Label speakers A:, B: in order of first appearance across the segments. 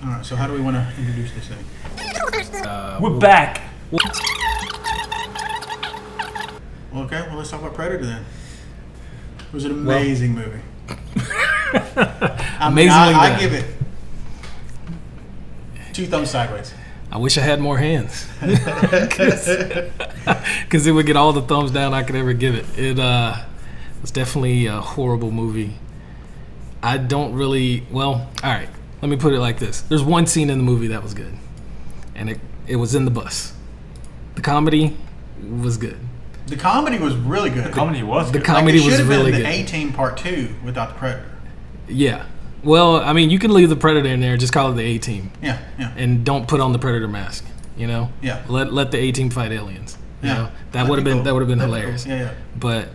A: All right, so how do we want to introduce this thing?
B: We're back.
A: Okay, well, let's talk about Predator then. It was an amazing movie. I give it 2 thumbs sideways.
B: I wish I had more hands. Because it would get all the thumbs down I could ever give it. It was definitely a horrible movie. I don't really... Well, all right. Let me put it like this. There's one scene in the movie that was good. And it was in the bus. The comedy was good.
A: The comedy was really good.
B: The comedy was
A: good. The comedy was really good. It should have been the A-Team Part 2 without the Predator.
B: Yeah. Well, I mean, you can leave the Predator in there. Just call it the A-Team.
A: Yeah.
B: And don't put on the Predator mask. You know.
A: Yeah.
B: Let the A-Team fight aliens. You know? That
A: That'd
B: would have been hilarious.
A: Cool. Yeah.
B: But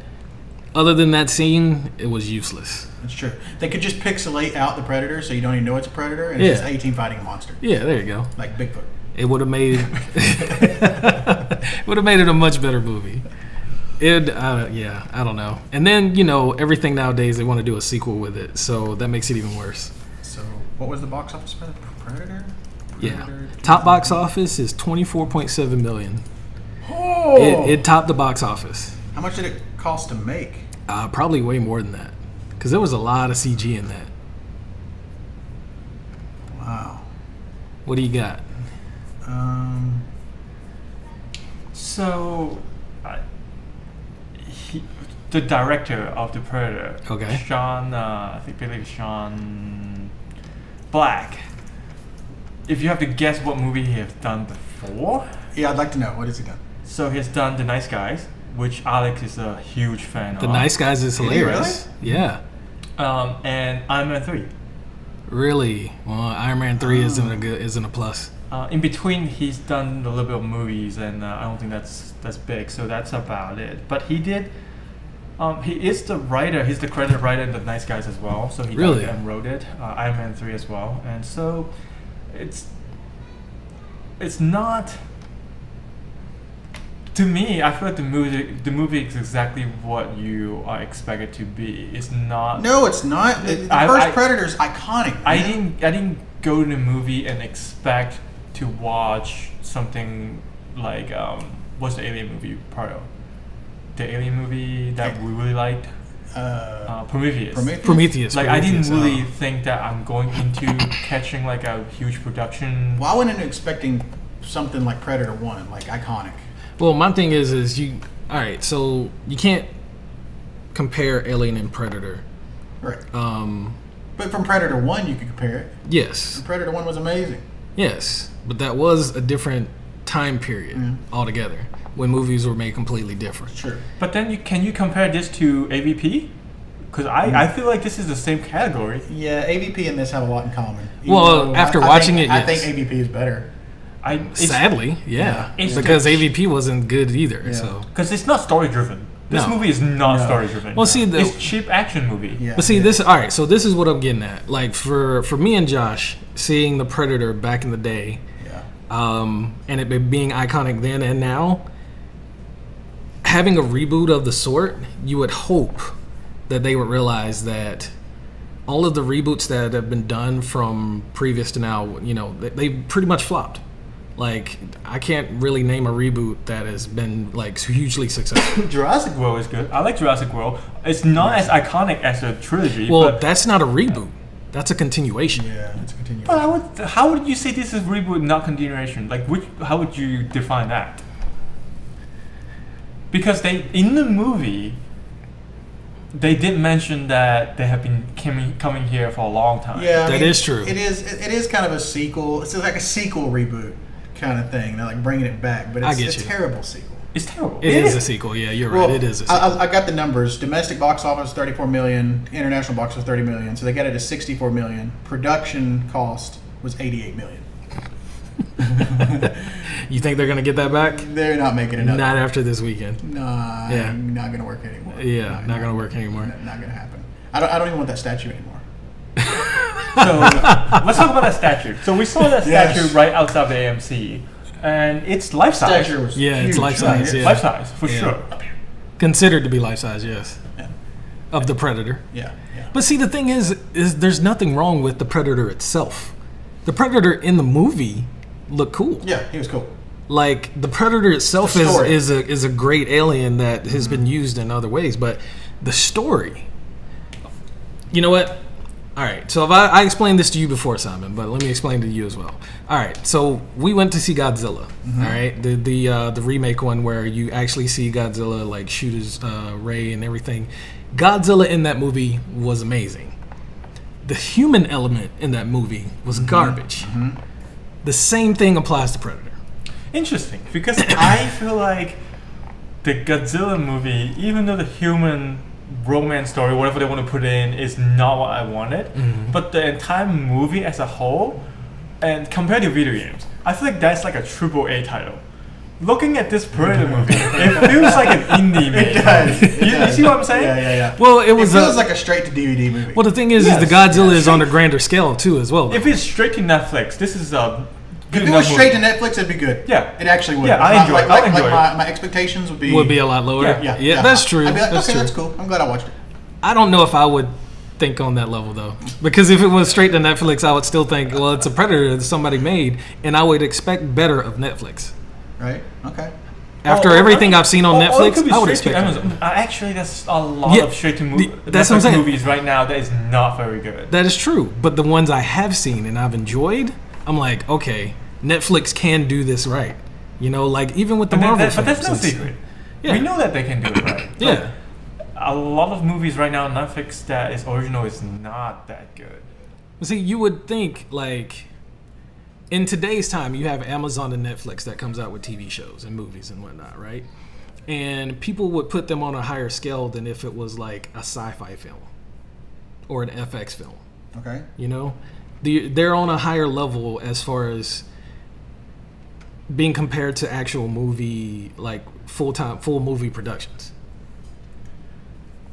B: other than that scene, it was useless.
A: That's true. They could just pixelate out the Predator so you don't even know it's a Predator, and it's just A-Team fighting a monster.
B: Yeah, there you go.
A: Like Bigfoot.
B: It would have made it a much better movie. I don't know. And then, everything nowadays, they want to do a sequel with it, so that makes it even worse.
A: So, what was the box office for Predator?
B: Yeah. Top box office is $24.7 million.
A: Oh!
B: It topped the box office.
A: How much did it cost to make?
B: Probably way more than that. Because there was a lot of CG in that.
A: Wow.
B: What do you got?
C: The director of the Predator,
B: okay,
C: I believe Sean Black. If you have to guess what movie he has done before,
A: yeah, I'd like to know. What has he done?
C: So he's done The Nice Guys, which Alex is a huge fan of.
B: The Nice Guys is hilarious.
A: Really?
B: Yeah.
C: And Iron Man 3.
B: Really? Well, Iron Man 3 isn't a plus.
C: In between, he's done a little bit of movies, and I don't think that's big. So that's about it. But he did. He is the writer. He's the credited writer in The Nice Guys as well. So he
B: really
C: and wrote it. Iron Man 3 as well. And so it's not. To me, I feel like the movie is exactly what you are expected to be. It's not.
A: No, it's not. The first Predator's iconic.
C: I didn't go to the movie and expect to watch something like what's the Alien movie part of? The Alien movie that we really liked. Prometheus. Like I didn't really think that I'm going into catching like a huge production.
A: Well, I went into expecting something like Predator 1, like iconic.
B: Well, my thing is all right, so you can't compare Alien and Predator.
A: Right. But from Predator 1, you could compare it.
B: Yes.
A: And Predator 1 was amazing.
B: Yes, but that was a different time period altogether when movies were made completely different.
A: Sure.
C: But then can you compare this to AVP? Because I feel like this is the same category.
A: Yeah, AVP and this have a lot in common.
B: Well, after watching it, yes.
A: I think AVP is better.
B: Sadly, yeah. Because AVP wasn't good either. Yeah. So
C: because it's not story driven. This movie is not story driven.
B: Well, see,
C: it's cheap action movie.
B: Yeah. But see, this. All right, so this is what I'm getting at. Like for me and Josh, seeing the Predator back in the day, and it being iconic then and now, having a reboot of the sort, you would hope that they would realize that all of the reboots that have been done from previous to now, they pretty much flopped. Like, I can't really name a reboot that has been, like, hugely successful.
C: Jurassic World is good. I like Jurassic World. It's not as iconic as a trilogy.
B: Well, but that's not a reboot. That's a continuation.
A: Yeah, it's a continuation.
C: But how would you say this is reboot, not continuation? Like, how would you define that? Because in the movie, they did mention that they have been coming here for a long time.
A: Yeah,
B: that is true.
A: It is kind of a sequel. It's like a sequel reboot kind of thing. They're like bringing it back, but it's a terrible sequel.
C: It's terrible.
B: It is a sequel. Yeah, you're right. It is a sequel.
A: I got the numbers. Domestic box office 34 million. International box office 30 million. So they got it to 64 million. Production cost was 88 million.
B: You think they're gonna get that back?
A: They're not making it up.
B: Not after this weekend.
A: Nah, yeah. Not gonna work anymore.
B: Yeah, not gonna work anymore.
A: Not gonna happen. I don't even want that statue anymore.
C: So let's talk about that statue. So we saw that statue right outside the AMC, and it's life size.
B: It's life size. Yeah.
C: Life size for sure.
B: Considered to be life size, yes.
A: Yeah.
B: Of the Predator.
A: Yeah.
B: But see, the thing is there's nothing wrong with the Predator itself. The Predator in the movie looked cool.
A: Yeah, he was cool.
B: Like the Predator itself
A: The story.
B: is a great alien that has been used in other ways, but the story. You know what? All right. So if I explained this to you before, Simon, but let me explain to you as well. All right. So we went to see Godzilla. All right, the remake one where you actually see Godzilla like shoot his ray and everything. Godzilla in that movie was amazing. The human element in that movie was garbage. The same thing applies to Predator.
C: Interesting, because I feel like the Godzilla movie, even though the human romance story, whatever they want to put in, is not what I wanted, but the entire movie as a whole, and compared to video games, I feel like that's like a AAA title. Looking at this Predator movie, it feels like an indie movie.
A: It does.
C: You see what I'm saying?
A: Yeah.
B: Well, it
A: feels like a straight to DVD movie.
B: Well, the thing is the Godzilla is on a grander scale too, as well. Though.
C: If it's straight to Netflix, this is a good
A: If it
C: enough
A: was straight
C: movie.
A: to Netflix, it'd be good.
C: Yeah.
A: It actually would.
C: Yeah, I enjoy it. I enjoy it.
A: My expectations would be
B: a lot lower.
A: Yeah,
B: that's true.
A: I'd be like,
B: that's
A: okay,
B: true.
A: that's cool. I'm glad I watched it.
B: I don't know if I would think on that level though, because if it was straight to Netflix, I would still think, well, it's a Predator that somebody made, and I would expect better of Netflix.
A: Right. Okay.
B: After everything I've seen on Netflix, I would expect
C: Amazon.
B: better.
C: Actually, there's a lot of straight to
B: that's what I'm saying.
C: movies right now that is not very good.
B: That is true, but the ones I have seen and I've enjoyed, I'm like, okay, Netflix can do this right. You know, like even with the Marvel films.
C: But that's no
B: it's-
C: secret.
B: Yeah.
C: We know that they can do it right.
B: Yeah.
C: A lot of movies right now on Netflix that is original is not that good.
B: See, you would think like in today's time, you have Amazon and Netflix that comes out with TV shows and movies and whatnot, right? And people would put them on a higher scale than if it was like a sci-fi film or an FX film.
A: Okay.
B: You know, they're on a higher level as far as being compared to actual movie, like full movie productions.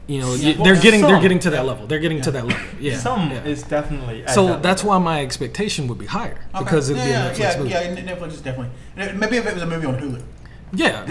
B: You know, they're getting to that level. They're getting to that level. Yeah.
C: Some
B: yeah.
C: is definitely. At
B: So
C: that
B: that's
C: level.
B: why my expectation would be higher
A: Okay.
B: because it'd be a Netflix movie.
A: Yeah, Netflix is definitely. Maybe if it was a movie on Hulu.
B: Yeah,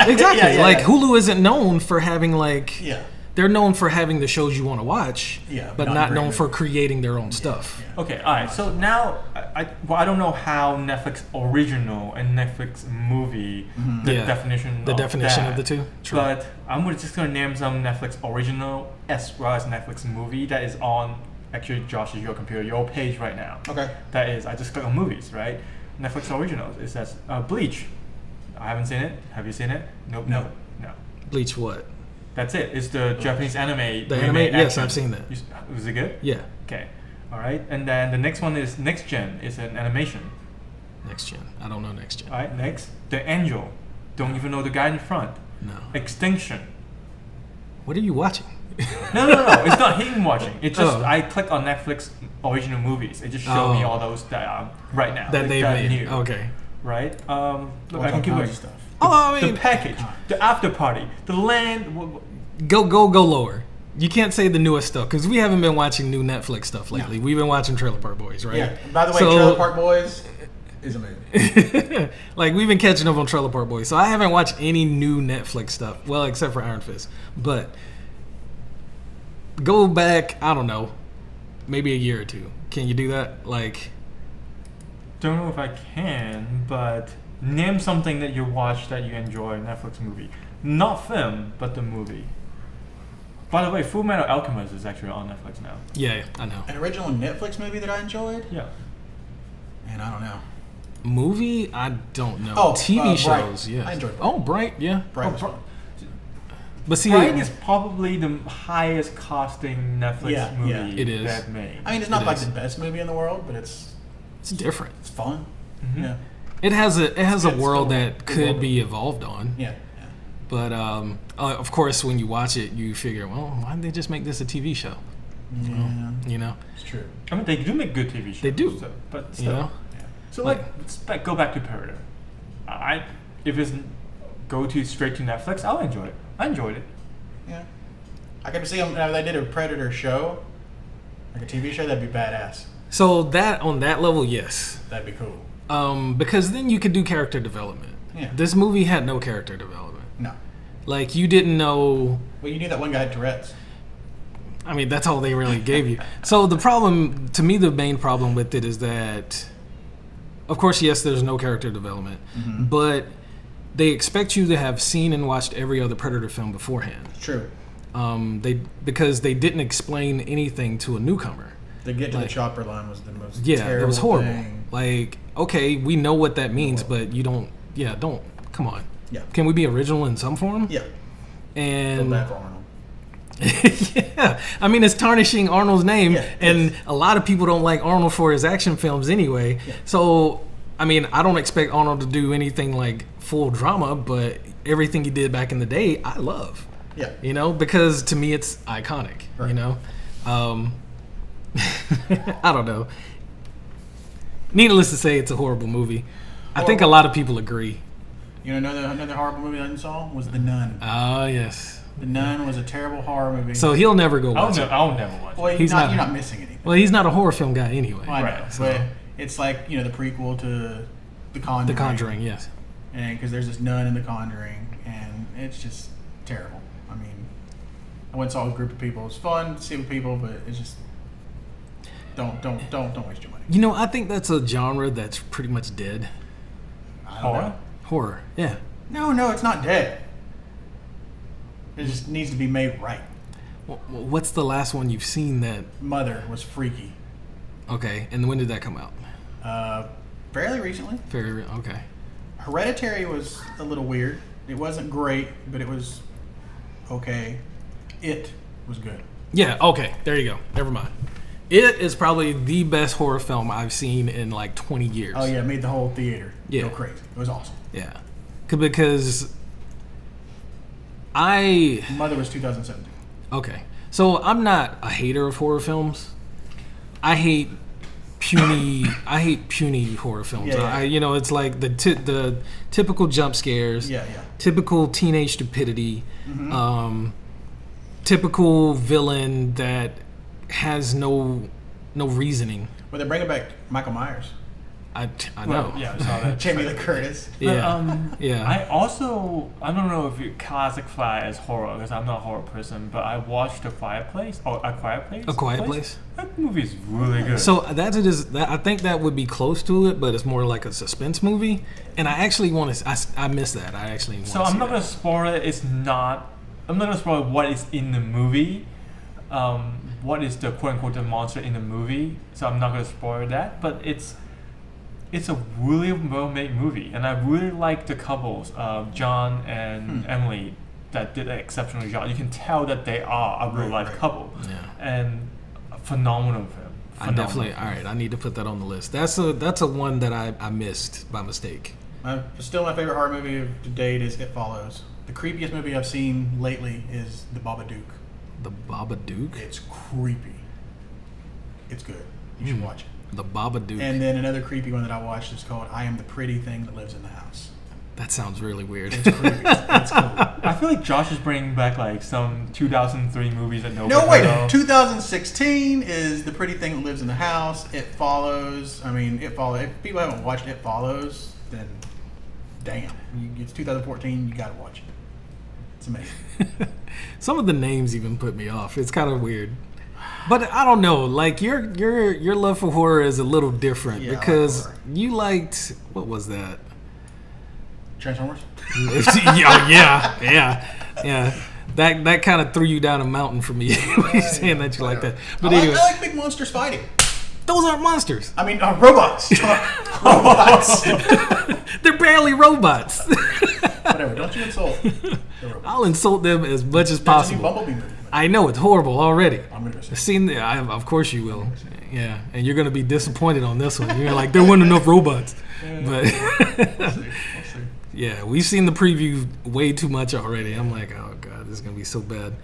B: exactly.
A: Yeah.
B: Like Hulu isn't known for having like.
A: Yeah.
B: They're known for having the shows you want to watch,
A: Yeah,
B: but
A: not
B: not
A: great
B: known for
A: movies.
B: creating their own stuff.
C: Okay, all right. So now, I don't know how Netflix original and Netflix movie the
B: Yeah.
C: definition
B: The
C: of
B: definition
C: that.
B: of the two. True.
C: But I'm just gonna name some Netflix original as well as Netflix movie that is on actually Josh's your computer, your page right now.
A: Okay.
C: That is, I just click on movies, right? Netflix originals. It says Bleach. I haven't seen it. Have you seen it? Nope.
A: No.
C: No.
B: Bleach what?
C: That's it. It's the Japanese anime.
B: The
C: remake
B: anime? Yes,
C: action.
B: I've seen that.
C: Was it good?
B: Yeah,
C: Okay. All right. And then the next one is Next Gen. It's an animation.
B: Next Gen. I don't know Next Gen.
C: All right. Next, The Angel. Don't even know the guy in front.
B: No.
C: Extinction.
B: What are you watching?
C: No. It's not him watching. It's just
B: Oh.
C: I click on Netflix original movies. It just showed me
B: Oh.
C: all those that are right now.
B: That they
C: are
B: made.
C: new.
B: Okay.
C: Right. Look,
A: All
C: I can keep
A: kinds
C: going.
A: of stuff.
B: Oh, I mean,
C: The package, the after party, the land.
B: go lower. You can't say the newest stuff because we haven't been watching new Netflix stuff lately.
A: No.
B: We've been watching Trailer Park Boys, right?
A: Yeah. By the way,
B: So-
A: Trailer Park Boys is amazing.
B: like we've been catching up on Trailer Park Boys, so I haven't watched any new Netflix stuff. Well, except for Iron Fist, but go back. I don't know, maybe a year or two. Can you do that? Like,
C: Don't know if I can, but name something that you watch that you enjoy. Netflix movie, not film, but the movie. By the way, Full Metal Alchemist is actually on Netflix now.
B: yeah, I know.
A: An original Netflix movie that I enjoyed?
C: Yeah.
A: Man, I don't know.
B: Movie, I don't know.
A: Oh,
B: TV
A: Bright.
B: shows, yes.
A: I enjoyed Bright.
B: Oh, Bright, yeah.
A: Bright was
C: Bri-
A: fun.
B: But see,
C: Bright is probably the highest costing Netflix
A: Yeah,
C: movie
A: yeah.
B: It is.
C: they've made.
A: I mean, it's not
B: It
A: like
B: is.
A: the best movie in the world, but it's
B: different.
A: fun.
C: Mhm.
A: Yeah.
B: It has a
A: It's
B: world
A: still
B: that
A: good
B: could
A: world.
B: be evolved on.
A: Yeah.
B: But of course, when you watch it, you figure, well, why didn't they just make this a TV show?
A: Yeah.
B: You know,
A: It's true.
C: I mean, they do make good TV shows.
B: They do.
C: so- but
B: you
C: still.
B: know.
A: Yeah.
C: So
B: Like-
C: go back to Predator. If it's go to straight to Netflix, I'll enjoy it. I enjoyed it.
A: Yeah. I could see them. If they did a Predator show, like a TV show, that'd be badass.
B: So that on that level, yes.
A: That'd be cool.
B: Because then you could do character development.
A: Yeah.
B: This movie had no character development.
A: No.
B: Like you didn't know.
A: Well, you knew that one guy had Tourette's.
B: I mean, that's all they really gave you. So the problem, to me, the main problem with it is that, of course, yes, there's no character development, but they expect you to have seen and watched every other Predator film beforehand.
A: True.
B: Because they didn't explain anything to a newcomer.
A: The get to the chopper line was the most
B: Yeah,
A: terrible
B: it was horrible.
A: thing.
B: Like, okay, we know what that means, but you don't. Yeah, don't. Come on.
A: Yeah.
B: Can we be original in some form?
A: Yeah.
B: And
A: Feel bad for Arnold.
B: yeah, I mean, it's tarnishing Arnold's name,
A: Yeah,
B: and a lot of people don't like Arnold for his action films anyway.
A: Yeah.
B: So, I mean, I don't expect Arnold to do anything like full drama, but everything he did back in the day, I love.
A: Yeah.
B: You know, because to me, it's iconic.
A: Right.
B: You know, I don't know. Needless to say, it's a horrible movie. I think a lot of people agree.
A: You know, another horrible movie I saw was The Nun.
B: Oh, yes.
A: The Nun was a terrible horror movie.
B: So he'll never go watch it.
C: I'll never watch it.
A: well,
B: he's not-
A: you're not missing anything.
B: Well, he's not a horror film guy anyway.
A: Well, I know,
C: Right,
B: so-
A: but it's like, the prequel to The Conjuring.
B: The Conjuring, yes.
A: And because there's this nun in The Conjuring, and it's just terrible. I mean, I went and saw a group of people. It's fun to see with people, but it's just don't waste your money.
B: You know, I think that's a genre that's pretty much dead.
A: I don't
C: Horror?
A: know.
B: Horror, yeah.
A: No, it's not dead. It just needs to be made right.
B: What's the last one you've seen that?
A: Mother was freaky.
B: Okay, and when did that come out?
A: Fairly recently.
B: Okay.
A: Hereditary was a little weird. It wasn't great, but it was okay. It was good.
B: Yeah, okay, there you go. Never mind. It is probably the best horror film I've seen in like 20 years.
A: Oh yeah, it made the whole theater
B: Yeah.
A: go crazy. It was awesome.
B: Yeah. Because
A: Mother was 2017.
B: Okay. So I'm not a hater of horror films. I hate puny horror films.
A: Yeah, yeah.
B: It's like the typical jump scares.
A: Yeah.
B: Typical teenage stupidity. Typical villain that has no reasoning.
A: Well, they're bringing back Michael Myers.
B: I know.
C: Well, yeah, I saw that.
A: Jamie Lee Curtis.
B: Yeah. Yeah.
C: I don't know if you classify as horror because I'm not a horror person, but I watched A Quiet Place. A Quiet Place? That movie is really good.
B: So I think that would be close to it, but it's more like a suspense movie. And I actually want to. I miss that. I actually want to.
C: So I'm not gonna spoil it. I'm not gonna spoil what is in the movie. What is the quote unquote the monster in the movie? So I'm not gonna spoil that. But it's a really well-made movie, and I really like the couples, John and Emily, that did an exceptional job. You can tell that they are a real-life couple, and a phenomenal film.
B: I need to put that on the list. That's a one that I missed by mistake.
A: Still, my favorite horror movie to date is It Follows. The creepiest movie I've seen lately is The Babadook.
B: The Babadook?
A: It's creepy. It's good. You should watch it.
B: The Babadook.
A: And then another creepy one that I watched is called I Am the Pretty Thing That Lives in the House.
B: That sounds really weird.
A: It's creepy. It's cool.
C: I feel like Josh is bringing back like some 2003 movies that
A: No, wait. 2016 is The Pretty Thing That Lives in the House. It Follows. I mean, It Follows. If people haven't watched It Follows, then damn. It's 2014. You got to watch it. It's amazing.
B: Some of the names even put me off. It's kind of weird. But I don't know. Like your love for horror is a little different because you liked, what was that?
A: Transformers?
B: yeah. That kind of threw you down a mountain for me. Saying that you like that. But anyway,
A: I like big monsters fighting.
B: Those aren't monsters.
A: I mean, robots. Robots.
B: They're barely robots.
A: Whatever. Don't you insult the robots.
B: I'll insult them as much as
A: There's a new
B: possible.
A: Bumblebee movie.
B: I know it's horrible already.
A: I'm gonna go see it.
B: Of course you will. Yeah, and you're gonna be disappointed on this one. You're like, there weren't enough robots. But
A: We'll see.
B: yeah, we've seen the preview way too much already. I'm like, oh god, this is gonna be so bad.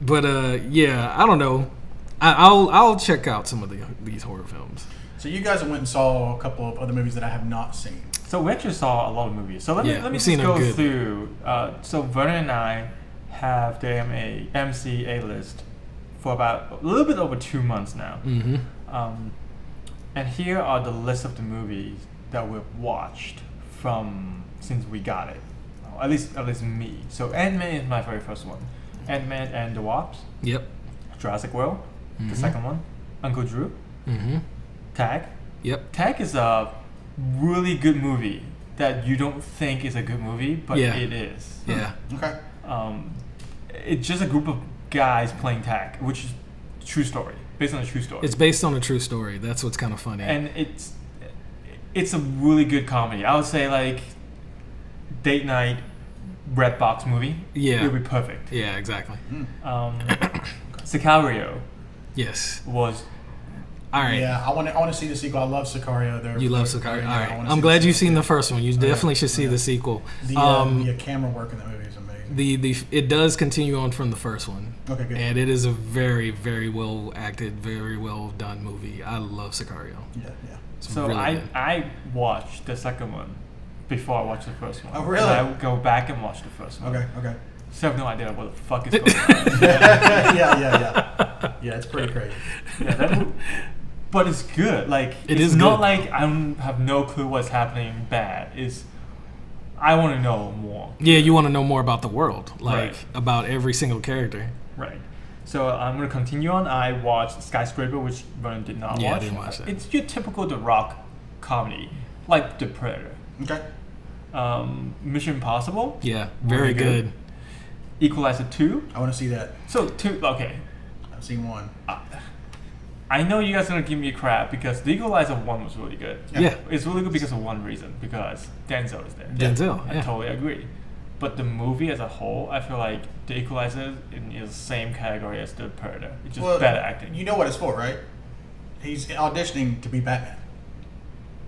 B: But yeah, I don't know. I'll check out some of these horror films.
A: So you guys went and saw a couple of other movies that I have not seen.
C: So we actually saw a lot of movies. So let me
B: we've
C: just
B: seen them
C: go
B: good.
C: through. So Vernon and I have the MCA list for about a little bit over 2 months now.
B: Mm-hmm.
C: And here are the list of the movies that we've watched from since we got it. At least me. So Ant-Man is my very first one. Ant-Man and the Wasp.
B: Yep.
C: Jurassic World, the second one, Uncle Drew, Tag.
B: Yep.
C: Tag is a really good movie that you don't think is a good movie, but it is.
B: Yeah.
A: Okay.
C: It's just a group of guys playing tag, which is true story, based on a true story.
B: It's based on a true story. That's what's kind of funny.
C: And it's a really good comedy. I would say like date night red box movie.
B: Yeah.
C: It would be perfect.
B: Yeah, exactly.
C: Sicario
B: Yes.
C: was
B: All right.
A: Yeah, I want to see the sequel. I love Sicario.
B: You love Sicario. All right.
A: I wanna
B: I'm
A: see
B: glad
A: the
B: you've seen
A: sequel.
B: the first one. You definitely should see the sequel.
A: The camera work in that movie is amazing.
B: It does continue on from the first one.
A: Okay, good.
B: And it is a very, very well acted, very well done movie. I love Sicario.
A: Yeah.
B: It's
C: so
B: really good.
C: I watched the second one before I watched the first one.
A: Oh, really?
C: And I would go back and watch the first one.
A: Okay.
C: So I have no idea what the fuck is going on.
A: Yeah, it's pretty crazy.
C: Yeah, that movie, but it's good. Like
B: It
C: it's
B: is
C: not
B: good.
C: like I have no clue what's happening bad. I want to know more.
B: Yeah, you want to know more about the world, like
C: Right.
B: about every single character.
C: Right. So I'm gonna continue on. I watched Skyscraper, which Vernon did not
B: Yeah, I
C: watch.
B: didn't watch that.
C: It's your typical The Rock comedy, like The Predator.
A: Okay.
C: Mission Impossible,
B: Yeah, very
C: Really good.
B: good.
C: Equalizer 2.
A: I want to see that.
C: So 2, okay.
A: I've seen one.
C: I know you guys are gonna give me crap because The Equalizer 1 was really good.
B: Yeah.
C: It's really good because of one reason, because Denzel is there.
B: Denzel,
C: I
B: yeah.
C: totally agree. But the movie as a whole, I feel like The Equalizer is the same category as The Predator. It's just better acting.
A: You know what it's for, right? He's auditioning to be Batman.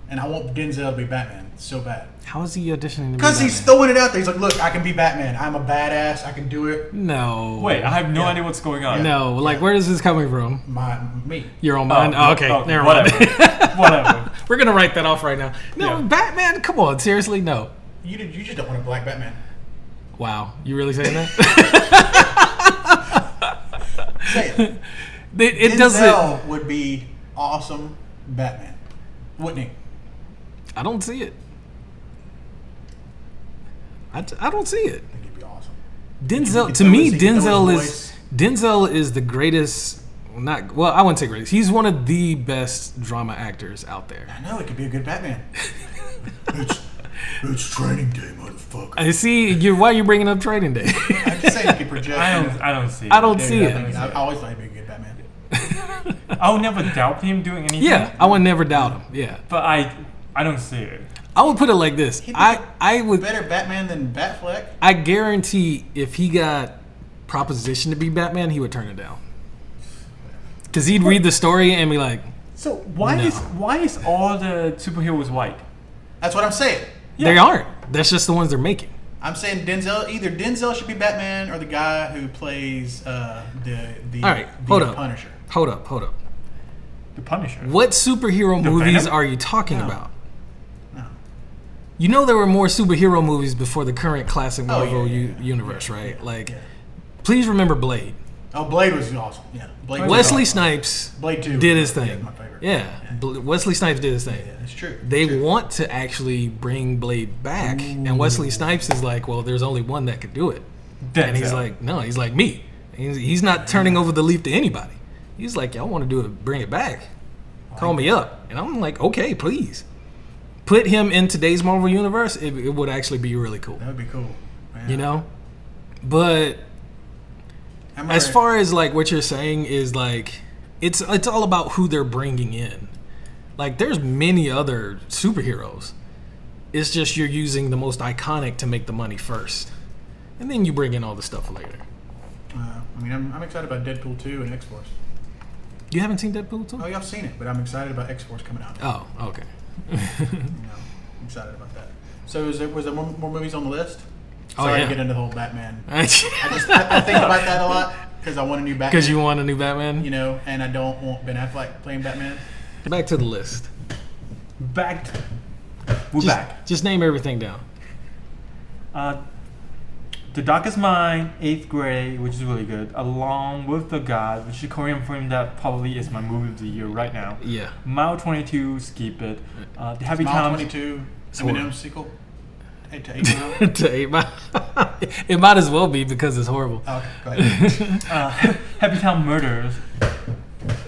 A: And I want Denzel to be Batman so bad.
B: How is he auditioning to be
A: Because he's
B: Batman?
A: throwing it out there. He's like, look, I can be Batman. I'm a badass. I can do it.
B: No.
C: Wait, I have no
A: Yeah.
C: idea what's going on.
B: No, like where is this coming from?
A: Me.
B: Your own mind? Oh, okay, never mind.
C: Whatever. Whatever.
B: We're gonna write that off right now. No,
C: Yeah.
B: Batman. Come on, seriously, no.
A: You just don't want a black Batman.
B: Wow, you really saying that?
A: Say it.
B: it
A: Denzel
B: doesn't.
A: would be awesome Batman. Wouldn't he?
B: I don't see it. I don't see it.
A: I think he'd be awesome.
B: Denzel,
A: could
B: to
A: throw
B: me,
A: his- he could throw his
B: Denzel is the greatest. Not well, I wouldn't say greatest. He's one of the best drama actors out there.
A: I know, it could be a good Batman. it's training day, motherfucker.
B: I see. Why are you bringing up Trading Day?
A: I'm just saying he could project.
C: I don't see it.
B: I don't
A: Yeah,
B: see
A: I
B: it.
A: think- I always thought he'd be a good Batman.
C: I would never doubt him doing anything.
B: Yeah, I would never doubt him. Yeah,
C: But I don't see it.
B: I would put it like this.
A: He'd be
B: I would.
A: Better Batman than Batfleck.
B: I guarantee if he got propositioned to be Batman, he would turn it down. Because he'd read the story and be like,
C: So why
B: No.
C: is all the superheroes white?
A: That's what I'm saying.
B: they aren't. That's just the ones they're making.
A: I'm saying either Denzel should be Batman or the guy who plays the
B: All right, hold up.
A: Punisher.
B: Hold up.
C: The Punisher.
B: What superhero
C: The
B: movies
C: Venom?
B: are you talking
A: No.
B: about?
A: No.
B: You know there were more superhero movies before the current classic
A: Oh,
B: Marvel
A: yeah.
B: universe, right? Like,
A: Yeah.
B: please remember Blade.
A: Oh, Blade was awesome. Yeah, Blade. was
B: Wesley
A: awesome.
B: Snipes
A: Blade 2
B: did his
A: yeah,
B: thing.
A: my favorite.
B: Yeah, Wesley Snipes did his thing.
A: Yeah, it's true.
B: They
A: It's true.
B: want to actually bring Blade back, and Wesley Snipes is like, well, there's only one that could do it. And he's
C: Denzel.
B: like, no, he's like me. He's not turning over the leaf to anybody. He's like, y'all want to do it, bring it back. Call me up. And I'm like, okay, please. Put him in today's Marvel universe, it would actually be really cool.
A: That would be cool. Yeah.
B: You know? But
A: I remember-
B: as far as like what you're saying is like, it's all about who they're bringing in. Like there's many other superheroes. It's just you're using the most iconic to make the money first. And then you bring in all the stuff later.
A: I mean, I'm excited about Deadpool 2 and X-Force.
B: You haven't seen Deadpool 2?
A: Oh, yeah, I've seen it, but I'm excited about X-Force coming out.
B: Oh, okay.
A: You know, I'm excited about that. So, was there more movies on the list?
B: Oh,
A: Sorry
B: yeah.
A: to get into the whole Batman. I
B: Because
A: think about that a lot because I want a new Batman.
B: you want a new Batman?
A: You know, and I don't want Ben Affleck playing Batman.
B: Back to the list.
C: We're back.
B: Just name everything down.
C: The Darkest Mind, 8th Grade, which is really good, along with The God, which is a Korean film that probably is my movie of the year right now.
B: Yeah.
C: Mile 22, Skip It. The Happy
A: Mile
C: Times.
A: 22,
B: Horror.
A: Eminem sequel. 8 to 8 Mile.
B: To 8 Mile. It might as well be because it's horrible.
A: Oh, okay, go ahead.
C: Happy Town Murders.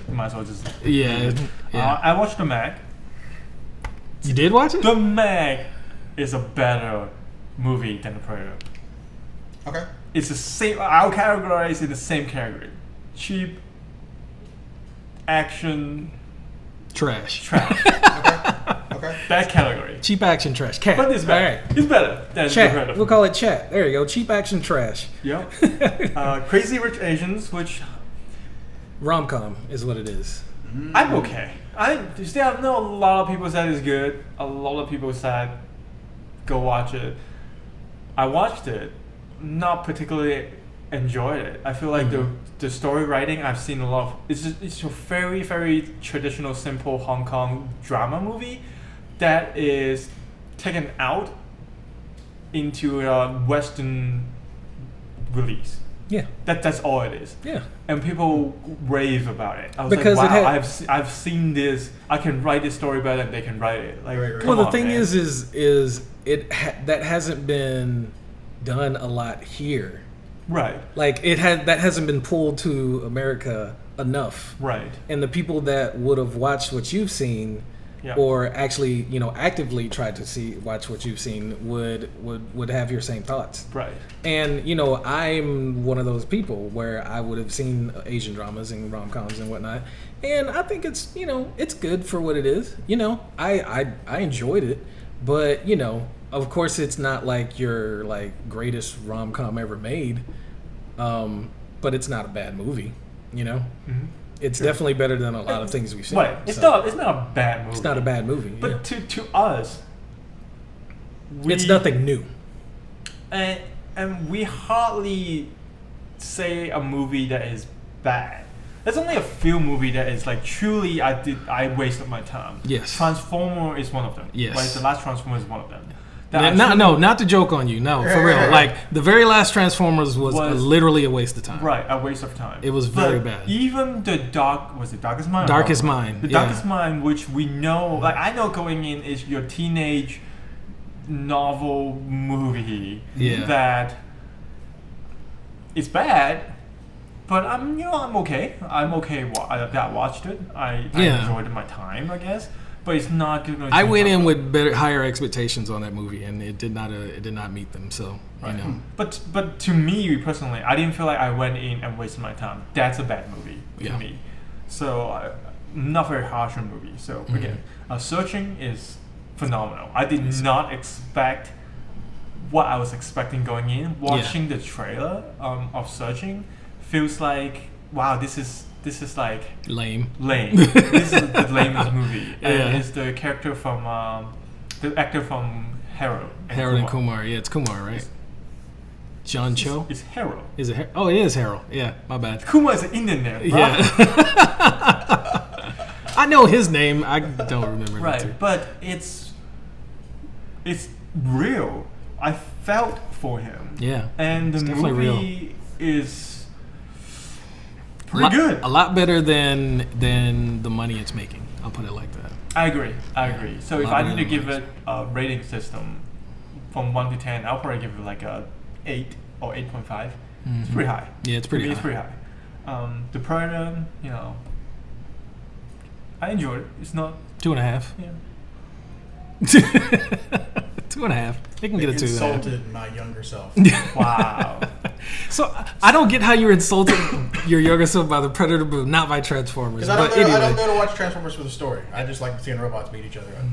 C: Might as well just.
B: Yeah.
C: I watched The Meg.
B: You did watch it?
C: The Meg is a better movie than The Predator.
A: Okay.
C: It's the same. I'll categorize it in the same category: cheap, action,
B: Trash.
A: Okay.
C: that category.
B: Cheap action trash. Cat.
C: But it's better.
B: All right.
C: It's better than The
B: Chat.
C: Predator.
B: We'll call it chat. There you go. Cheap action trash.
C: Yep. Crazy Rich Asians, which
B: Rom-com is what it is.
C: I'm okay. I know a lot of people said it's good. A lot of people said go watch it. I watched it, not particularly enjoyed it. I feel like the story writing I've seen a lot of. It's a very very traditional simple Hong Kong drama movie that is taken out into a Western release.
B: Yeah.
C: That's all it is.
B: Yeah.
C: And people rave about it. I was
B: Because
C: like,
B: it
C: wow,
B: had-
C: I've seen this. I can write this story better than they can write it. Like,
A: Right.
C: come
B: Well, the
C: on,
B: thing
C: man.
B: is that hasn't been done a lot here.
C: right,
B: Like that hasn't been pulled to America enough.
C: right,
B: And the people that would have watched what you've seen,
C: yeah,
B: or actually, actively tried to watch what you've seen, would have your same thoughts.
C: right,
B: And I'm one of those people where I would have seen Asian dramas and rom-coms and whatnot, and I think it's it's good for what it is. I enjoyed it, but of course it's not like your greatest rom-com ever made, but it's not a bad movie.
C: Mhm.
B: It's definitely better than a lot of things we've seen.
C: Right. It's
B: So,
C: not a bad movie.
B: It's not a bad movie.
C: But to us,
B: it's nothing new.
C: and we hardly say a movie that is bad. There's only a few movies that is like truly I wasted my time.
B: Yes.
C: Transformer is one of them.
B: Yes.
C: Right. The last Transformer is one of them.
B: Not to joke on you. No, for real. Like the very last Transformers was literally a waste of time.
C: Right, a waste of time.
B: It was very bad.
C: Even the Darkest Mind?
B: Darkest Mind.
C: The Darkest Mind, which we know, I know going in is your teenage novel movie that it's bad, but I'm okay. I'm okay. That I watched it. I enjoyed my time, I guess. But it's not good.
B: I went in with higher expectations on that movie, and it did not meet them. So
C: right. But to me personally, I didn't feel like I went in and wasted my time. That's a bad movie to me. So not very harsh on movie. So again, Searching is phenomenal. I did not expect what I was expecting going in. Watching the trailer of Searching feels like, wow, this is like
B: lame.
C: This is the lamest movie. And it's the character from the actor from Harold
B: and Kumar. Yeah, it's Kumar, right? John Cho.
C: It's Harold.
B: Is it? Oh, it is Harold. Yeah, my bad.
C: Kumar is an Indian name. Bro.
B: Yeah. I know his name. I don't remember.
C: Right, but it's real. I felt for him.
B: Yeah.
C: And the movie is pretty good.
B: A lot better than the money it's making. I'll put it like that.
C: I agree. So if I need to give it a rating system from 1 to 10, I'll probably give it like a 8 or 8.5. Mm-hmm. It's pretty high.
B: Yeah, it's pretty high.
C: It's pretty high. The Predator, I enjoyed it. It's not
B: 2.5.
C: Yeah.
B: 2.5. They can get a 2.
A: Insulted my younger self.
C: Wow.
B: So I don't get how you're insulting your younger self by the Predator, but not by Transformers.
A: Because
B: But anyway.
A: I don't go to watch Transformers for the story. I just like seeing robots beat each other up.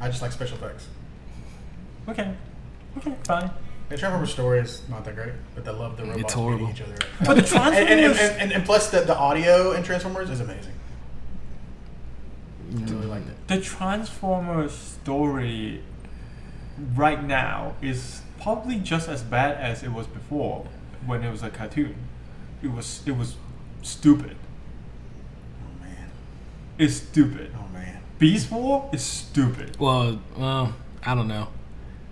A: I just like special effects.
C: Okay, fine.
A: The Transformers story is not that great, but they love the robots beating each other up.
C: But the Transformers...
A: and plus the audio in Transformers is amazing. I really liked it.
C: The Transformers story right now is probably just as bad as it was before when it was a cartoon. It was stupid.
A: Oh man.
C: It's stupid.
A: Oh man.
C: Beast War is stupid.
B: Well, I don't know.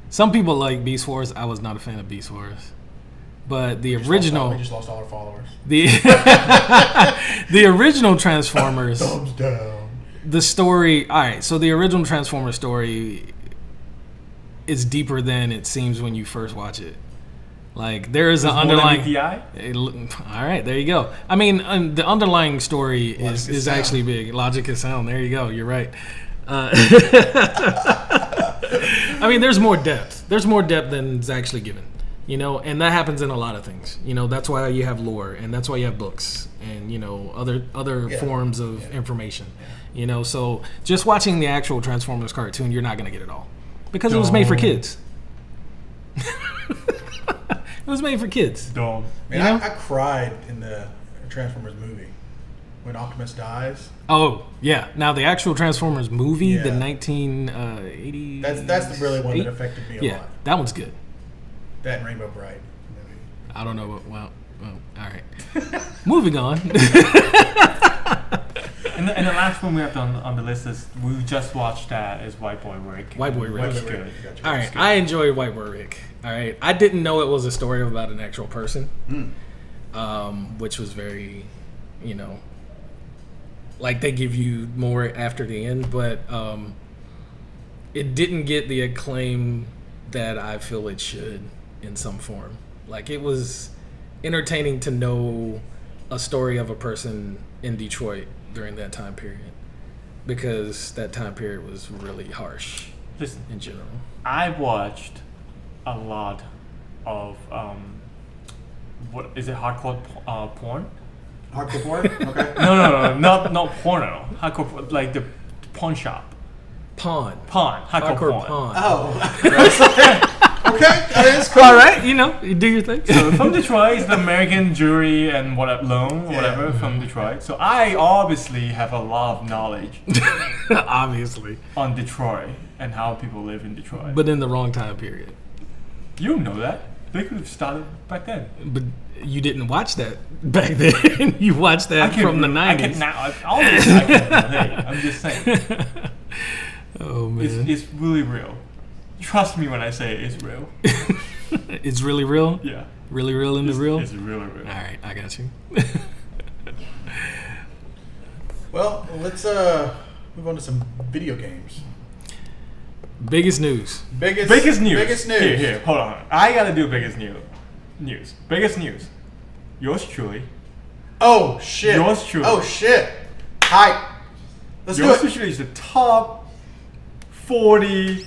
B: Some people like Beast Wars. I was not a fan of Beast Wars. But the original...
A: We just lost all our followers.
B: The original Transformers...
A: Thumbs down.
B: The story... Alright, so the original Transformers story is deeper than it seems when you first watch it. Like there is an
C: More than
B: underlying.
C: DTI?
B: All right, there you go. I mean, the underlying story
A: Logic
B: is
A: sound.
B: actually big. Logic is sound. There you go. You're right. I mean, there's more depth. There's more depth than is actually given. You know, and that happens in a lot of things. You know, that's why you have lore, and that's why you have books, and you know, other forms of information. You know, so just watching the actual Transformers cartoon, you're not gonna get it all because it was made for kids. It was made for kids.
C: Dumb.
A: Man,
B: You know?
A: I cried in the Transformers movie when Optimus dies.
B: Oh yeah. Now the actual Transformers movie, the
A: Yeah.
B: 1980.
A: That's the really one that affected me a
B: Yeah,
A: lot.
B: that one's good.
A: That and Rainbow Bright movie.
B: I don't know. Well, all right. Moving on.
C: And the last one we have on the list is we just watched that is White Boy Rick.
B: White Boy Rick.
C: Which is
A: White Boy
C: good.
A: Rick, gotcha.
B: All right, I enjoyed White Boy Rick. All right, I didn't know it was a story about an actual person, which was very, you know, like they give you more after the end, but it didn't get the acclaim that I feel it should in some form. Like it was entertaining to know a story of a person in Detroit during that time period, because that time period was really harsh
C: Listen,
B: in general.
C: I watched a lot of what is it? Hardcore porn?
A: Hardcore porn? Okay.
C: No, not porno. Hardcore, like the pawn shop.
B: Pawn.
C: Hardcore porn.
B: pawn.
A: Oh. Okay. That is cool.
B: All right, you know, you do your thing.
C: So from Detroit, it's the American Jewelry and whatever from Detroit. So I obviously have a lot of knowledge
B: Obviously,
C: on Detroit and how people live in Detroit.
B: but in the wrong time period.
C: You don't know that. They could have started back then.
B: But you didn't watch that back then. You watched that from the
C: I can
B: 90s.
C: now. Obviously, I can relate. I'm just saying.
B: Oh man,
C: It's really real. Trust me when I say it's real.
B: it's really real.
C: Yeah.
B: Really real in the real.
C: It's really real.
B: All right, I got you.
A: Well, let's move on to some video games.
B: Biggest news.
C: Biggest news.
A: Biggest news.
C: Here, hold on. I gotta do biggest news. Biggest news. Yours truly.
A: Oh shit.
C: Yours truly.
A: Oh shit. Hype. Let's
C: Yours
A: do it.
C: truly is the top 40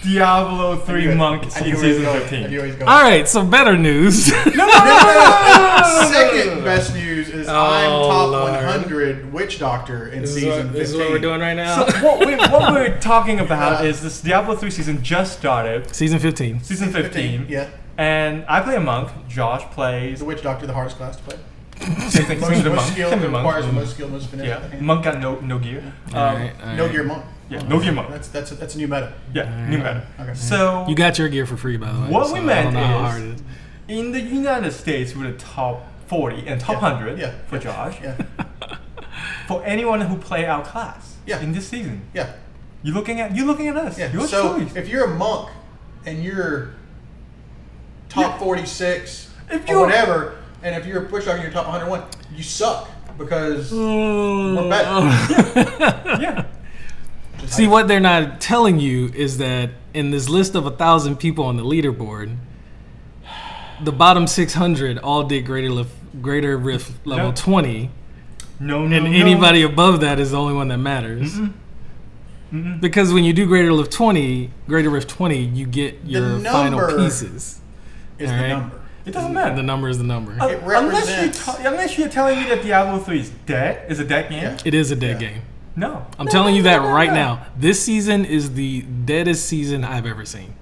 C: Diablo 3 monk
A: I knew
C: in
A: where he was
C: season
A: going. I
C: 15.
A: knew where he was going.
B: All right, so better news.
A: No. Second best news is I'm
B: Oh,
A: top
B: Lord.
A: 100 Witch Doctor in season 15.
B: This is what we're doing right now.
C: So what we're talking about is this Diablo 3 season just started.
B: Season 15.
C: Season 15.
A: Yeah.
C: And I play a monk. Josh plays.
A: The Witch Doctor, the hardest class to play.
C: Same thing. Same with the
A: Most
C: monk.
A: skill,
C: Same with the
A: requires the
C: monk.
A: most skill, most finesse.
C: Yeah. Monk got no gear.
B: All right, all
A: No
B: right.
A: gear monk.
C: Yeah, no gear monk.
A: That's a new meta.
C: Yeah, new meta.
A: Okay.
C: So
B: You got your gear for free, by the way.
C: What
B: so
C: we
B: I
C: meant
B: don't know how
C: is-
B: hard it is.
C: in the United States, we're the top 40 and top 100
A: Yeah.
C: for Josh.
A: Yeah.
C: For anyone who play our class
A: Yeah.
C: in this season,
A: Yeah.
C: you're looking at us.
A: Yeah.
C: Your
A: So
C: choice.
A: if you're a monk and you're top
C: Yeah.
A: 46
C: If
A: or
C: you're-
A: whatever, and if you're a push doctor and you're top 101, you suck because we're better.
C: Yeah.
A: Just
B: See,
A: hype.
B: what they're not telling you is that in this list of 1,000 people on the leaderboard, the bottom 600 all did greater riff level
C: No.
B: 20,
C: No,
B: and anybody above that is the only one that matters. Because when you do greater riff 20, you get your final
A: number
B: pieces.
A: is
B: All
A: the
B: right.
A: number.
C: It doesn't
B: And
C: matter.
B: the number is the number.
A: It represents-
C: Unless you're telling me that Diablo 3 is dead, is a dead game.
A: Yeah.
B: It is a dead
A: Yeah.
B: game.
C: No.
B: I'm
C: No,
B: telling you
C: no,
B: that
C: no,
B: right
C: no.
B: now. This season is the deadest season I've ever seen.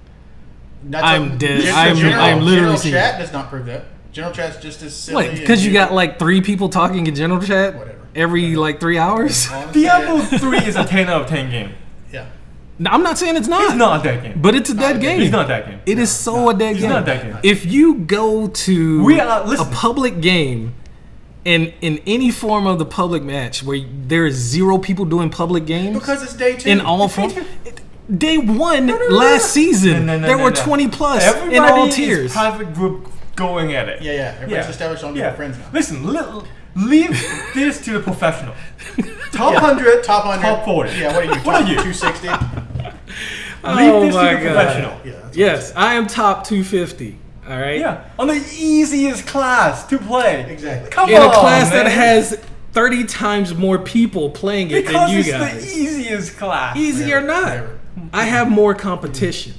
A: That's
B: I'm dead.
A: I'm
B: literally
A: General
B: seeing
A: chat does not prove that. General chat's just as silly.
B: What? Because you got like 3 people talking in general chat
A: Whatever.
B: every like 3 hours?
C: Diablo 3 is a 10 out of 10 game.
A: Yeah.
B: No, I'm not saying it's not.
C: It's not a dead game.
B: But it's a dead
A: It's
B: game.
C: It's not that game.
B: It is so a dead
C: It's
B: game.
C: not a dead game.
B: If you go to
C: listen.
B: a public game and in any form of the public match where there is 0 people doing public games
A: Because it's day 2.
B: in all forms, day 1
C: no,
B: last season
C: No,
B: there were
C: no.
B: 20 plus
C: Everybody
B: in all
C: is
B: tiers.
C: private group going at it.
A: Yeah. Everybody's established on different friends now.
C: Listen, leave this to the professional. Top 100,
A: Top 100.
C: top 40.
A: Yeah, what are you?
C: What are you?
A: 260?
C: Leave
B: Oh
C: this
B: my
C: to the
B: God.
C: professional.
A: Yeah. That's
B: Yes, I am top 250. All right.
C: Yeah, on the easiest class to play.
A: Exactly.
C: Come
B: In
C: on,
B: a class
C: man.
B: that has 30 times more people playing it
C: because
B: than you
C: it's
B: guys.
C: the easiest class.
B: Easy or not,
A: Whatever.
B: I have more competition.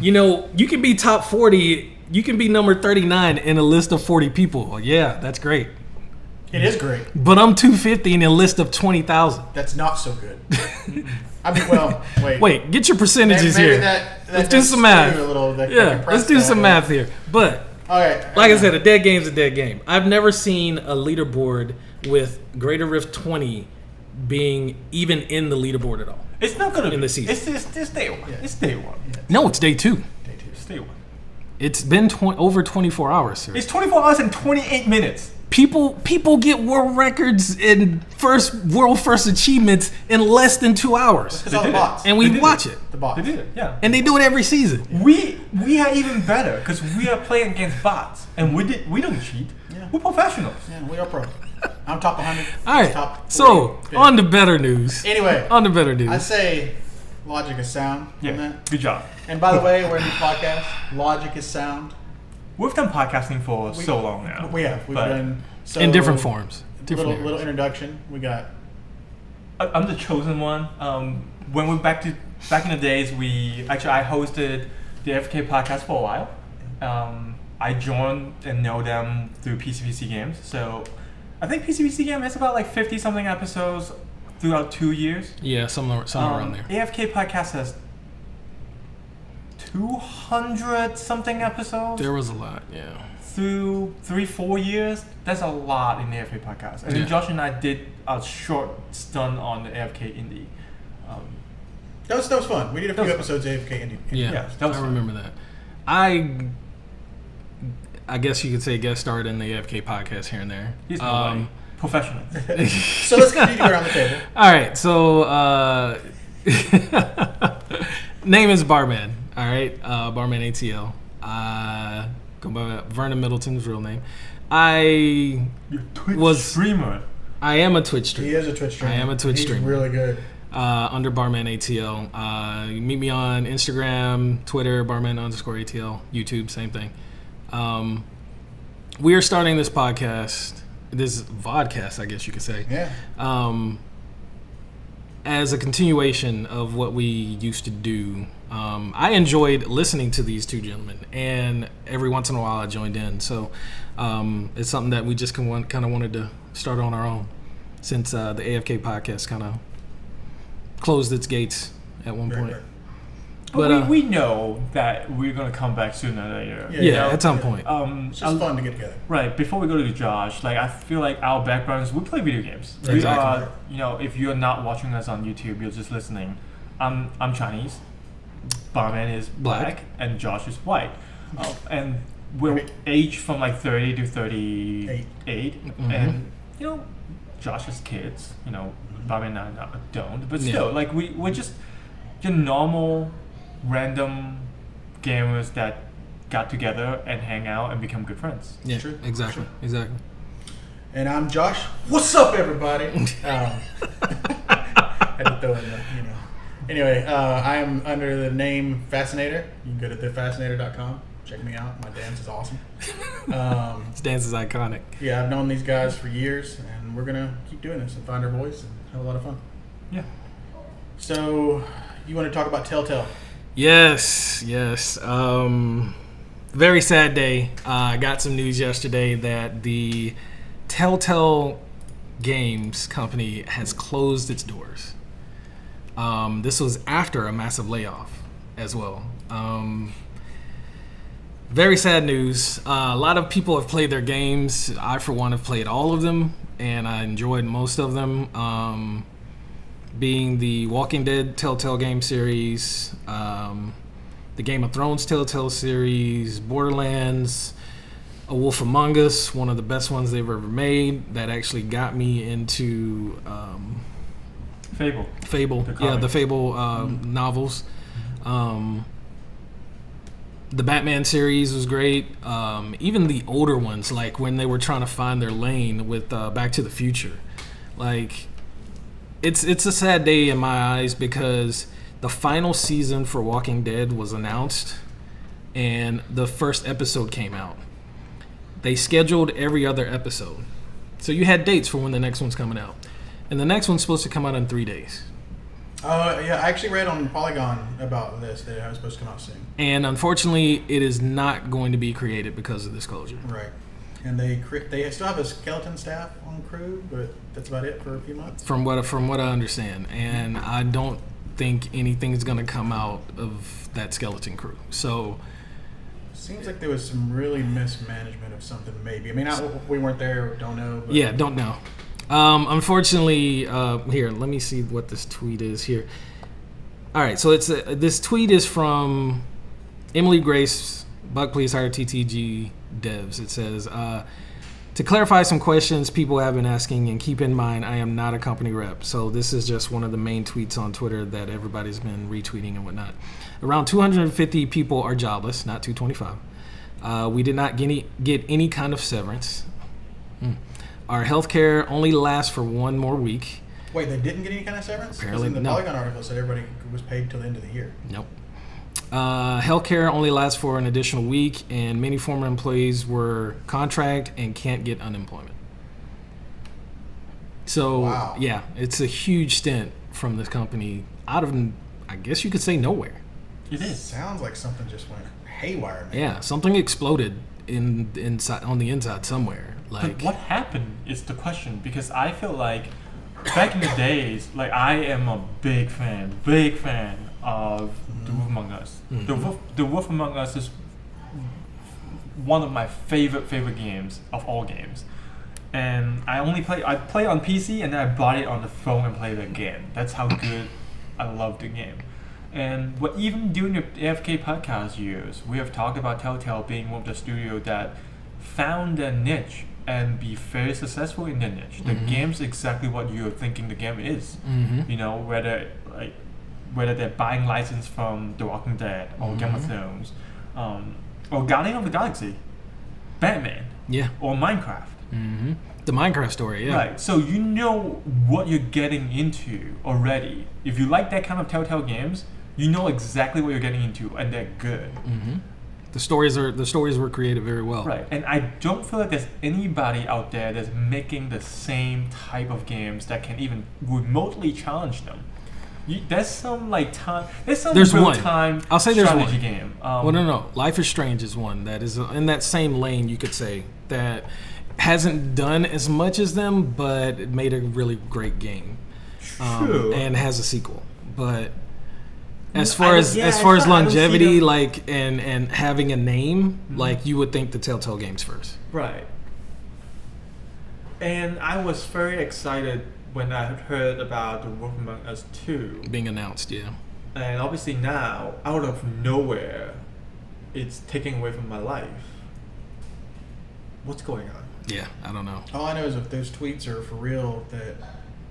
B: You know, you can be top 40. You can be number 39 in a list of 40 people. Yeah, that's great.
A: It is great.
B: But I'm 250 in a list of 20,000.
A: That's not so good. I mean, well, wait.
B: Wait, get your percentages
A: Maybe
B: here. Let's do some math. Yeah, let's do some math here. But
A: Okay.
B: like I said, a dead game's a dead game. I've never seen a leaderboard with Greater Rift 20 being even in the leaderboard at all.
C: It's not gonna
B: in the season.
C: It's day one.
A: Yeah.
C: It's day one.
B: No, it's day 2.
A: Day two.
C: It's day one.
B: It's been over 24 hours, sir.
C: It's 24 hours and 28 minutes.
B: People get world records and world first achievements in less than 2 hours,
A: Because all the bots.
B: and
C: They
B: we
C: did
B: watch
C: it.
B: it.
A: The bots.
C: They did it, yeah.
B: And they do it every season.
C: We are even better because we are playing against bots, and we don't cheat.
A: Yeah.
C: We're professionals.
A: Yeah, we are pro. I'm top 100.
B: All right.
A: Top 40.
B: So
A: Yeah.
B: on to better news.
A: Anyway,
B: On to better
A: I
B: news.
A: say logic is sound. On
C: Yeah,
A: that.
C: good job.
A: And by the way, we're in the podcast. Logic is sound.
C: We've done podcasting for so long now.
A: We have. We've
C: But
A: done so
B: In different forms. Different
A: Little
B: areas.
A: introduction. We got.
C: I'm the chosen one. When we're back in the days, I hosted the FK podcast for a while. I joined and know them through PCPC Games. So I think PCPC Game has about like 50 something episodes throughout 2 years.
B: Yeah, somewhere around there.
C: AFK podcast has 200 something episodes
B: There was a lot. Yeah.
C: through 3-4 years. That's a lot in the AFK podcast. And
B: Yeah.
C: then Josh and I did a short stunt on the AFK Indie.
A: That was fun. We did a few
C: That was
A: episodes of AFK Indie.
B: Yeah,
C: Yeah, that was
B: I
C: fun.
B: remember that. I guess you could say guest starred in the AFK podcast here and there.
C: He's nobody. Professional.
A: So let's continue to go around the table.
B: All right, so name is Barman. All right, Barman ATL. Go by Vernon Middleton's real name. I
C: You're Twitch
B: Was-
C: streamer.
B: am a Twitch
A: He
B: streamer.
A: is a Twitch streamer.
B: I am a Twitch
A: He's
B: streamer.
A: really good.
B: Under Barman ATL. You meet me on Instagram, Twitter, Barman_ATL, YouTube, same thing. We are starting this podcast, this vodcast, I guess you could say,
A: Yeah.
B: as a continuation of what we used to do. I enjoyed listening to these two gentlemen, and every once in a while I joined in. So it's something that we just kind of wanted to start on our own, since the AFK podcast kind of closed its gates at one point.
A: Right.
C: But we know that we're gonna come back sooner or later.
A: Yeah.
B: Yeah, at some point.
A: It's just fun to get together.
C: Right, before we go to Josh, like I feel like our backgrounds, we play video games. We
B: Exactly.
C: are, if you're not watching us on YouTube, you're just listening. I'm Chinese, Barman is black, and Josh is white. And we're
A: Right.
C: aged from like 30 to 38, and Josh has kids. Barman and I don't, but still,
B: Yeah.
C: like we're just your normal, random gamers that got together and hang out and become good friends.
B: Yeah,
A: True.
B: exactly.
A: And I'm Josh. What's up, everybody? Had to throw in the, Anyway, I am under the name Fascinator. You can go to thefascinator.com. Check me out. My dance is awesome.
B: This dance is iconic.
A: Yeah, I've known these guys for years, and we're gonna keep doing this and find our voice and have a lot of fun.
C: Yeah.
A: So, you want to talk about Telltale?
B: Yes. Very sad day. I got some news yesterday that the Telltale Games company has closed its doors. This was after a massive layoff as well. Very sad news. A lot of people have played their games. I, for one, have played all of them, and I enjoyed most of them. Being the Walking Dead Telltale game series, the Game of Thrones Telltale series, Borderlands, A Wolf Among Us, one of the best ones they've ever made. That actually got me into
C: Fable.
B: the Fable novels. The Batman series was great. Even the older ones, like when they were trying to find their lane with Back to the Future. Like, it's a sad day in my eyes because the final season for Walking Dead was announced and the first episode came out. They scheduled every other episode. So you had dates for when the next one's coming out. And the next one's supposed to come out in 3 days.
A: Oh, yeah. I actually read on Polygon about this, that it was supposed to come out soon.
B: And unfortunately, it is not going to be created because of this closure.
A: Right. And they still have a skeleton staff on crew, but that's about it for a few months.
B: From what I understand. And I don't think anything's going to come out of that skeleton crew. So...
A: Seems like there was some really mismanagement of something, maybe. I mean, we weren't there, don't know. But.
B: Yeah, don't know. Unfortunately, here, let me see what this tweet is here. All right, so this tweet is from Emily Grace, Buck Please Hire TTG Devs. It says, to clarify some questions people have been asking, and keep in mind, I am not a company rep. So this is just one of the main tweets on Twitter that everybody's been retweeting and whatnot. Around 250 people are jobless, not 225. We did not get any kind of severance. Our healthcare only lasts for 1 more week.
A: Wait, they didn't get any kind of severance?
B: Apparently,
A: in the
B: no.
A: Polygon article said everybody was paid till the end of the year.
B: Nope. Healthcare only lasts for an additional week, and many former employees were contract and can't get unemployment. So,
A: wow.
B: Yeah, it's a huge stint from this company out of, I guess you could say, nowhere.
C: It is.
A: Sounds like something just went haywire, man.
B: Yeah, something exploded inside on the inside somewhere. Like,
C: but what happened is the question, because I feel like back in the days, like I am a big fan of The Wolf Among Us.
B: Mm-hmm.
C: The Wolf Among Us is one of my favorite games of all games. And I play on PC, and then I bought it on the phone and played it again. That's how good I love the game. And even during the AFK podcast years, we have talked about Telltale being one of the studios that found a niche and be very successful in their niche. The game's exactly what you're thinking the game is. You know, whether they're buying license from The Walking Dead or Game of Thrones, or Guardian of the Galaxy, Batman, or Minecraft.
B: The Minecraft story, yeah.
C: Right, so you know what you're getting into already. If you like that kind of Telltale games, you know exactly what you're getting into, and they're good.
B: The stories were created very well.
C: Right, and I don't feel like there's anybody out there that's making the same type of games that can even remotely challenge them. There's some real-time
B: I'll say there's
C: strategy
B: one
C: game.
B: Well, no. Life is Strange is one that is in that same lane, you could say, that hasn't done as much as them, but it made a really great game.
C: True.
B: And has a sequel. But as far as longevity, like and having a name, like you would think the Telltale games first.
C: Right. And I was very excited when I heard about The Wolf Among Us 2
B: being announced, yeah.
C: And obviously now, out of nowhere, it's taking away from my life. What's going on?
B: Yeah, I don't know.
A: All I know is if those tweets are for real, that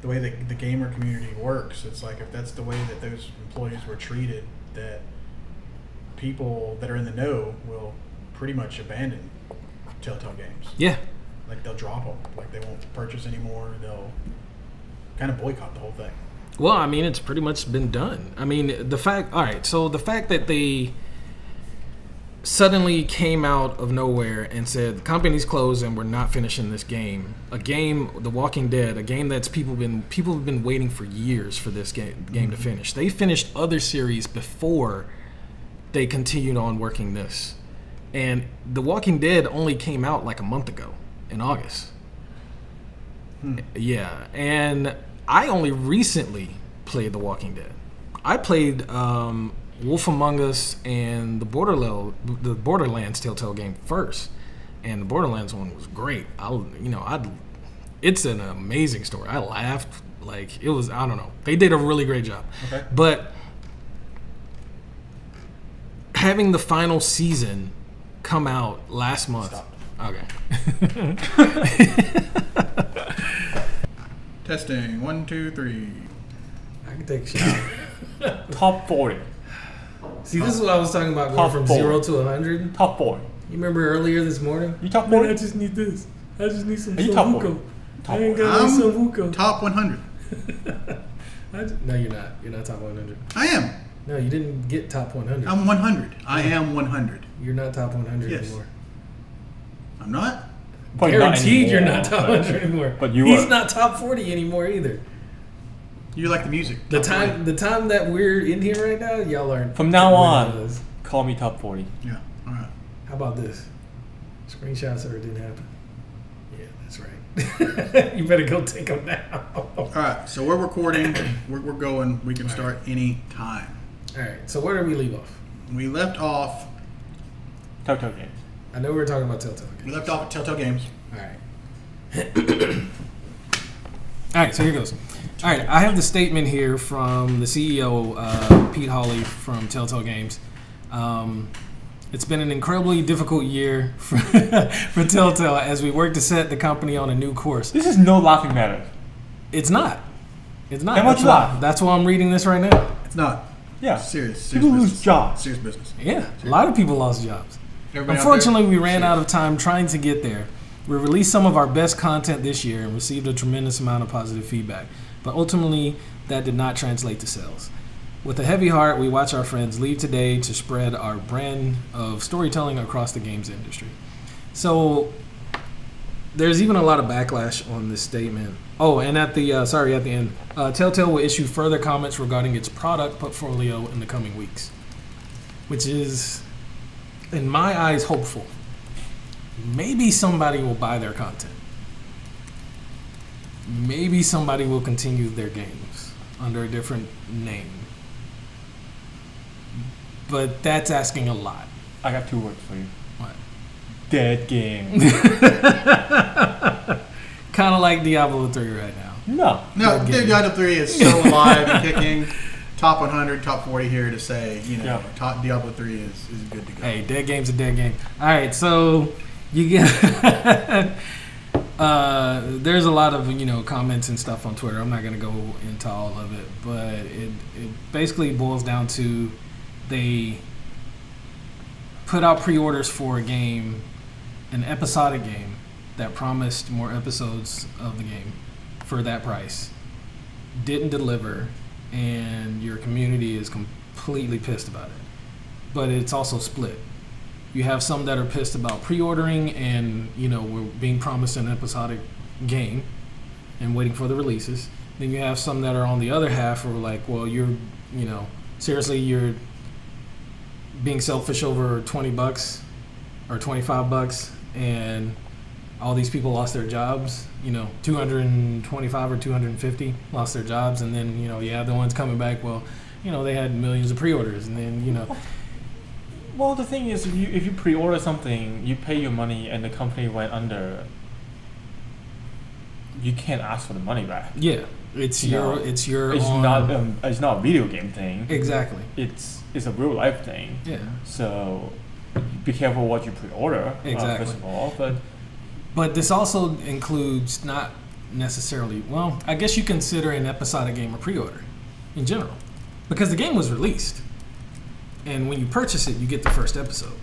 A: the way that the gamer community works, it's like if that's the way that those employees were treated, that people that are in the know will pretty much abandon Telltale games.
B: Yeah.
A: Like they'll drop them. Like they won't purchase anymore. They'll kind of boycott the whole thing.
B: Well, I mean, it's pretty much been done. I mean, the fact that they suddenly came out of nowhere and said the company's closed and we're not finishing this game. A game, The Walking Dead, a game that's people have been waiting for years for this game to finish. They finished other series before they continued on working this. And The Walking Dead only came out like a month ago in August. Yeah, and I only recently played The Walking Dead. I played Wolf Among Us and the Borderlands Telltale game first, and the Borderlands one was great. It's an amazing story. I laughed like it was. I don't know. They did a really great job.
C: Okay.
B: But having the final season come out last month.
A: Stop.
B: Okay.
A: Testing 1, 2, 3.
B: I can take a shot.
C: Top 40.
B: See, this is what I was talking about, going
C: Top
B: from
C: four.
B: 0 to 100.
C: Top 40.
B: You remember earlier this morning?
C: You top
B: Man,
C: 40?
B: I just need this. I just need some
C: Are you top
B: Sambuco.
C: 40?
B: I ain't got any Sambuco.
A: Top 100.
B: No, you're not. You're not top 100.
A: I am.
B: No, you didn't get top 100.
A: I'm 100. I am 100.
B: You're not top 100
A: Yes.
B: anymore.
A: I'm not?
C: Probably not
B: Guaranteed you're
C: anymore,
B: not top
C: but-
B: 100 anymore.
C: but you
B: He's
C: were.
B: not top 40 anymore either.
A: You like the music.
B: The
A: Top
B: time
A: 40.
B: that we're in here right now, y'all aren't.
C: From now on,
B: ridiculous.
C: call me top 40.
A: Yeah. All right.
B: How about this? Screenshots of it didn't happen. Yeah, that's right. You better go take them now.
A: All right. So we're recording. We're going. We can start any time.
B: All right. So where did we leave off?
A: We left off.
C: Telltale Games.
B: I know we were talking about Telltale.
A: We left off at Telltale Games.
B: All right. All right, so here goes. All right, I have the statement here from the CEO, Pete Hawley from Telltale Games. It's been an incredibly difficult year for Telltale as we work to set the company on a new course.
C: This is no laughing matter.
B: It's not. It's not.
C: How much laugh?
B: That's why I'm reading this right now.
A: It's not.
C: Yeah.
A: Serious
C: People lose
A: business.
C: jobs.
A: Serious business.
B: Yeah, a lot of people lost jobs.
A: Everybody out
B: Unfortunately,
A: there?
B: we ran
A: Serious.
B: out of time trying to get there. We released some of our best content this year and received a tremendous amount of positive feedback, but ultimately that did not translate to sales. With a heavy heart, we watch our friends leave today to spread our brand of storytelling across the games industry. So there's even a lot of backlash on this statement. Oh, and at the end, Telltale will issue further comments regarding its product portfolio in the coming weeks, which is, in my eyes, hopeful. Maybe somebody will buy their content. Maybe somebody will continue their games under a different name. But that's asking a lot.
C: I got 2 words for you.
B: What?
C: Dead game.
B: Kind of like Diablo 3 right now.
C: No.
A: No,
B: Dead game.
A: Diablo 3 is so alive and kicking. Top 100, top 40 here to say,
C: Yeah.
A: top Diablo 3 is good to go.
B: Hey, dead game's a dead game. All right, so you get there's a lot of comments and stuff on Twitter. I'm not gonna go into all of it, but it basically boils down to they put out pre-orders for a game, an episodic game that promised more episodes of the game for that price, didn't deliver, and your community is completely pissed about it. But it's also split. You have some that are pissed about pre-ordering and, we're being promised an episodic game and waiting for the releases. Then you have some that are on the other half who are like, well, seriously, you're being selfish over $20 or $25 and all these people lost their jobs, 225 or 250 lost their jobs. And then, you have the ones coming back, well, they had millions of pre-orders and then,
C: Well, the thing is, if you pre-order something, you pay your money, and the company went under, you can't ask for the money back.
B: yeah, it's your
C: It's
B: own-
C: not it's not a video game thing.
B: exactly.
C: It's a real life thing.
B: Yeah.
C: So be careful what you pre-order.
B: Exactly.
C: First of all,
B: But this also includes not necessarily, well, I guess you consider an episodic game a pre-order in general, because the game was released. And when you purchase it, you get the first episode,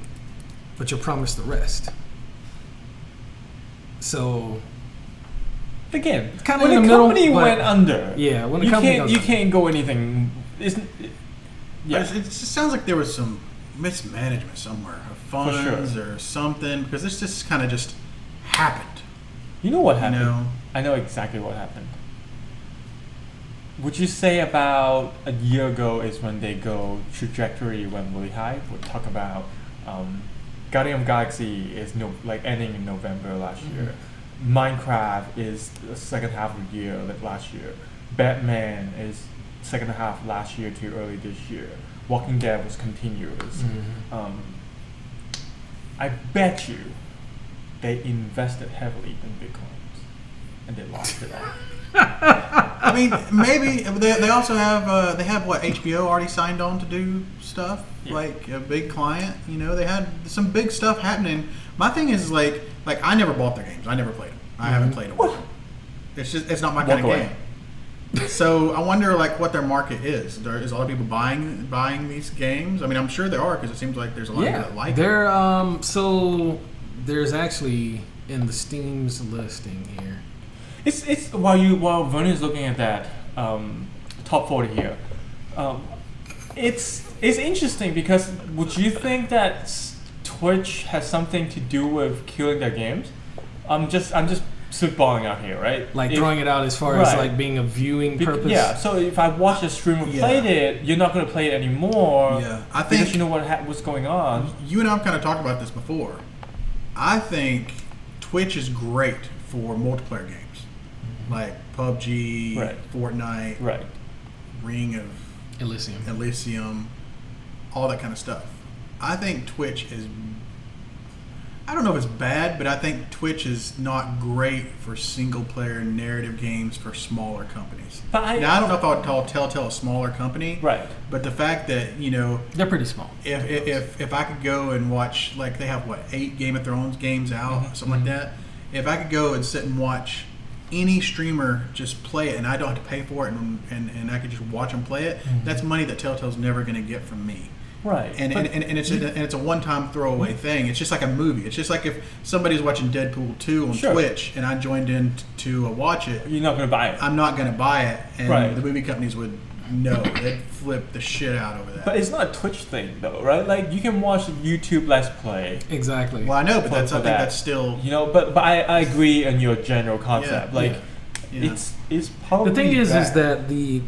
B: but you're promised the rest. So,
C: again,
B: Kinda
C: when
B: in
C: the
B: the middle,
C: company
B: but-
C: went under,
B: yeah, when the
C: you
B: company
C: can't
B: goes
C: you
B: under.
C: can't go anything. Yeah.
A: It just sounds like there was some mismanagement somewhere of funds
C: sure.
A: or something, because this just kind of just happened.
C: You know what happened?
A: know.
C: I know exactly what happened. Would you say about a year ago is when they go trajectory went really high? We'll talk about Guardian of Galaxy is ending in November last year. Minecraft is the second half of the year last year. Batman is second half last year to early this year. Walking Dead was continuous. I bet you they invested heavily in Bitcoins and they lost it all.
A: I mean, maybe they also have they have what, HBO already signed on to do stuff,
C: Yeah.
A: like a big client. They had some big stuff happening. My thing is like I never bought their games. I never played them. I haven't played them. It's not my kind of
C: Walk
A: game. So I wonder what their market is. Is a lot of people buying these games? I mean, I'm sure there are, because it seems like there's a lot of people that like it.
B: So there's actually in the Steam's listing here.
C: It's while Vernon is looking at that top 40 here. it's interesting because would you think that Twitch has something to do with killing their games? I'm just spitballing out here, right?
B: Like throwing it out as far as like being a viewing purpose.
C: Yeah. So if I watch a streamer played it, you're not going to play it anymore.
A: Yeah, I think
C: because you know what's going on.
A: You and I have kind of talked about this before. I think Twitch is great for multiplayer games, like PUBG, Fortnite, Ring of Elysium, all that kind of stuff. I think Twitch is, I don't know if it's bad, but I think Twitch is not great for single-player narrative games for smaller companies. Now, I don't know if I would call Telltale a smaller company,
C: right?
A: But the fact that, you know,
B: they're pretty small.
A: If I could go and watch, like, they have 8 Game of Thrones games out, something like that. If I could go and sit and watch any streamer just play it, and I don't have to pay for it, and I could just watch them play it, that's money that Telltale's never going to get from me.
C: Right,
A: and it's a one-time throwaway thing. It's just like a movie. It's just like if somebody's watching Deadpool 2 on Twitch and I joined in to watch it.
C: You're not going to buy it.
A: I'm not going to buy it, and the movie companies would know. They'd flip the shit out over that.
C: But it's not a Twitch thing, though, right? Like you can watch YouTube Let's Play.
B: Exactly.
A: Well, I know, but I think that's still,
C: you know. But I agree on your general concept. It's probably
B: the thing is that the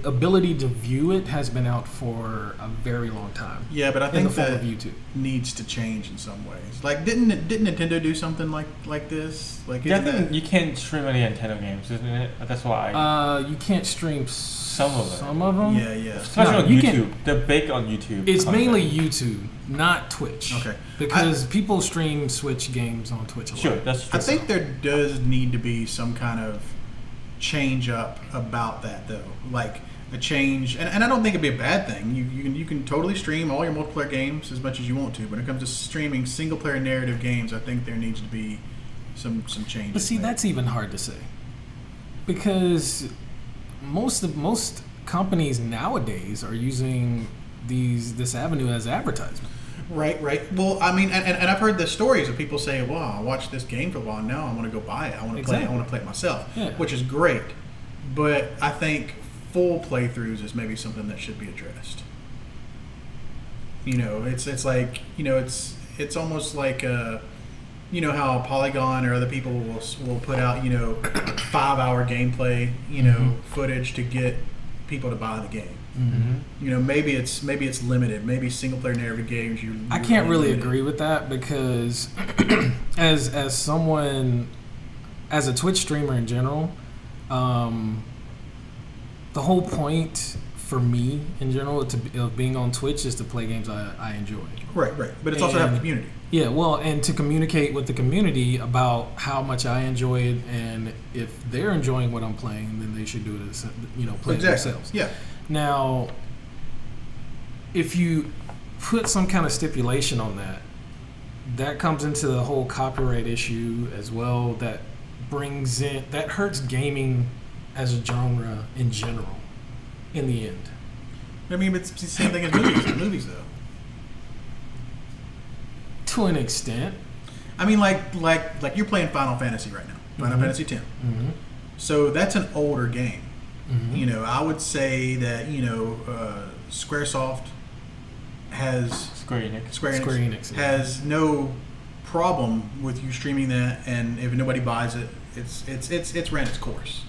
B: ability to view it has been out for a very long time.
A: Yeah, but I think
B: in the form
A: that
B: of YouTube
A: needs to change in some ways. Like, didn't Nintendo do something like this? Like,
C: I think you can't stream any Nintendo games, isn't it? That's why.
B: You can't stream
C: some of them.
B: Some of them.
A: Yeah.
C: Especially on YouTube. They're big on YouTube.
B: It's mainly YouTube, not Twitch.
A: Okay.
B: Because people stream Switch games on Twitch a lot.
C: Sure, that's true.
A: I think there does need to be some kind of change up about that, though. Like a change, and I don't think it'd be a bad thing. You can totally stream all your multiplayer games as much as you want to. When it comes to streaming single player narrative games, I think there needs to be some change.
B: But see, that's even hard to say because most companies nowadays are using this avenue as advertisement.
A: Right. Well, I mean, and I've heard the stories of people say, "Well, I watched this game for a while. Now I want to go buy it. I want to play it. I want to play it myself," which is great. But I think full playthroughs is maybe something that should be addressed. You know, it's like, you know, it's almost like you know how Polygon or other people will put out, you know, 5-hour gameplay, you know, footage to get people to buy the game. You know, maybe it's limited. Maybe single player narrative games.
B: I can't really agree with that because as someone, as a Twitch streamer in general, the whole point for me in general of being on Twitch is to play games I enjoy. Right.
A: But it's also to have a community.
B: Yeah, well, and to communicate with the community about how much I enjoy it, and if they're enjoying what I'm playing, then they should do it, play it themselves.
A: Yeah.
B: Now, if you put some kind of stipulation on that comes into the whole copyright issue as well. That hurts gaming as a genre in general. In the end,
A: I mean, it's the same thing as movies, though.
B: To an extent.
A: I mean, like you're playing Final Fantasy right now, Final Fantasy X. So that's an older game. You know, I would say that, you know, Square Enix has no problem with you streaming that, and if nobody buys it, it's ran its course.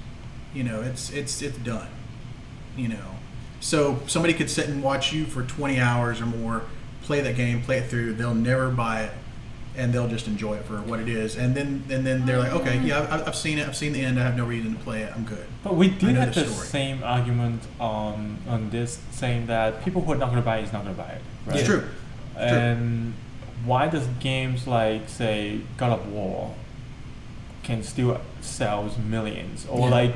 A: You know, it's done. You know, so somebody could sit and watch you for 20 hours or more, play that game, play it through. They'll never buy it, and they'll just enjoy it for what it is. And then they're like, okay, yeah, I've seen it. I've seen the end. I have no reason to play it. I'm good.
C: But we did have the same argument on this, saying that people who are not going to buy it is not going to buy it. Right?
A: It's true.
C: And why does games like, say, God of War can still sell millions, or like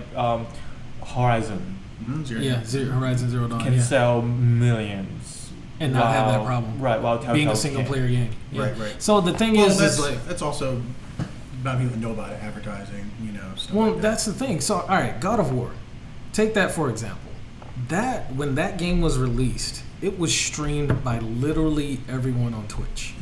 C: Horizon?
B: Horizon Zero Dawn
C: can sell millions
B: and not have that problem.
C: Right, while
B: being a single player game.
A: Right.
B: So the thing is
A: that's also about people that know about it, advertising, you know. Stuff like that.
B: That's the thing. So all right, God of War, take that for example. When that game was released, it was streamed by literally everyone on Twitch.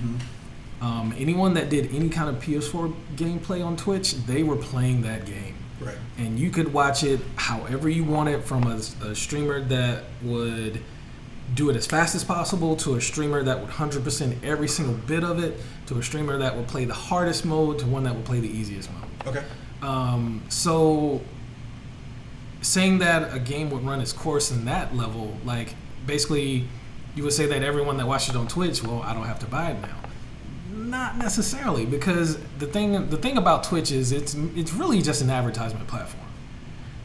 B: Anyone that did any kind of PS4 gameplay on Twitch, they were playing that game.
A: Right.
B: And you could watch it however you wanted from a streamer that would do it as fast as possible, to a streamer that would 100% every single bit of it, to a streamer that would play the hardest mode, to one that would play the easiest mode.
A: Okay.
B: So saying that a game would run its course in that level, like basically you would say that everyone that watches it on Twitch, well, I don't have to buy it now. Not necessarily, because the thing about Twitch is it's really just an advertisement platform.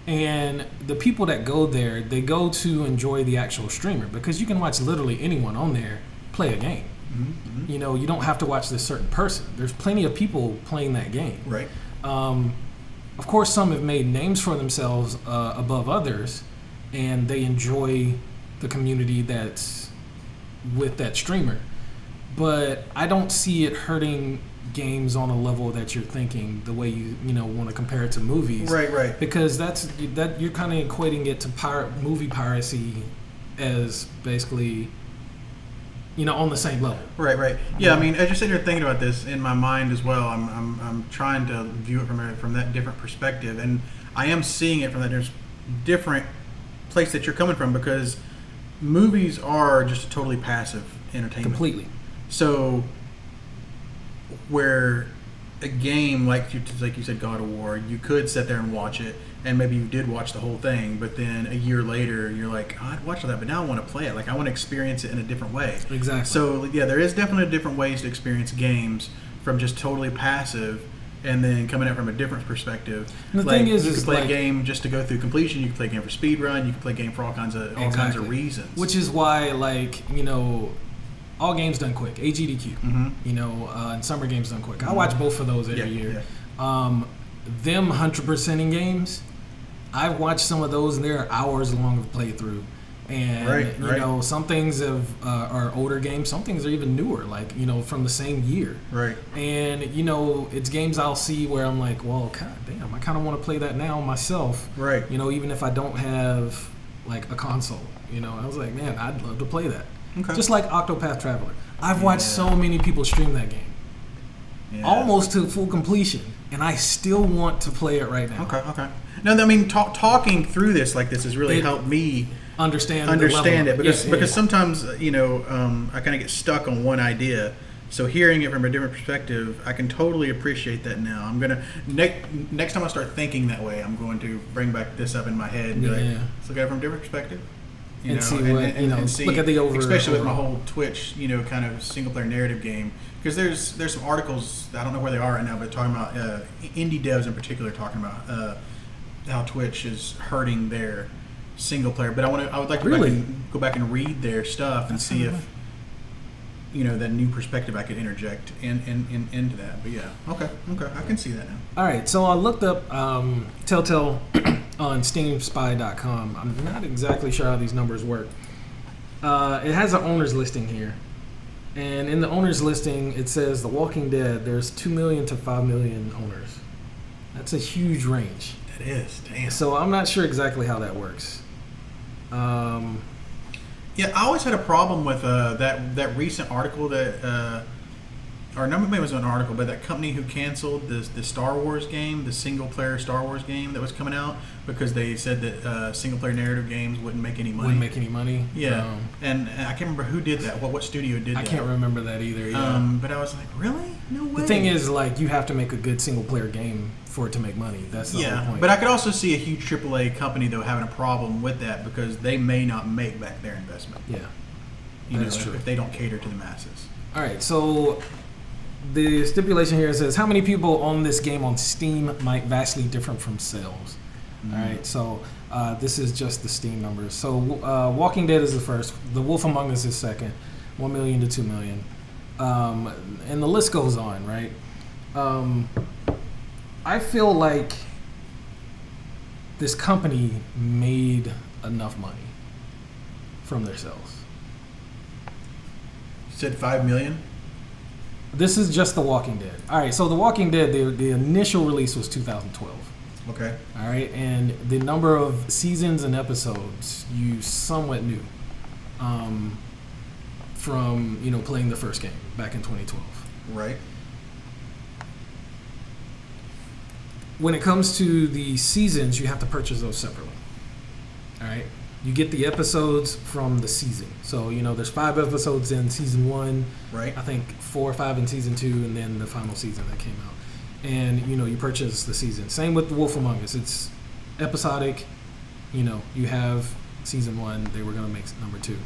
B: And the people that go there, they go to enjoy the actual streamer, because you can watch literally anyone on there play a game.
A: Mm-hmm.
B: You know, you don't have to watch this certain person. There's plenty of people playing that game.
A: Right.
B: Of course, some have made names for themselves above others, and they enjoy the community that's with that streamer. But I don't see it hurting games on a level that you're thinking, the way you want to compare it to movies.
A: Right.
B: Because that you're kind of equating it to movie piracy as basically, on the same level.
A: Right. Yeah, I mean, as you're sitting here thinking about this in my mind as well, I'm trying to view it from that different perspective, and I am seeing it from that different place that you're coming from, because movies are just a totally passive entertainment.
B: Completely.
A: So, where a game like you said, God of War, you could sit there and watch it, and maybe you did watch the whole thing, but then a year later you're like, oh, I'd watched all that, but now I want to play it. Like, I want to experience it in a different way.
B: Exactly.
A: So yeah, there is definitely different ways to experience games from just totally passive, and then coming at it from a different perspective.
B: And the thing is,
A: you can play a game just to go through completion. You can play a game for speed run. You can play a game for all kinds of reasons.
B: Which is why, all games done quick, AGDQ, and summer games done quick. I watch both of those every year.
A: Yeah.
B: Them 100%ing games, I've watched some of those, and they're hours long of playthrough. And some things are older games, some things are even newer, from the same year.
A: Right. And
B: it's games I'll see where I'm like, well, god damn, I kind of want to play that now myself.
A: Right.
B: Even if I don't have a console. I was like, man, I'd love to play that.
A: Okay.
B: Just like Octopath Traveler. I've watched so many people stream that game. Yeah. Almost to full completion. And I still want to play it right now.
A: Okay. No, I mean, talking through this like this has really helped me understand it. Because sometimes, I kind of get stuck on one idea. So hearing it from a different perspective, I can totally appreciate that now. I'm going to, next time I start thinking that way, I'm going to bring back this up in my head and be like, let's look at it from a different perspective.
B: And see, look at the overall.
A: Especially with my whole Twitch, kind of single player narrative game. Because there's some articles, I don't know where they are right now, but talking about indie devs in particular, talking about how Twitch is hurting their single player. But I would like to go back and read their stuff and see if that new perspective I could interject into that. But yeah, okay, I can see that now.
B: All right, so I looked up Telltale on SteamSpy.com. I'm not exactly sure how these numbers work. It has an owner's listing here. And in the owner's listing, it says The Walking Dead, there's 2 million to 5 million owners. That's a huge range.
A: That is, damn.
B: So I'm not sure exactly how that works.
A: Yeah, I always had a problem with that recent article that, or maybe it was an article, but that company who canceled the Star Wars game, the single player Star Wars game that was coming out, because they said that single player narrative games wouldn't make any money. Yeah, and I can't remember who did that. What studio did that?
B: I can't remember that either. Yeah.
A: But I was like, really? No way.
B: The thing is, you have to make a good single player game for it to make money. That's the whole point.
A: But I could also see a huge AAA company though having a problem with that, because they may not make back their investment.
B: Yeah,
A: that's true. If they don't cater to the masses.
B: All right, so the stipulation here says how many people own this game on Steam might vastly different from sales. All right, so this is just the Steam numbers. So Walking Dead is the first. The Wolf Among Us is second. 1 million to 2 million. And the list goes on, right? I feel like this company made enough money from their sales.
A: You said 5 million?
B: This is just The Walking Dead. All right, so The Walking Dead, the initial release was 2012.
A: Okay.
B: All right, and the number of seasons and episodes you somewhat knew from playing the first game back in 2012.
A: Right.
B: When it comes to the seasons, you have to purchase those separately. All right, You get the episodes from the season. So, there's 5 episodes in season 1.
A: Right.
B: I think 4 or 5 in season 2, and then the final season that came out. And, you purchase the season. Same with The Wolf Among Us. It's episodic. You have season 1. They were going to make number 2.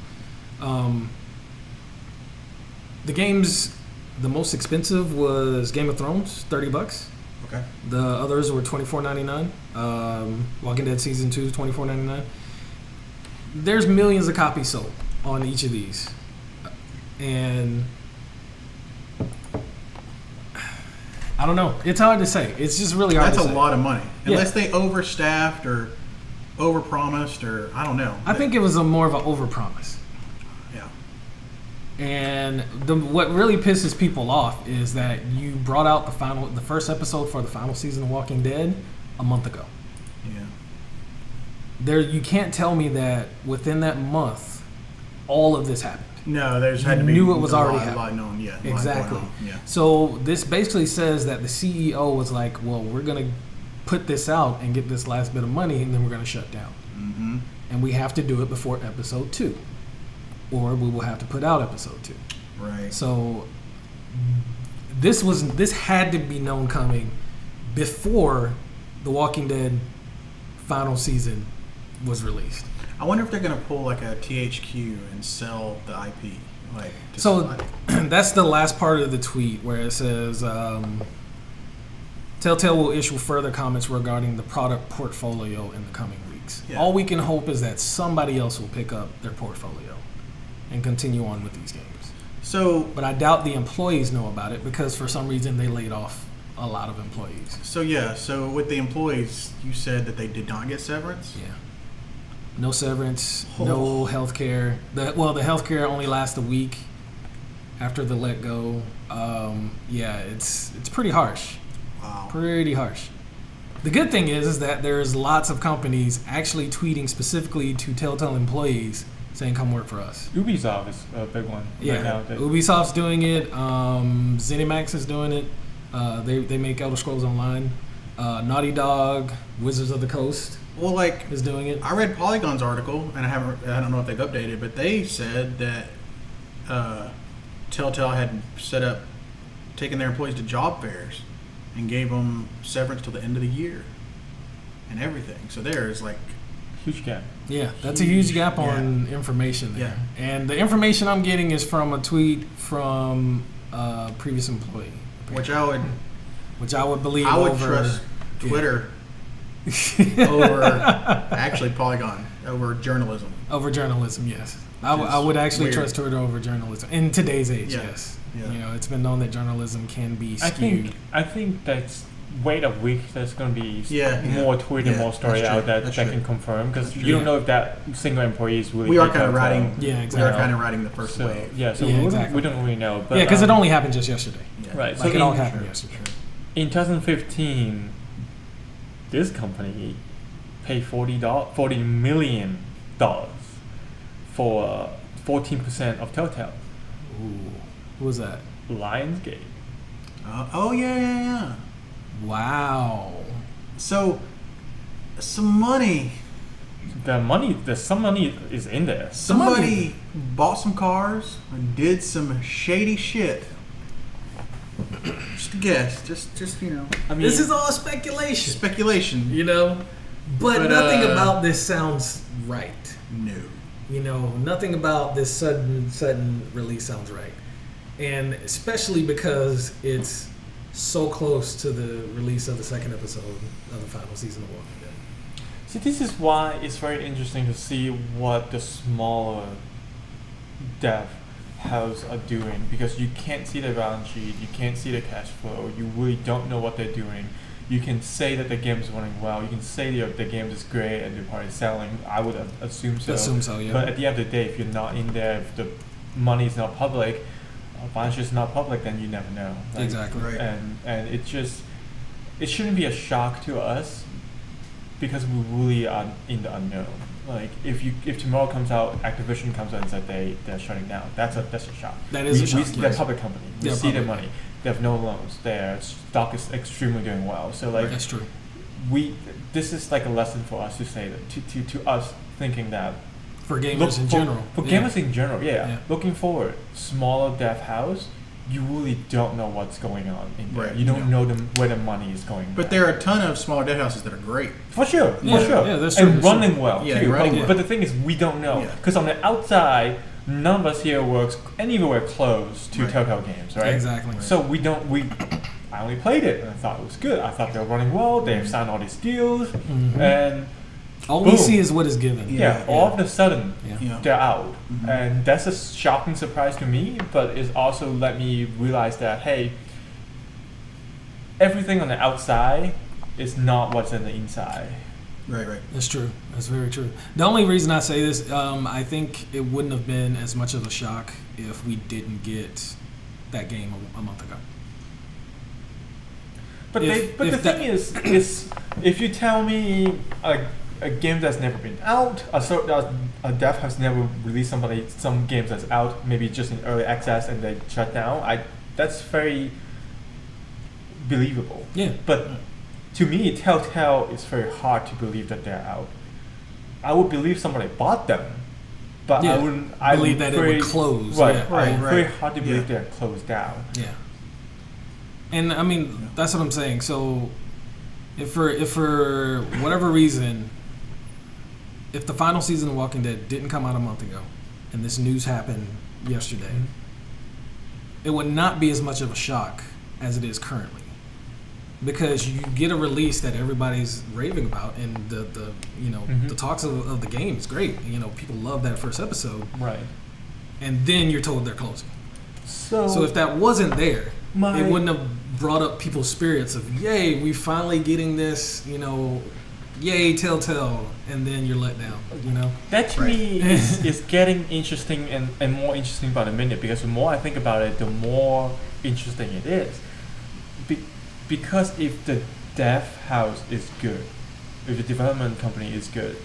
B: The games, the most expensive was Game of Thrones, $30.
A: Okay.
B: The others were $24.99. Walking Dead season 2, $24.99. There's millions of copies sold on each of these, and I don't know. It's hard to say. It's just really hard.
A: That's
B: to say.
A: a lot of money,
B: Yeah.
A: unless they overstaffed or overpromised, or I don't know.
B: I think it was more of an overpromise.
A: Yeah.
B: And what really pisses people off is that you brought out the first episode for the final season of Walking Dead a month ago.
A: Yeah.
B: You can't tell me that within that month, all of this happened.
A: No, there's had to be.
B: Knew it was
A: a
B: already
A: lot
B: happening.
A: known. Yeah.
B: Exactly.
A: Yeah.
B: So this basically says that the CEO was like, well, we're going to put this out and get this last bit of money, and then we're going to shut down.
A: Mm-hmm.
B: And we have to do it before episode 2. Or we will have to put out episode 2.
A: Right.
B: So this had to be known coming before The Walking Dead final season was released.
A: I wonder if they're going to pull like a THQ and sell the IP. Like, to
B: So
A: somebody.
B: that's the last part of the tweet where it says, Telltale will issue further comments regarding the product portfolio in the coming weeks.
A: Yeah.
B: All we can hope is that somebody else will pick up their portfolio and continue on with these games.
A: So,
B: But I doubt the employees know about it because for some reason they laid off a lot of employees.
A: so with the employees, you said that they did not get severance?
B: Yeah. No severance,
A: Oh.
B: no health care. The health care only lasts a week after the let go. It's pretty harsh.
A: Wow.
B: Pretty harsh. The good thing is that there's lots of companies actually tweeting specifically to Telltale employees saying, come work for us.
C: Ubisoft is a big one right now.
B: Ubisoft's doing it. ZeniMax is doing it. They make Elder Scrolls Online. Naughty Dog, Wizards of the Coast
A: Well, like,
B: is doing it.
A: I read Polygon's article, and I don't know if they've updated, but they said that Telltale had taken their employees to job fairs and gave them severance till the end of the year and everything. So there's like
C: Huge gap.
B: Yeah, that's a huge gap on information there.
A: Yeah.
B: And the information I'm getting is from a tweet from a previous employee,
A: which
B: I would believe
A: I would
B: over
A: trust Twitter over actually Polygon over journalism.
B: Over journalism, yes. I would actually
A: weird.
B: trust Twitter over journalism in today's age.
A: Yeah.
B: Yes,
A: Yeah.
B: it's been known that journalism can be skewed.
C: I think that's wait a week. There's going to be more tweet and more story
A: that's
C: out
A: true.
C: that
A: That's
C: can
A: true.
C: confirm because
B: true.
C: you don't
B: Yeah.
C: know if that single employee is really.
A: We are
C: big
A: kind of
C: Telltale.
A: riding.
B: Yeah,
A: We
B: exactly.
A: are kind of riding the first
C: So
A: wave.
C: so
B: Yeah,
C: we
B: exactly.
C: don't really know. But,
B: Yeah, because it only happened just yesterday.
A: Yeah.
C: Right.
B: Like
C: so
B: it all
C: in-
B: happened yesterday.
C: In 2015, this company paid $40 million for 14% of Telltale.
B: Ooh, who was that?
C: Lionsgate.
A: Yeah.
B: Wow.
A: So, some money.
C: There's some money is in there.
A: Somebody bought some cars and did some shady shit. Just a guess. Just you know.
C: I mean,
B: This is all speculation,
A: Speculation.
B: But
A: But,
B: nothing about this sounds right.
A: No.
B: Nothing about this sudden release sounds right. And especially because it's so close to the release of the second episode of the final season of Walking Dead.
C: see, this is why it's very interesting to see what the smaller dev houses are doing because you can't see the balance sheet, you can't see the cash flow, you really don't know what they're doing. You can say that the game is running well, you can say the game is great and the part is selling. I would assume so.
B: Assume so, yeah.
C: But at the end of the day, if you're not in there, if the money is not public, balance sheet is not public, then you never know. Like,
B: Exactly.
A: Right.
C: and it shouldn't be a shock to us because we really are in the unknown. Like if tomorrow comes out, Activision comes out and says they're shutting down, that's a shock.
B: That is a shock,
C: They're a
B: yes.
C: public company. We
B: They're
C: see their
B: public.
C: money. They have no loans. Their stock is extremely doing well. So like
B: That's true.
C: this is like a lesson for us to say that to us thinking that
B: For gamers in general.
C: For gamers in general, yeah. Looking forward, smaller dev house, you really don't know what's going on in there.
A: Right,
C: You don't know where the money is going.
A: But there are a ton of smaller dev houses that are great.
C: For sure.
B: Yeah, that's true.
C: And running well,
A: Yeah,
C: too.
A: running
C: But,
A: well.
C: but the thing is, we don't know.
A: Yeah.
C: Because on the outside, none of us here works anywhere close to
A: Right.
C: Telltale Games, right?
B: Exactly.
C: So I only played it and I thought it was good. I thought they were running well. They've signed all these deals. And
B: all
C: boom.
B: we see is what is given.
C: all of a sudden,
B: Yeah.
C: they're out. And that's a shocking surprise to me, but it's also let me realize that, hey, everything on the outside is not what's in the inside.
A: Right.
B: That's true. That's very true. The only reason I say this, I think it wouldn't have been as much of a shock if we didn't get that game a month ago.
C: But the thing is if you tell me a game that's never been out, a dev has never released some games that's out, maybe just in early access and they shut down, that's very believable.
B: Yeah.
C: But to me, Telltale is very hard to believe that they're out. I would believe somebody bought them, but I wouldn't. I
B: believe that it would close.
C: Right,
B: Yeah.
C: right.
A: Right.
C: Very hard to believe they're closed down.
B: Yeah. And I mean, that's what I'm saying. So, if for whatever reason, if the final season of Walking Dead didn't come out a month ago, and this news happened yesterday, it would not be as much of a shock as it is currently. Because you get a release that everybody's raving about, and the the talks of the game is great. People love that first episode,
C: Right.
B: and then you're told they're closing.
C: So
B: if that wasn't there, it wouldn't have brought up people's spirits of yay, we finally getting this. Yay, Telltale, and then you're let down.
C: that to me is getting interesting and more interesting by the minute, because the more I think about it, the more interesting it is. Because if the dev house is good, if the development company is good,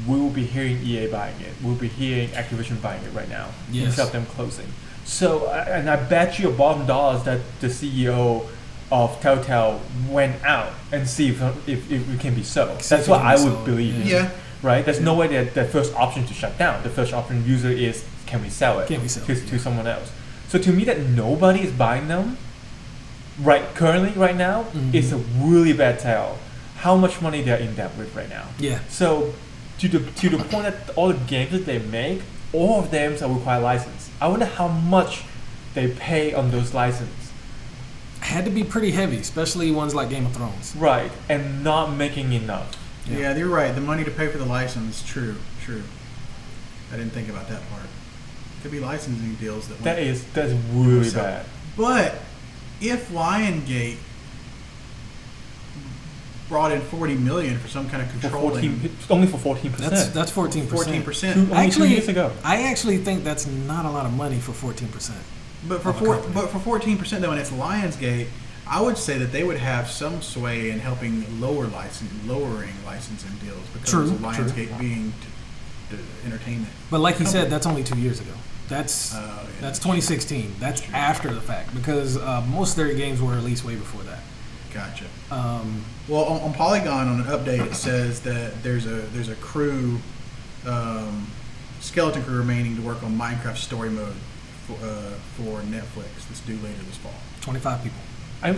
C: we will be hearing EA buying it. We'll be hearing Activision buying it right now instead of them closing. So, and I bet you $1 that the CEO of Telltale went out and see if it can be so. That's what I would believe in.
A: Yeah.
C: Right? There's no way that the first option to shut down. The first option usually is, can we sell it, to someone else? So to me, that nobody is buying them currently right now is a really bad tell. How much money they're in debt with right now.
B: Yeah.
C: So to the point that all the games that they make, all of them require license. I wonder how much they pay on those licenses.
B: Had to be pretty heavy, especially ones like Game of Thrones.
C: Right, and not making enough.
A: Yeah, you're right. The money to pay for the license, true. I didn't think about that part. Could be licensing deals
C: That's really bad.
A: But if Lionsgate brought in $40 million for some kind of controlling,
C: only for 14%.
B: That's 14%.
A: 14%.
C: Only 2 years ago.
B: I actually think that's not a lot of money for 14%.
A: But for 14% though, and it's Lionsgate, I would say that they would have some sway in helping lowering licensing deals because of Lionsgate being to entertainment.
B: But like he said, that's only 2 years ago. That's 2016. That's after the fact because most of their games were released way before that.
A: Gotcha. Well, on Polygon, on an update, it says that there's a crew, skeleton crew remaining to work on Minecraft story mode for Netflix. That's due later this fall.
B: 25 people.
C: I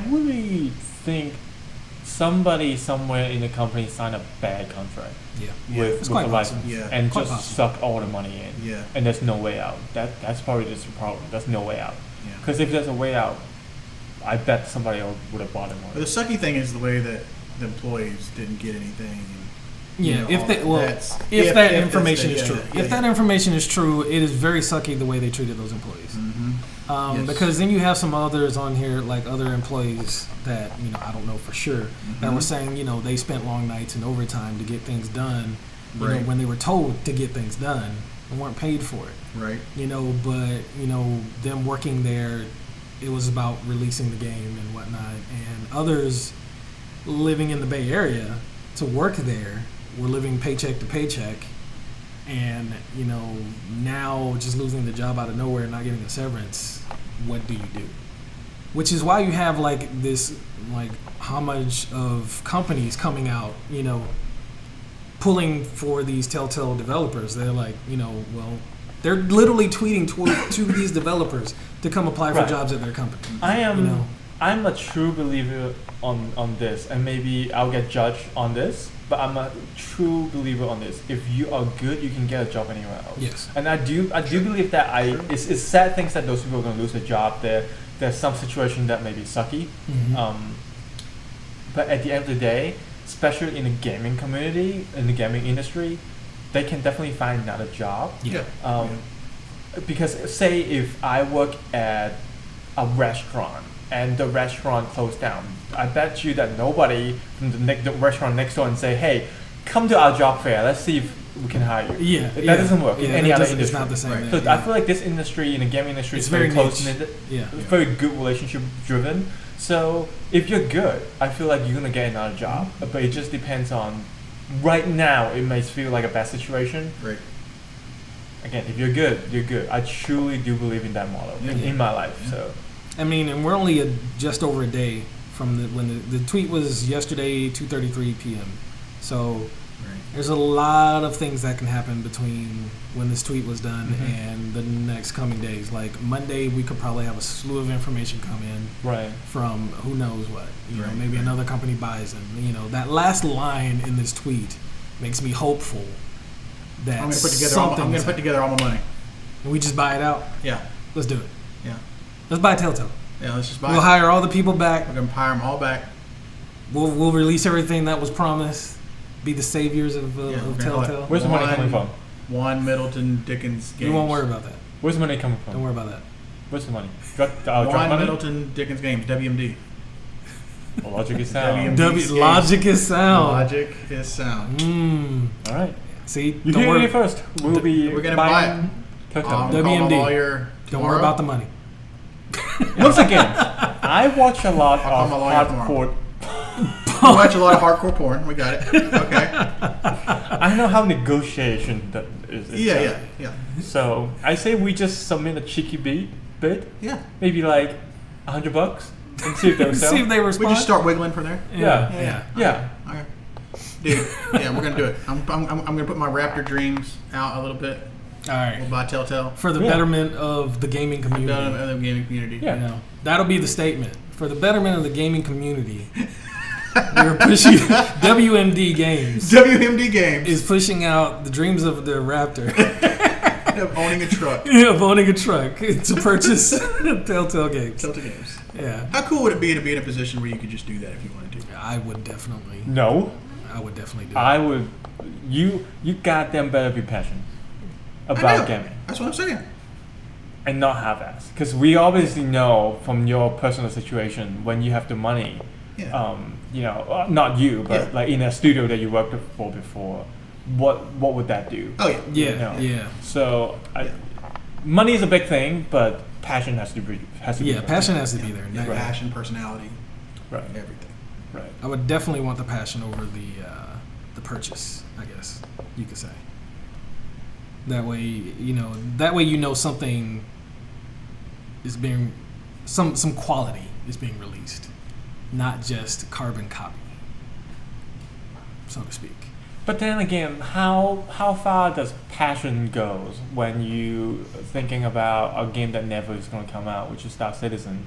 C: really think somebody somewhere in the company signed a bad contract. With the license and just suck all the money in.
A: Yeah.
C: And there's no way out. That's probably just the problem. There's no way out. Because if there's a way out, I bet somebody else would have bought it more.
A: But the sucky thing is the way that the employees didn't get anything.
B: If that information is true. If that information is true, it is very sucky the way they treated those employees. Because then you have some others on here, like other employees that I don't know for sure that were saying they spent long nights and overtime to get things done. When they were told to get things done and weren't paid for it.
A: Right.
B: But them working there, it was about releasing the game and whatnot. And others living in the Bay Area to work there were living paycheck to paycheck. And, now just losing the job out of nowhere and not getting a severance, what do you do? Which is why you have, this, homage of companies coming out, pulling for these Telltale developers. They're like, they're literally tweeting to these developers to come apply for jobs at their company.
C: I'm a true believer on this, and maybe I'll get judged on this, but I'm a true believer on this. If you are good, you can get a job anywhere else.
B: Yes.
C: And I do believe that it's sad things that those people are going to lose a job. There's some situation that may be sucky.
B: Mm-hmm.
C: But at the end of the day, especially in the gaming community, in the gaming industry, they can definitely find another job.
B: Yeah.
C: Because say if I work at a restaurant and the restaurant closed down, I bet you that nobody from the restaurant next door and say, hey, come to our job fair, let's see if we can hire you.
B: Yeah,
C: that doesn't work in any other industry.
B: It's not the same.
C: Right. So I feel like this industry, in the gaming industry,
B: it's
C: is very
B: close
C: knit.
B: Yeah.
C: It's very good relationship driven. So if you're good, I feel like you're gonna get another job.
B: Mm-hmm.
C: But it just depends on. Right now, it may feel like a bad situation.
A: Right.
C: Again, if you're good, you're good. I truly do believe in that model in my life.
A: Yeah.
C: So.
B: I mean, and we're only just over a day from when the tweet was yesterday, 2:33 p.m. So there's a lot of things that can happen between when this tweet was done and the next coming days. Like Monday, we could probably have a slew of information come in from who knows what. Maybe another company buys them. That last line in this tweet makes me hopeful that
A: I'm going to put together all my money.
B: And we just buy it out?
A: Yeah.
B: Let's do it.
A: Yeah.
B: Let's buy Telltale.
A: Yeah, let's just buy
B: We'll hire all the people back.
A: We're going to hire them all back.
B: We'll release everything that was promised. Be the saviors of Telltale.
C: Where's the money coming from?
A: One Middleton Dickens Games.
B: You won't worry about that.
C: Where's the money coming from?
B: Don't worry about that.
C: Where's the money?
A: One Middleton Dickens Games, WMD.
C: Well, logic is sound.
B: Logic is sound.
A: Logic is sound.
C: All right.
B: See,
C: you hear it first. We're going
A: to buy it.
B: WMD. Don't worry about the money.
C: Once again, I watch a lot of hardcore.
A: You watch a lot of hardcore porn. We got it. Okay.
C: I know how negotiation that is.
A: Yeah.
C: So I say we just submit a cheeky bid.
A: Yeah.
C: Maybe like $100 and see if they
B: see if they respond.
A: We just start wiggling from there.
C: Yeah.
A: Okay. Dude. Yeah, we're gonna do it. I'm gonna put my Raptor dreams out a little bit.
B: All right.
A: We'll buy Telltale
B: for the betterment of the gaming community.
A: Yeah.
B: That'll be the statement. For the betterment of the gaming community. We're pushing WMD Games.
A: WMD Games
B: is pushing out the dreams of the Raptor
A: of owning a truck.
B: To purchase Telltale Games.
A: Telltale Games.
B: Yeah.
A: How cool would it be to be in a position where you could just do that if you wanted to?
B: I would definitely.
C: No.
B: I would definitely do it.
C: I would. You goddamn better be passionate about gaming.
A: That's what I'm saying.
C: And not half-ass, because we obviously know from your personal situation when you have the money.
A: Yeah.
C: Not you, but like in a studio that you worked for before, what would that do?
A: Oh yeah.
B: Yeah.
C: So money is a big thing, but passion has to be.
B: Passion has to be there.
A: Yeah, passion, personality, everything.
C: Right.
B: I would definitely want the passion over the purchase. I guess you could say. That way, something is being some quality is being released, not just carbon copy, so to speak.
C: But then again, how far does passion goes when you thinking about a game that never is going to come out, which is Star Citizen?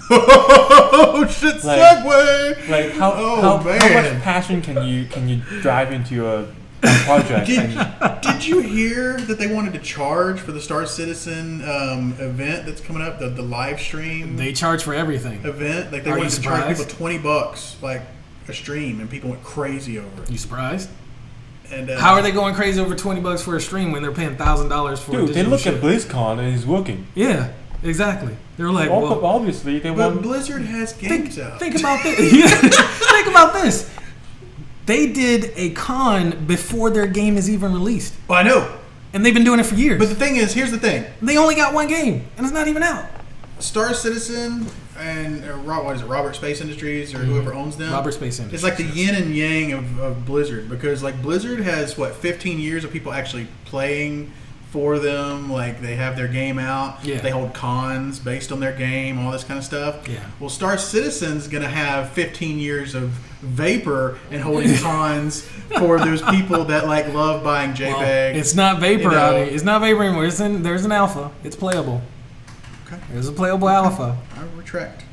A: Oh shit! Segue.
C: Like how much passion can you drive into a project?
A: Did you hear that they wanted to charge for the Star Citizen event that's coming up? The live stream.
B: They charge for everything.
A: Event like they wanted to charge people $20 like a stream, and people went crazy over it.
B: You surprised?
A: And
B: how are they going crazy over $20 for a stream when they're paying $1,000 for?
C: Dude, they look at BlizzCon and it's working.
B: Yeah, exactly. They're like,
C: obviously they want.
A: But Blizzard has games out.
B: Think about this. Think about this. They did a con before their game is even released.
A: Well, I know.
B: And they've been doing it for years.
A: But the thing is, here's the thing.
B: They only got one game, and it's not even out.
A: Star Citizen and what is it, Robert Space Industries or whoever owns them?
B: Robert Space Industries.
A: It's like the yin and yang of Blizzard, because like Blizzard has 15 years of people actually playing for them. Like they have their game out.
B: Yeah.
A: They hold cons based on their game, all this kind of stuff.
B: Yeah.
A: Well, Star Citizen's going to have 15 years of Vapor and holding cons for those people that like love buying JPEG.
B: Well, it's not Vapor out here. It's not Vapor anymore. There's an alpha. It's playable.
A: Okay.
B: There's a playable alpha.
A: I retract.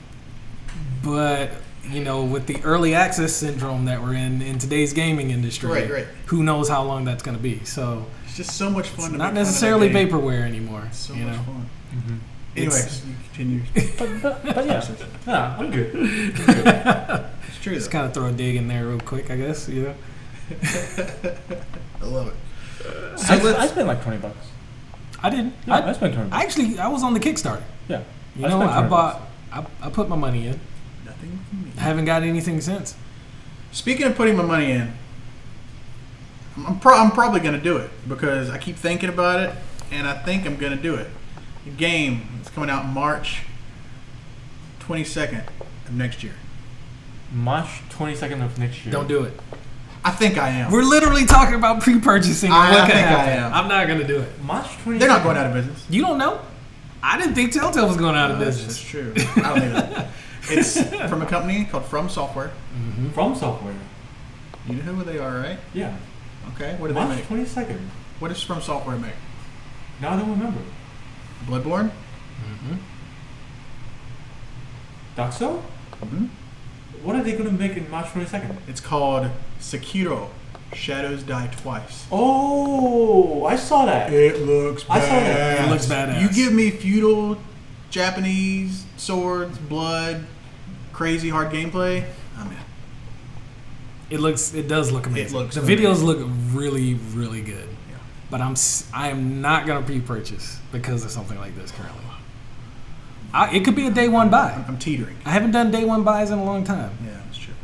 B: But with the early access syndrome that we're in today's gaming industry,
A: Right.
B: who knows how long that's going to be? So
A: It's just so much fun.
B: it's
A: to
B: not
A: make fun of
B: necessarily
A: that game.
B: vaporware anymore.
A: It's so much fun.
C: Mm-hmm.
A: Anyways, you continue.
C: But yeah, I'm good.
A: It's true.
B: Just
A: Though.
B: kind of throw a dig in there real quick, I guess.
A: I love it.
C: I spent like $20.
B: I didn't.
C: Yeah, I spent $20.
B: I was on the Kickstarter.
C: Yeah.
B: I put my money in.
A: Nothing from me.
B: I haven't got anything since.
A: Speaking of putting my money in, I'm probably going to do it because I keep thinking about it, and I think I'm going to do it. The game is coming out March 22nd of next year.
C: March 22nd of next year.
B: Don't do it.
A: I think I am.
B: We're literally talking about pre-purchasing. And
A: I
B: what could
A: think I
B: happen.
A: am.
B: I'm not going to do it.
C: March 22nd.
A: They're not going out of business.
B: You don't know? I didn't think Telltale was going out of
A: That's
B: business.
A: true. I don't think that. It's from a company called From Software.
C: From Software.
A: You know who they are, right?
C: Yeah.
A: Okay. What do they
C: March
A: make?
C: 22nd.
A: What does From Software make?
C: Now I don't remember.
A: Bloodborne?
C: Dark Souls?
A: Mm-hmm.
C: What are they going to make in March 22nd?
A: It's called Sekiro. Shadows Die Twice.
C: Oh, I saw that.
A: It looks badass.
C: I saw that.
B: It looks badass.
A: You give me feudal Japanese swords, blood, crazy hard gameplay, I'm in.
B: It does look amazing.
A: It looks
B: the
A: amazing.
B: videos look really, really good.
A: Yeah.
B: But I am not going to pre-purchase because of something like this currently. It could be a day one buy.
A: I'm teetering.
B: I haven't done day one buys in a long time.
A: Yeah, that's true.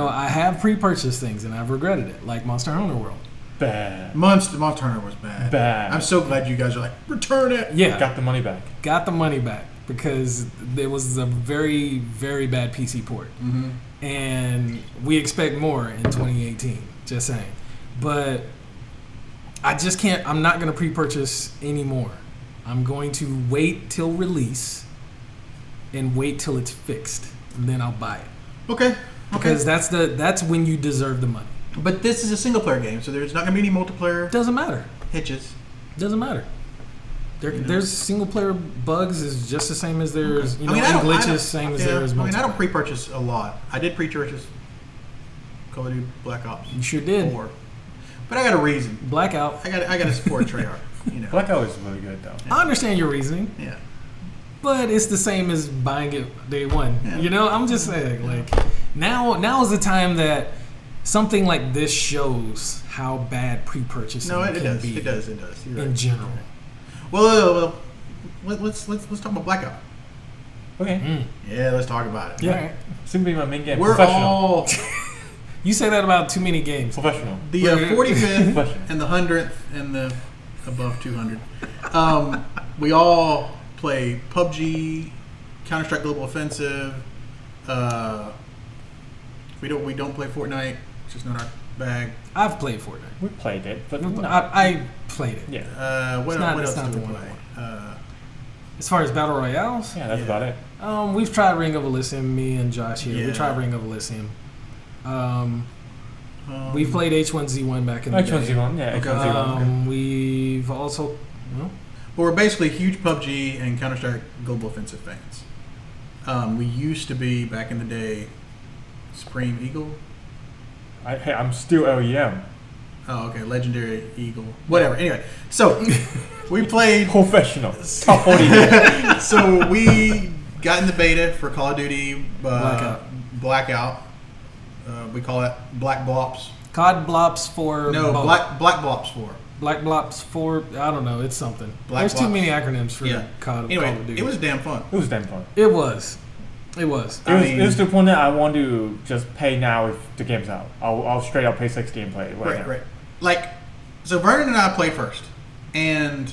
B: I have pre-purchased things and I've regretted it, like Monster Hunter World.
C: Bad.
A: Monster Hunter was bad.
C: Bad.
A: I'm so glad you guys are like, return it.
B: Yeah,
C: Got the money back.
B: got the money back because there was a very, very bad PC port.
A: Mm-hmm.
B: And we expect more in 2018. Just saying. But I just can't. I'm not going to pre-purchase anymore. I'm going to wait till release and wait till it's fixed, and then I'll buy it.
A: Okay.
B: Because that's when you deserve the money.
A: But this is a single player game, so there's not going to be any multiplayer
B: Doesn't matter.
A: hitches.
B: Doesn't matter. There's single player bugs is just the same as there's
A: I don't-
B: glitches, same as there is multiplayer.
A: I don't pre-purchase a lot. I did pre-purchase Call of Duty Black Ops
B: You sure did.
A: 4, but I got a reason.
B: Blackout.
A: I got to support Treyarch.
C: Blackout is really good though.
B: I understand your reasoning,
A: Yeah.
B: but it's the same as buying it day one.
A: Yeah.
B: I'm just saying, like now is the time that something like this shows how bad pre-purchasing
A: No, it
B: can
A: does.
B: be
A: It does. You're right.
B: in general.
A: Well, let's talk about Blackout.
C: Okay.
A: Yeah, let's talk about it.
B: Yeah.
C: All right. Simply my main game.
A: We're
C: Professional.
A: all
B: You say that about too many games.
C: Professional.
A: the 45th
C: Professional.
A: and the 100th and the above 200. We all play PUBG, Counter-Strike Global Offensive. We don't play Fortnite. It's just not our bag.
B: I've played Fortnite.
C: We played it, but no.
B: I played it.
C: Yeah.
A: What
B: it's
A: else
B: not
A: do we
B: the one
A: play?
B: As far as battle royales,
C: Yeah, that's
A: Yeah.
C: about it.
B: we've tried Ring of Elysium. Me and Josh here. We
A: Yeah.
B: tried Ring of Elysium. We've played H1Z1 back in the day.
C: H1Z1, yeah, H1Z1.
B: We've also,
A: But we're basically huge PUBG and Counter-Strike Global Offensive fans. We used to be, back in the day, Supreme Eagle.
C: Hey, I'm still LEM.
A: Oh, okay, Legendary Eagle. Whatever. Anyway, so we played.
C: Professional. Top 40.
A: So we got in the beta for Call of Duty Blackout. We call it Black Blops.
B: COD Blops for
A: No,
B: both.
A: Black Blops 4.
B: Black Blops for, I don't know, it's something.
A: Black
B: There's too
A: Blops.
B: many acronyms for
A: Yeah.
B: Call
A: Anyway,
B: of Duty.
A: it was damn fun.
C: It was damn fun.
B: It was. It was.
C: It was to the point that I want to just pay now if the game's out. I'll straight up pay $60 and play it right now.
A: Right. Like, so Vernon and I played first, and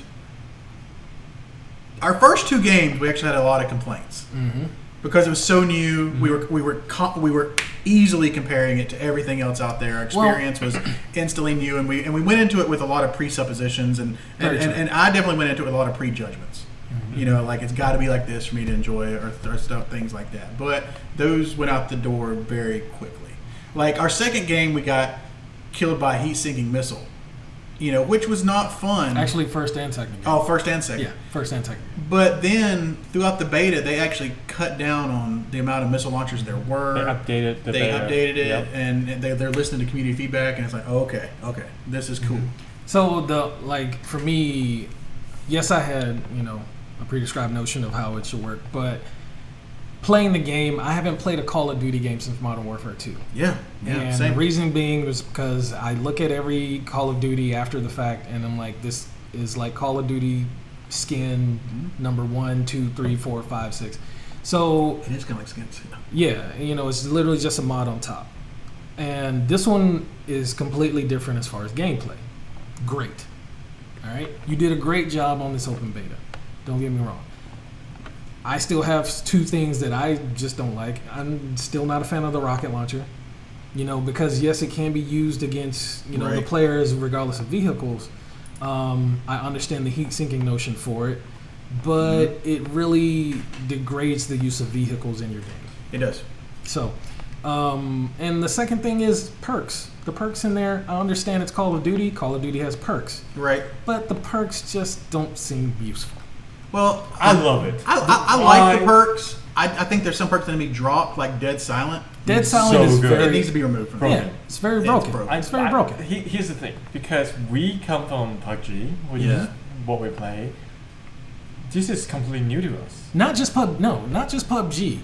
A: our first two games we actually had a lot of complaints
B: Mm-hmm.
A: because it was so new. We were easily comparing it to everything else out there. Our experience was instantly new, and we went into it with a lot of presuppositions, and I definitely went into it with a lot of prejudgments. You know, like it's got to be like this for me to enjoy it, or stuff, things like that. But those went out the door very quickly. Like our second game, we got killed by a heat-sinking missile. You know, which was not fun.
B: Actually, first and second game.
A: Oh, first and second.
B: Yeah, first and second.
A: But then, throughout the beta, they actually cut down on the amount of missile launchers there were.
C: They updated the beta.
A: Updated it,
C: yep.
A: and they're listening to community feedback, and it's like, oh, okay, this is cool.
B: So, for me, yes, I had, a pre-described notion of how it should work, but playing the game, I haven't played a Call of Duty game since Modern Warfare 2.
A: Yeah,
B: and
A: same.
B: The reason being was because I look at every Call of Duty after the fact, and I'm like, this is like Call of Duty skin number 1, 2, 3, 4, 5, 6. So
A: it is kind of like skins.
B: Yeah, it's literally just a mod on top. And this one is completely different as far as gameplay. Great. All right, you did a great job on this open beta. Don't get me wrong. I still have two things that I just don't like. I'm still not a fan of the rocket launcher, because yes, it can be used against, the players regardless of vehicles. I understand the heat sinking notion for it, but it really degrades the use of vehicles in your game.
A: It does.
B: So, and the second thing is perks. The perks in there, I understand it's Call of Duty. Call of Duty has perks.
A: Right.
B: But the perks just don't seem useful.
A: Well,
C: I love it.
A: I like the perks. I think there's some perks that need to be dropped, like Dead Silent.
B: Dead Silent is
C: good.
B: very...
A: It needs to be removed from
B: Yeah, it's very broken. It's very broken.
C: Here's the thing. Because we come from PUBG, which is what we play, this is completely new to us.
B: Not just PUBG.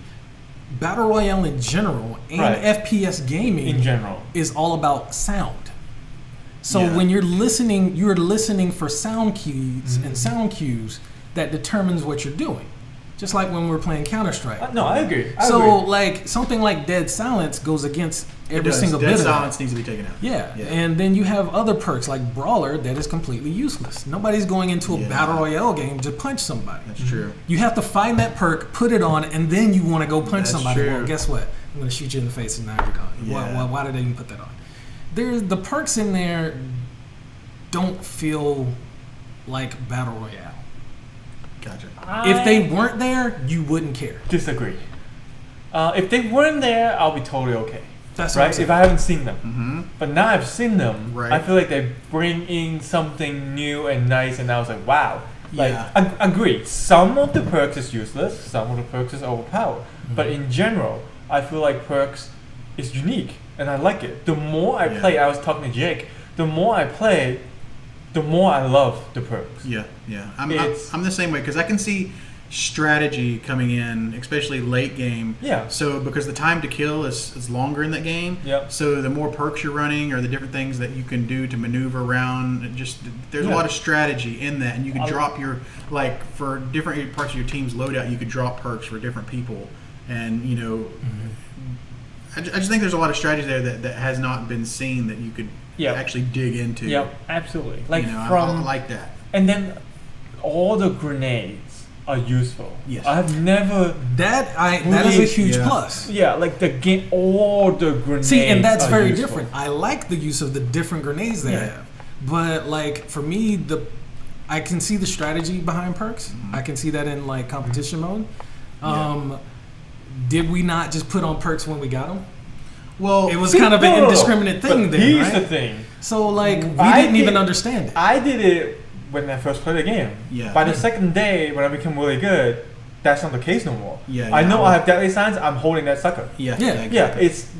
B: Battle Royale in general and FPS gaming
C: in general
B: is all about sound. So when you're listening for sound keys and sound cues that determines what you're doing. Just like when we're playing Counter-Strike.
C: No, I agree.
B: Like something like Dead Silence goes against every single bit of that.
A: Dead Silence needs to be taken out.
B: Yeah, and then you have other perks like Brawler that is completely useless. Nobody's going into a Battle Royale game to punch somebody.
A: That's true.
B: You have to find that perk, put it on, and then you want to go punch somebody.
A: True.
B: Well, guess what? I'm going to shoot you in the face and now you're gone.
A: Yeah.
B: Why did they even put that on? The perks in there don't feel like Battle Royale.
A: Gotcha.
B: If they weren't there, you wouldn't care.
C: Disagree. If they weren't there, I'll be totally okay.
B: That's
C: right. If I haven't seen them, but now I've seen them,
A: right.
C: I feel like they bring in something new and nice, and I was like, wow. Like, I agree. Some of the perks is useless. Some of the perks is overpowered. But in general, I feel like perks is unique, and I like it. The more I play, I was talking to Jake. The more I play, the more I love the perks.
A: Yeah. I'm the same way because I can see strategy coming in, especially late game.
C: Yeah.
A: So because the time to kill is longer in that game.
C: Yep.
A: So the more perks you're running or the different things that you can do to maneuver around, there's a lot of strategy in that, and you can drop your for different parts of your team's loadout, you could drop perks for different people, and I just think there's a lot of strategy there that has not been seen that you could actually dig into.
C: Yep, absolutely. Like
A: I like that.
C: And then all the grenades are useful.
A: Yes.
C: I have never
B: that is a huge plus.
C: Yeah, like all the grenades.
B: See, and that's very
C: useful.
B: different. I like the use of the different grenades they have. But for me, I can see the strategy behind perks. I can see that in competition mode. Did we not just put on perks when we got them?
A: Well,
B: it was kind of an indiscriminate thing then,
C: here's
B: right?
C: the thing.
B: So we didn't even understand it.
C: I did it when I first played the game.
A: Yeah.
C: By the second day, when I became really good, that's not the case no more.
A: Yeah.
C: I know I have deadly signs. I'm holding that sucker.
A: Yeah.
C: Exactly. Yeah. It's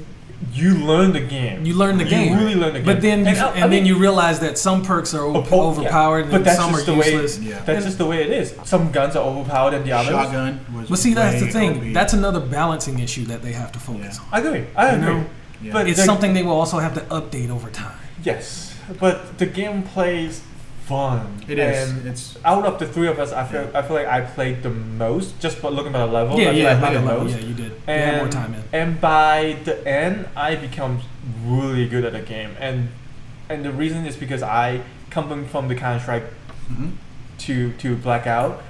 C: you learn the game.
B: You learn the game.
C: You really learn the game.
B: But then then you realize that some perks are overpowered and some are useless.
C: That's just the way it is. Some guns are overpowered than the others.
A: Shotgun was
B: But see, that's the thing.
A: OP.
B: That's another balancing issue that they have to focus on.
C: I agree. I agree.
A: Yeah.
C: But
B: it's something they will also have to update over time.
C: Yes, but the game plays fun.
A: It is.
C: And
A: it's
C: out of the three of us, I feel like I played the most. Just by looking at the level,
B: Yeah,
C: I played
B: by
C: the
B: the level,
C: most.
B: yeah, you did. You
C: And,
B: had more time in.
C: And by the end, I become really good at the game. And the reason is because I coming from the Counter-Strike to Blackout.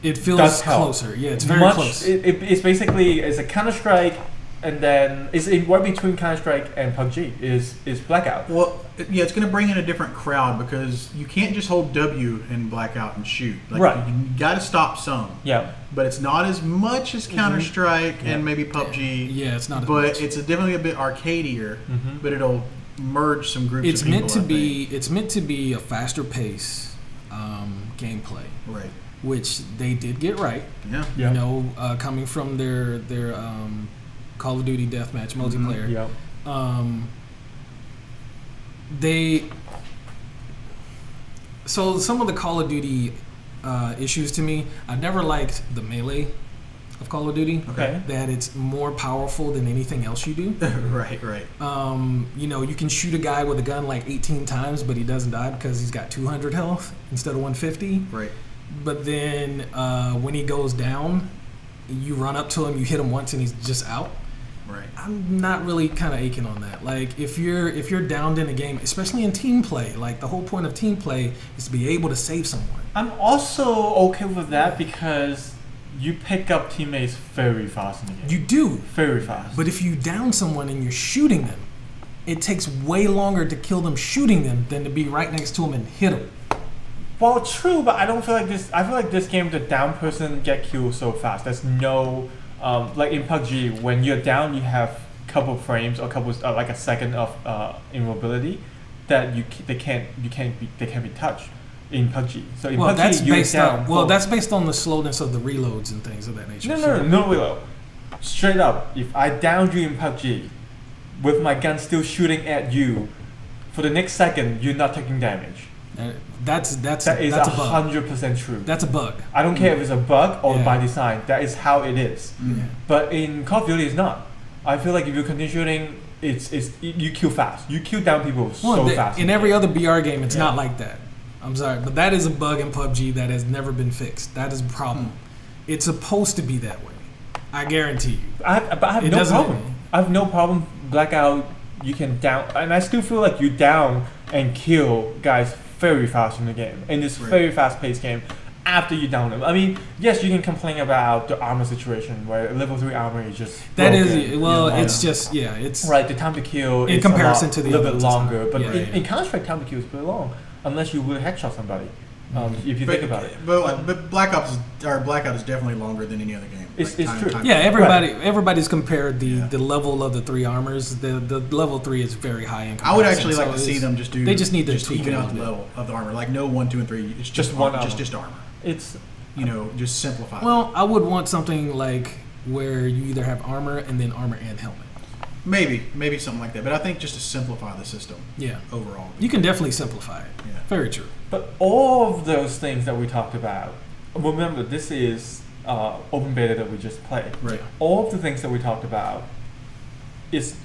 B: It feels closer. Yeah, it's very close.
C: It's basically a Counter-Strike and then it's right between Counter-Strike and PUBG is Blackout.
A: Well, yeah, it's going to bring in a different crowd because you can't just hold W in Blackout and shoot. Like,
C: Right.
A: You got to stop some.
C: Yeah.
A: But it's not as much as Counter-Strike and maybe PUBG.
B: Yeah, it's not as
A: But
B: much.
A: it's definitely a bit arcadier, but it'll merge some groups
B: It's
A: of people.
B: meant to
A: I
B: be.
A: think.
B: It's meant to be a faster pace gameplay,
A: Right.
B: which they did get right.
A: Yeah.
C: Yeah.
B: You know, coming from their Call of Duty deathmatch multiplayer.
C: Yeah.
B: So some of the Call of Duty issues to me, I never liked the melee of Call of Duty.
C: Okay.
B: That it's more powerful than anything else you do.
A: Right.
B: You know, you can shoot a guy with a gun like 18 times, but he doesn't die because he's got 200 health instead of 150.
A: Right.
B: But then when he goes down, you run up to him, you hit him once, and he's just out.
A: Right.
B: I'm not really kind of aching on that. Like if you're downed in a game, especially in team play, like the whole point of team play is to be able to save someone.
C: I'm also okay with that because you pick up teammates very fast in the game.
B: You do,
C: Very fast.
B: but if you down someone and you're shooting them, it takes way longer to kill them shooting them than to be right next to them and hit them.
C: Well, true, but I don't feel like this. I feel like this game, the down person get killed so fast. There's no, like in PUBG, when you're down, you have couple frames or couple like a second of immobility that they can't be touched in PUBG. So in
B: Well,
C: PUBG,
B: that's
C: you're
B: based
C: down.
B: on that's based on the slowness of the reloads and things of that nature.
C: No. Straight up, if I downed you in PUBG with my gun still shooting at you, for the next second, you're not taking damage.
B: That's
C: That is
B: that's a bug.
C: 100% true.
B: That's a bug.
C: I don't care if it's a bug or
B: Yeah.
C: by design. That is how it is.
B: Yeah.
C: But in Call of Duty, it's not. I feel like if you continue shooting, it's you kill fast. You kill down people fast.
B: In every other BR game, it's not like that. I'm sorry, but that is a bug in PUBG that has never been fixed. That is a problem. It's supposed to be that way. I guarantee you.
C: But I have
B: It
C: no
B: doesn't-
C: problem. I have no problem. Blackout, you can down, and I still feel like you down and kill guys very fast in the game. In this very fast-paced game, after you down them. I mean, yes, you can complain about the armor situation where level 3 armor is just
B: That
C: broken.
B: is well. It's just it's
C: Right, the time to kill
B: in
C: is
B: comparison to the
C: a little
B: other
C: bit
B: ones, it's
C: longer,
B: not.
C: but
B: Yeah,
C: in Counter-Strike, time to kill is pretty long, unless you will headshot somebody. If you think about it,
A: But Blackout is definitely longer than any other game.
C: It's true.
B: Yeah, everybody's compared the level of the 3 armors. The level 3 is very high in comparison.
A: I would actually
B: so
A: like to see them just do.
B: They just need to tweak
A: even
B: it a
A: out the
B: little
A: level of the armor, like no 1, 2, and 3. It's
C: Just one
A: armor,
C: armor.
A: just armor.
C: it's
A: Just simplify.
B: Well, I would want something like where you either have armor and then armor and helmet.
A: maybe something like that. But I think just to simplify the system
B: Yeah,
A: overall.
B: you can definitely simplify it.
A: Yeah.
B: Very true.
C: But all of those things that we talked about, remember this is open beta that we just played.
A: Right.
C: All of the things that we talked about is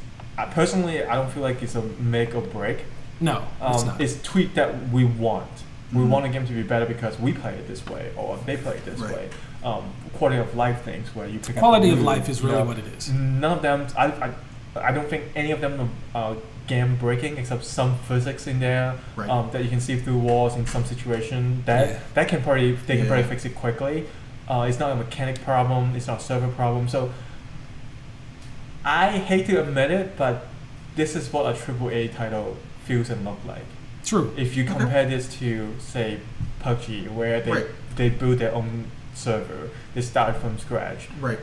C: personally, I don't feel like it's a make or break.
B: No, it's not.
C: It's tweak that we want. We want a game to be better because we play it this way or they play it this
A: Right.
C: way. Quality of life things where you pick
B: Quality
C: up
B: of
C: the
B: life is really what it is.
C: None of them. I don't think any of them are game breaking except some physics in there
A: Right.
C: that you can see through walls in some situation. That can probably fix it quickly. It's not a mechanic problem. It's not a server problem. So I hate to admit it, but this is what a AAA title feels and looks like.
B: True.
C: If you compare this to, say, PUBG, where they build their own server, they start from scratch.
A: Right.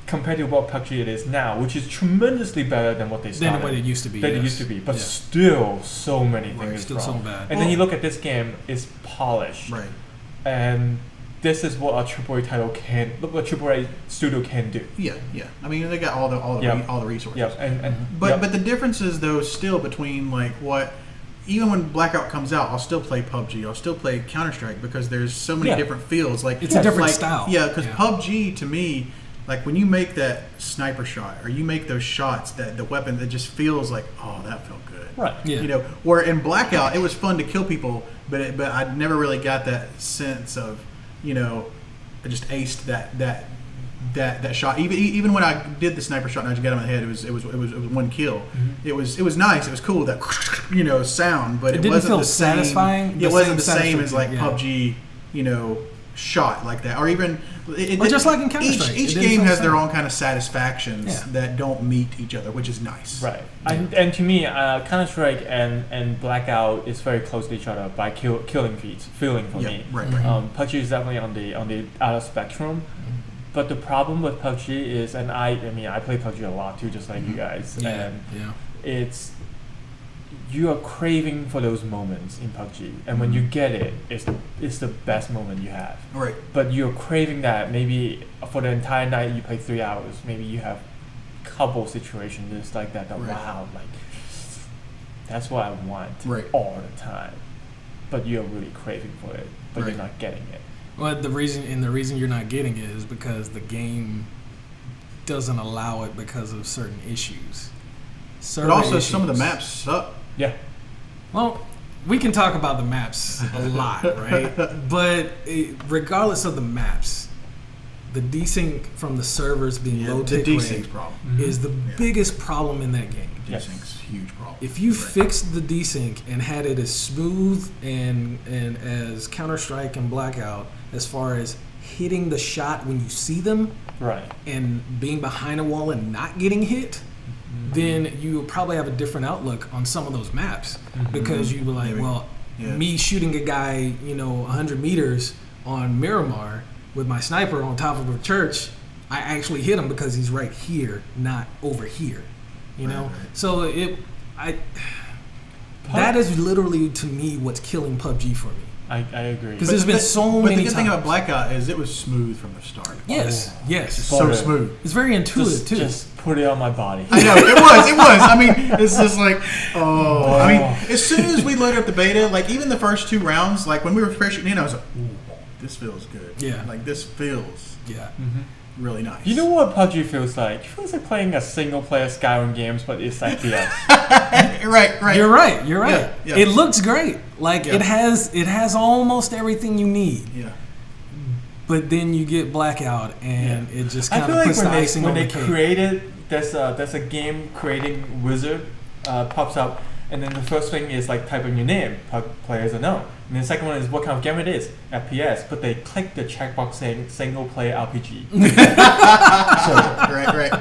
C: Compared to what PUBG it is now, which is tremendously better than what they started.
B: Than what it used to be.
C: Than it
B: yes.
C: used to be, but
B: Yeah.
C: still so many
B: Right,
C: things
B: still
C: wrong.
B: so bad.
C: And then you look at this game, it's polished.
A: Right.
C: And this is what a AAA title can, look what a AAA studio can do.
A: Yeah. I mean, they got all the resources.
C: Yeah, and
A: But the difference is though still between like what. Even when Blackout comes out, I'll still play PUBG. I'll still play Counter-Strike because there's so many different fields. Like
B: It's a different
A: like,
B: style.
A: Yeah, because
B: Yeah.
A: PUBG to me, like when you make that sniper shot or you make those shots, that the weapon that just feels like, oh, that felt good.
C: right.
B: Yeah.
A: Where in Blackout it was fun to kill people, but I never really got that sense of, I just aced that shot. Even when I did the sniper shot and I just got him in the head, it was one kill.
C: Mm-hmm.
A: It was nice. It was cool that sound, but
B: It
A: it
B: didn't
A: wasn't
B: feel
A: the same.
B: satisfying,
A: It
B: the
A: wasn't the
B: same
A: same as like
B: satisfaction,
A: PUBG. shot like that, or even
B: Or just like in Counter-Strike.
A: Each
B: It didn't
A: game
B: feel
A: has
B: the
A: their
B: same.
A: own kind of satisfactions that don't meet each other, which is nice.
C: Right. And to me, Counter-Strike and Blackout is very close to each other by killing feeling for me.
A: Right.
C: PUBG is definitely on the other spectrum. But the problem with PUBG is, and I play PUBG a lot too, just like you guys. And it's you are craving for those moments in PUBG, and when you get it, it's the best moment you have.
A: Right.
C: But you're craving that maybe for the entire night you play 3 hours. Maybe you have a couple situations just like that. Wow, like that's what I want all the time. But you're really craving for it, but you're not getting it.
B: Well, the reason you're not getting it is because the game doesn't allow it because of certain issues.
A: But also, some of the maps suck.
C: Yeah.
B: Well, we can talk about the maps a lot, right? But regardless of the maps, the desync from the servers being low tick
A: the
B: rate
A: desync problem
B: is the biggest problem in that game.
A: Desync's a huge problem.
B: If you fixed the desync and had it as smooth and as Counter-Strike and Blackout as far as hitting the shot when you see them, and being behind a wall and not getting hit, then you will probably have a different outlook on some of those maps because you were like, me shooting a guy, 100 meters on Miramar with my sniper on top of a church, I actually hit him because he's right here, not over here. So that is literally to me what's killing PUBG for me.
C: I agree.
B: Because there's been so many
A: But the good
B: times.
A: thing about Blackout is it was smooth from the start.
B: Yes.
A: It's so smooth.
B: It's very intuitive too.
C: Just put it on my body.
A: I know, it was. I mean, it's just like, I mean, as soon as we loaded up the beta, like even the first 2 rounds, like when we were first shooting in, I was like, ooh, this feels good.
B: Yeah.
A: Like this feels really nice.
C: You know what PUBG feels like? It feels like playing a single-player Skyrim games, but it's FPS.
A: right.
B: You're right.
A: Yeah.
B: It looks great. Like it has almost everything you need.
A: Yeah.
B: But then you get Blackout, and it just
C: I
B: kind
C: feel
B: of
C: like
B: puts the icing on
C: when
B: the
C: they
B: cake.
C: created there's a game creating wizard pops up, and then the first thing is like type in your name, players or no. And the second one is what kind of game it is, FPS. But they click the checkbox saying single player RPG.
A: Right.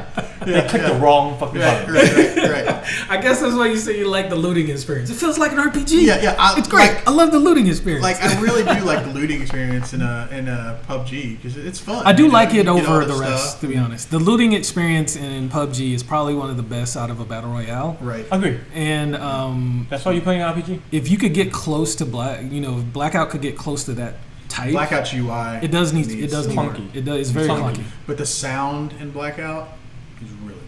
C: They clicked the wrong fucking button.
A: Right.
B: I guess that's why you say you like the looting experience. It feels like an RPG.
A: Yeah.
B: It's great. I love the looting experience.
A: Like I really do like the looting experience in PUBG because it's fun.
B: I do like it over the
A: stuff.
B: rest, to be honest. The looting experience in PUBG is probably one of the best out of a battle royale.
A: Right.
C: Agree.
B: And
C: that's why you're playing RPG.
B: if you could get close to if Blackout could get close to that type.
A: Blackout's UI.
B: It does need
C: clunky.
B: work. It does. It's very clunky.
A: But the sound in Blackout is really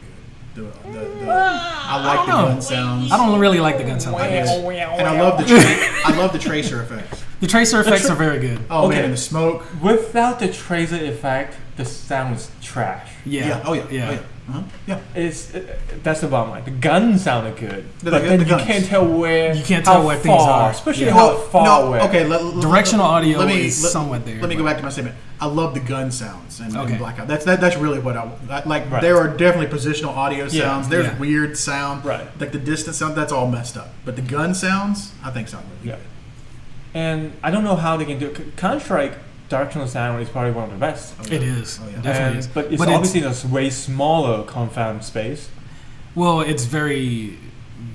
A: good. I like the gun sounds.
B: I don't really like the gun sound.
A: And I love the tracer effects.
B: The tracer effects are very good.
A: Oh man, and the smoke.
C: Without the tracer effect, the sound is trash.
B: Yeah.
A: Oh yeah. Yeah.
C: That's the bottom line. The guns sounded good,
A: The
C: but then you
A: guns.
C: can't tell where.
B: You can't tell where things are.
C: Especially
B: Yeah.
C: how far away.
A: Okay.
B: Directional audio is somewhat there.
A: Let me go back to my statement. I love the gun sounds in Blackout. That's really what I like.
C: Right.
A: There are definitely positional audio sounds. There's
B: Yeah.
A: weird sound.
C: Right.
A: Like the distance sound. That's all messed up. But the gun sounds, I think, sound really good.
C: And I don't know how they can do it. Counter-Strike directional sound is probably one of the best.
B: It is.
A: Oh, yeah.
B: It definitely is.
C: But it's obviously in a way smaller confound space.
B: Well, it's very,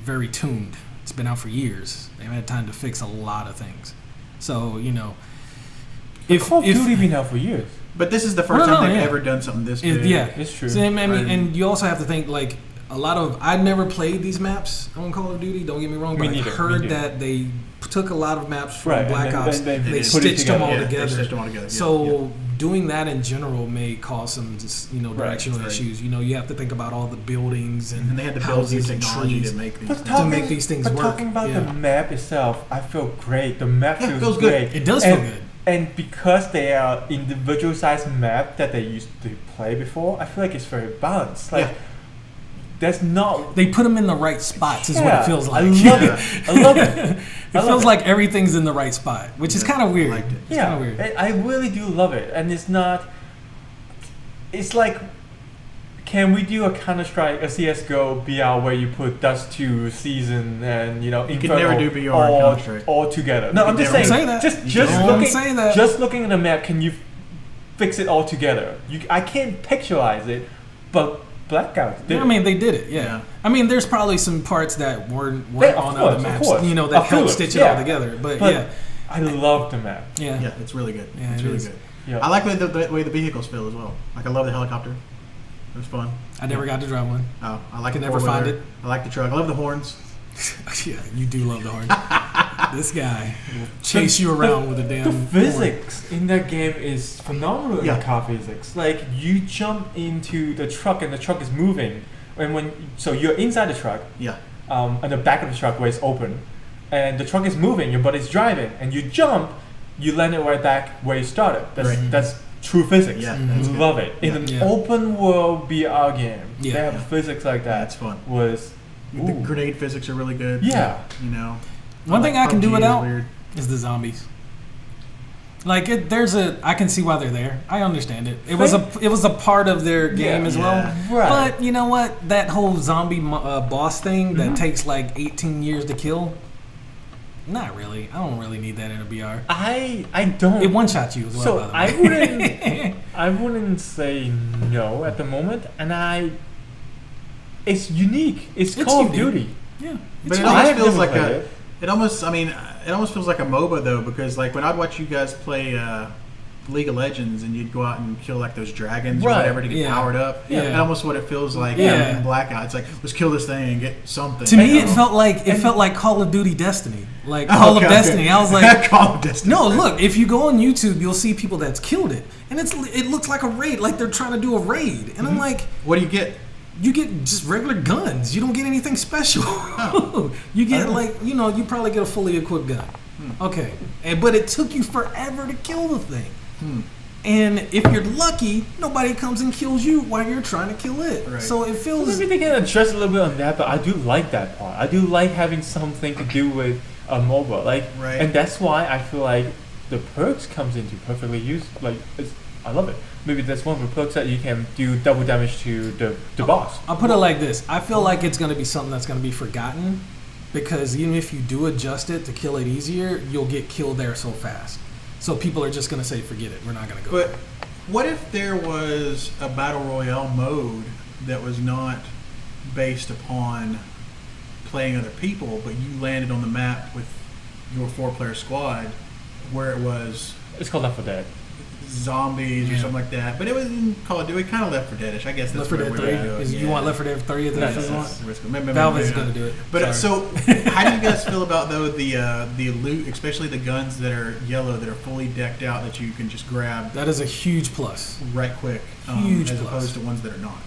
B: very tuned. It's been out for years. They've had time to fix a lot of things. So,
C: Call of Duty been out for years.
A: But this is the first time they've ever done something this big.
B: Yeah,
C: it's true.
B: So, and you also have to think like I've never played these maps on Call of Duty. Don't get me wrong, but I've heard that they took a lot of maps from Black Ops. They stitched them all together. So doing that in general may cause some directional issues. You have to think about all the buildings and
A: they had to build new technology to make these things
B: work.
C: But talking about the map itself, I feel great. The map feels
B: great. It does feel good.
C: And because they are individual sized map that they used to play before, I feel like it's very balanced. Like there's not.
B: They put them in the right spots. Is what it feels like.
C: I love it. I love it.
B: It feels like everything's in the right spot, which is kind of weird.
A: It's
C: kind of weird. I really do love it, and it's not. It's like can we do a Counter-Strike, a CS:GO BR where you put Dust 2 season and you
A: can
C: Inferno
A: never do BR in Counter-Strike.
C: all together? No, I'm just
A: never
C: saying.
B: say that.
C: Just looking at the map, can you fix it all together? I can't picturize it, but Blackout did.
B: I mean, they did it. Yeah. I mean, there's probably some parts that weren't on other maps. That helped stitch it all together. But yeah,
C: I love the map.
B: Yeah.
A: Yeah, it's really good.
B: Yeah,
A: it's
B: it
A: really
B: is.
A: good.
C: Yeah.
A: I like the way the vehicles feel as well. Like I love the helicopter. It was fun.
B: I never got to drive one.
A: Oh, I like
B: Could
A: the
B: never find
A: four-wheeler.
B: it.
A: I like the truck. I love the horns.
B: Yeah, you do love the horn. This guy will chase you around with a damn
C: The
B: horn.
C: physics in that game is phenomenal
A: Yeah.
C: in car physics. Like you jump into the truck and the truck is moving, and so you're inside the truck,
A: Yeah.
C: at the back of the truck where it's open, and the truck is moving, your body's driving, and you jump, you land it right back where you started. That's true physics.
A: Yeah, that's good.
C: Love it. In an open world BR game, they have physics like that.
A: That's fun.
C: The
A: The grenade physics are really good.
C: Yeah.
B: One thing I can do
A: PUBG is
B: without
A: weird.
B: is the zombies. Like I can see why they're there. I understand it. It was a part of their game as well.
C: Right.
B: But you know what? That whole zombie boss thing that takes like 18 years to kill. Not really. I don't really need that in a BR.
C: I don't.
B: It one shots you as well.
C: So
B: by the way.
C: I wouldn't say no at the moment, and it's unique. It's Call of Duty.
B: Yeah.
A: But it
C: I
A: almost
C: have
A: feels
C: never
A: like
C: played
A: a.
C: it.
A: It almost. I mean, it almost feels like a MOBA though, because like when I'd watch you guys play League of Legends and you'd go out and kill like those dragons or
C: Right.
A: whatever to get powered up.
B: Yeah.
A: And almost what it feels like in Blackout. It's like let's kill this thing and get something.
B: To me, it felt like Call of Duty Destiny, like Call of Destiny.
A: Okay.
B: I was like,
A: Call of Destiny.
B: no, look. If you go on YouTube, you'll see people that's killed it, and it looks like a raid, like they're trying to do a raid, and I'm like,
A: What do you get?
B: you get just regular guns. You don't get anything special. You get you probably get a fully equipped gun. Okay, but it took you forever to kill the thing. And if you're lucky, nobody comes and kills you while you're trying to kill it.
A: Right.
B: So it feels.
C: Maybe they can address a little bit on that, but I do like that part. I do like having something to do with a MOBA,
A: Right.
C: and that's why I feel like the perks comes into perfectly use. I love it. Maybe that's one of the perks that you can do double damage to the boss.
B: I'll put it like this. I feel like it's going to be something that's going to be forgotten because even if you do adjust it to kill it easier, you'll get killed there so fast. So people are just going to say, forget it. We're not going to go
A: But
B: there.
A: what if there was a battle royale mode that was not based upon playing other people, but you landed on the map with your 4-player squad, where it was
C: It's called Left 4 Dead.
A: zombies or something like that, but it was in Call of Duty, kind of Left 4 Deadish. I guess that's
B: Left 4
A: where
B: Dead
A: we're
B: 3?
A: gonna go.
B: You want Left 4 Dead 3 at
C: That's-
B: this
C: that's-
B: point?
A: Valve
B: Valve is going to do it.
A: But
B: Sorry.
A: so, how do you guys feel about though the loot, especially the guns that are yellow, that are fully decked out, that you can just grab
B: That is a huge plus.
A: right quick,
B: Huge
A: as
B: plus.
A: opposed to ones that are not.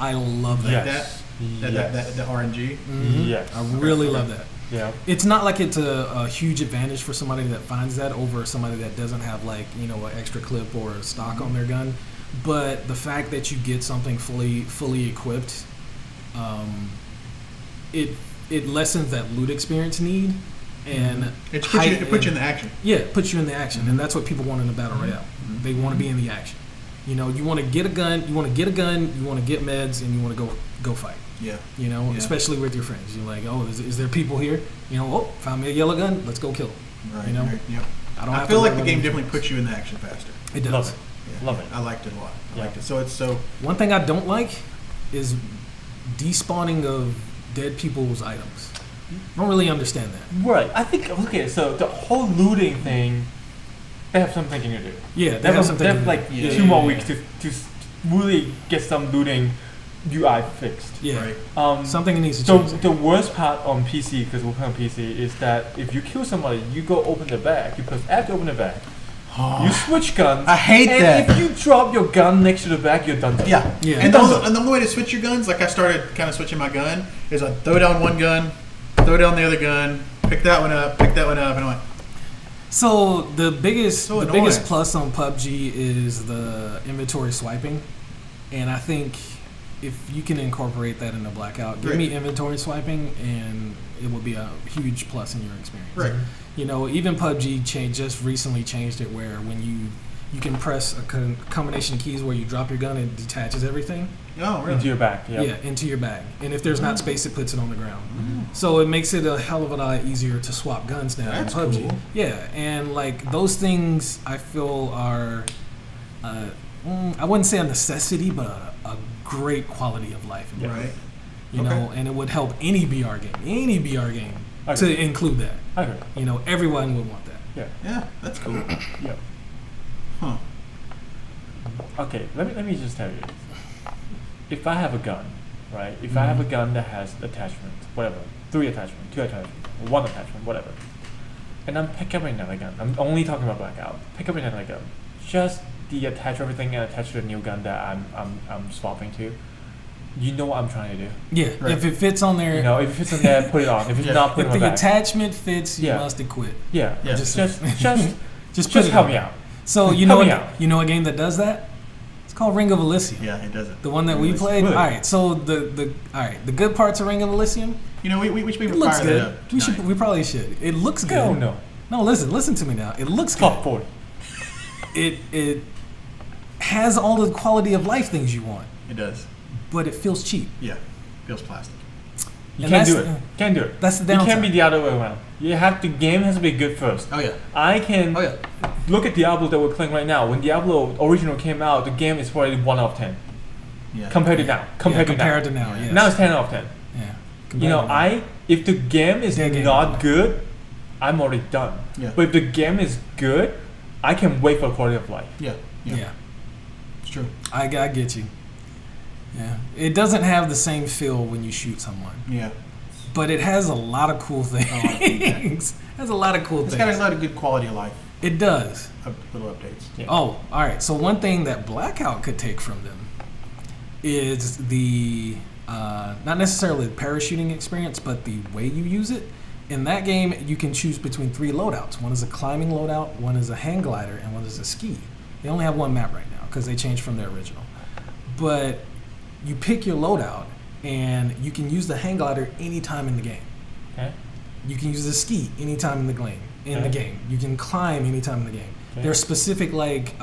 B: I love that.
C: Yes.
A: That RNG.
C: Yes.
B: I really love that.
C: Yeah.
B: It's not like it's a huge advantage for somebody that finds that over somebody that doesn't have an extra clip or a stock on their gun, but the fact that you get something fully equipped, it lessens that loot experience need, and
A: It puts you in the action.
B: Yeah, it puts you in the action, and that's what people want in a battle royale. They want to be in the action. You want to get a gun, you want to get meds, and you want to go fight.
A: Yeah.
B: Especially with your friends. You're like, oh, is there people here? Found me a yellow gun. Let's go kill them.
A: Right.
B: Yep.
A: I feel like the game definitely puts you in the action faster.
B: It does.
C: Love it.
A: Yeah.
C: Love it.
A: I liked it a lot. I
C: Yeah.
A: liked it. So it's so.
B: One thing I don't like is despawning of dead people's items. I don't really understand that.
C: Right. I think, okay, so the whole looting thing, they have some thinking to do.
B: Yeah, they have something.
C: They have like 2 more weeks to really get some looting UI fixed.
B: Yeah.
A: Right.
B: Something needs to
C: So
B: change.
C: the worst part on PC, because we're playing on PC, is that if you kill somebody, you go open the bag. Because after you open the bag, you switch guns.
A: I hate that.
C: And if you drop your gun next to the bag, you're done.
A: Yeah.
B: Yeah.
A: And the only way to switch your guns, like I started kind of switching my gun, is I throw down one gun, throw down the other gun, pick that one up, and I'm like,
B: So the biggest
A: annoying.
B: plus on PUBG is the inventory swiping, and I think if you can incorporate that into Blackout, give me inventory swiping, and it will be a huge plus in your experience.
A: Right.
B: Even PUBG just recently changed it where when you can press a combination of keys where you drop your gun and it detaches everything.
A: Oh, really?
C: Into your back. Yep.
B: Yeah, into your bag. And if there's not space, it puts it on the ground. So it makes it a hell of a lot easier to swap guns now
A: That's
B: in PUBG.
A: cool.
B: Yeah, and like those things I feel are, I wouldn't say a necessity, but a great quality of life.
C: Yeah.
A: Right.
B: You know, and it would help any BR game
C: Okay.
B: to include that.
C: Okay.
B: You know, everyone would want that.
C: Yeah.
A: Yeah, that's cool.
C: Yep.
A: Huh.
C: Okay, let me just tell you this. If I have a gun, right? If I have a gun that has attachments, whatever, 3 attachments, 2 attachments, 1 attachment, whatever, and I'm picking up another gun. I'm only talking about Blackout. Pick up another gun. Just attach everything and attach to the new gun that I'm swapping to. You know what I'm trying to do.
B: Yeah,
A: Right.
B: if it fits on there,
C: You know, if it fits in there, put it on. If it's
A: Yeah.
C: not, put
B: if
C: it on
B: the
C: my back.
B: attachment fits, you
C: Yeah.
B: must equip.
C: Yeah.
A: Yeah.
C: Just
B: Just
C: just
B: put it
C: help
B: on.
C: me out.
B: So you
C: Help
B: know,
C: me out.
B: you know a game that does that? It's called Ring of Elysium.
A: Yeah, it does it.
B: The one that we played.
C: Really?
B: All right. So the good parts of Ring of Elysium.
A: You know, we should be
B: It looks
A: firing that
B: good.
A: up
B: We
A: tonight.
B: we probably should. It looks good.
C: Hell no.
B: No, listen to me now. It looks good.
C: Top 4.
B: It has all the quality of life things you want,
A: It does.
B: but it feels cheap.
A: Yeah. Feels plastic.
C: You
B: And
C: can't do
B: that's-
C: it. Can't do it.
B: that's the
C: You can't
B: downside.
C: be the other way around. The game has to be good first.
A: Oh yeah.
C: I can
A: Oh yeah.
C: look at Diablo that we're playing right now. When Diablo original came out, the game is probably 1 out of 10
A: Yeah.
C: compared to now. Compared
B: compared
C: to
B: to now.
A: Yeah.
B: Yes.
C: now it's 10 out of 10.
B: Yeah.
C: You know,
B: Compared to now.
C: if the game is
B: Dead game.
C: not good, I'm already done.
A: Yeah.
C: But if the game is good, I can wait for quality of life.
A: Yeah.
B: Yeah.
A: It's true.
B: I get you. Yeah. It doesn't have the same feel when you shoot someone,
A: Yeah.
B: but it has a lot of cool things. Has a lot of cool
A: It's
B: things.
A: got a lot of good quality of life.
B: It does.
A: Little updates.
C: Yeah.
B: Oh, all right. So one thing that Blackout could take from them is the not necessarily the parachuting experience, but the way you use it. In that game, you can choose between 3 loadouts. One is a climbing loadout, one is a hang glider, and one is a ski. They only have 1 map right now because they changed from their original. But you pick your loadout, and you can use the hang glider anytime in the game.
C: Okay.
B: You can use the ski anytime in the game.
C: Okay.
B: You can climb anytime in the game.
C: Okay.
B: There's specific like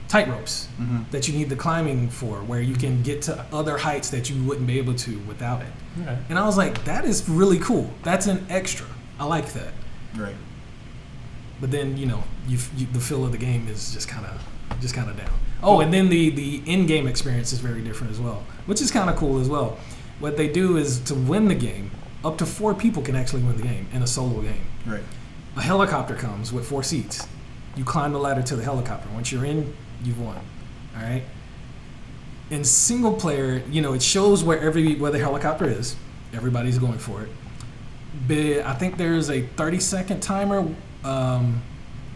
B: tight ropes
A: Mm-hmm.
B: that you need the climbing for, where you can get to other heights that you wouldn't be able to without it.
C: Okay.
B: And I was like, that is really cool. That's an extra. I like that.
A: Right.
B: But then you the feel of the game is just kind of down. Oh, and then the in-game experience is very different as well, which is kind of cool as well. What they do is to win the game, up to 4 people can actually win the game in a solo game.
A: Right.
B: A helicopter comes with 4 seats. You climb the ladder to the helicopter. Once you're in, you've won. All right. In single player, it shows where the helicopter is. Everybody's going for it. But I think there's a 30-second timer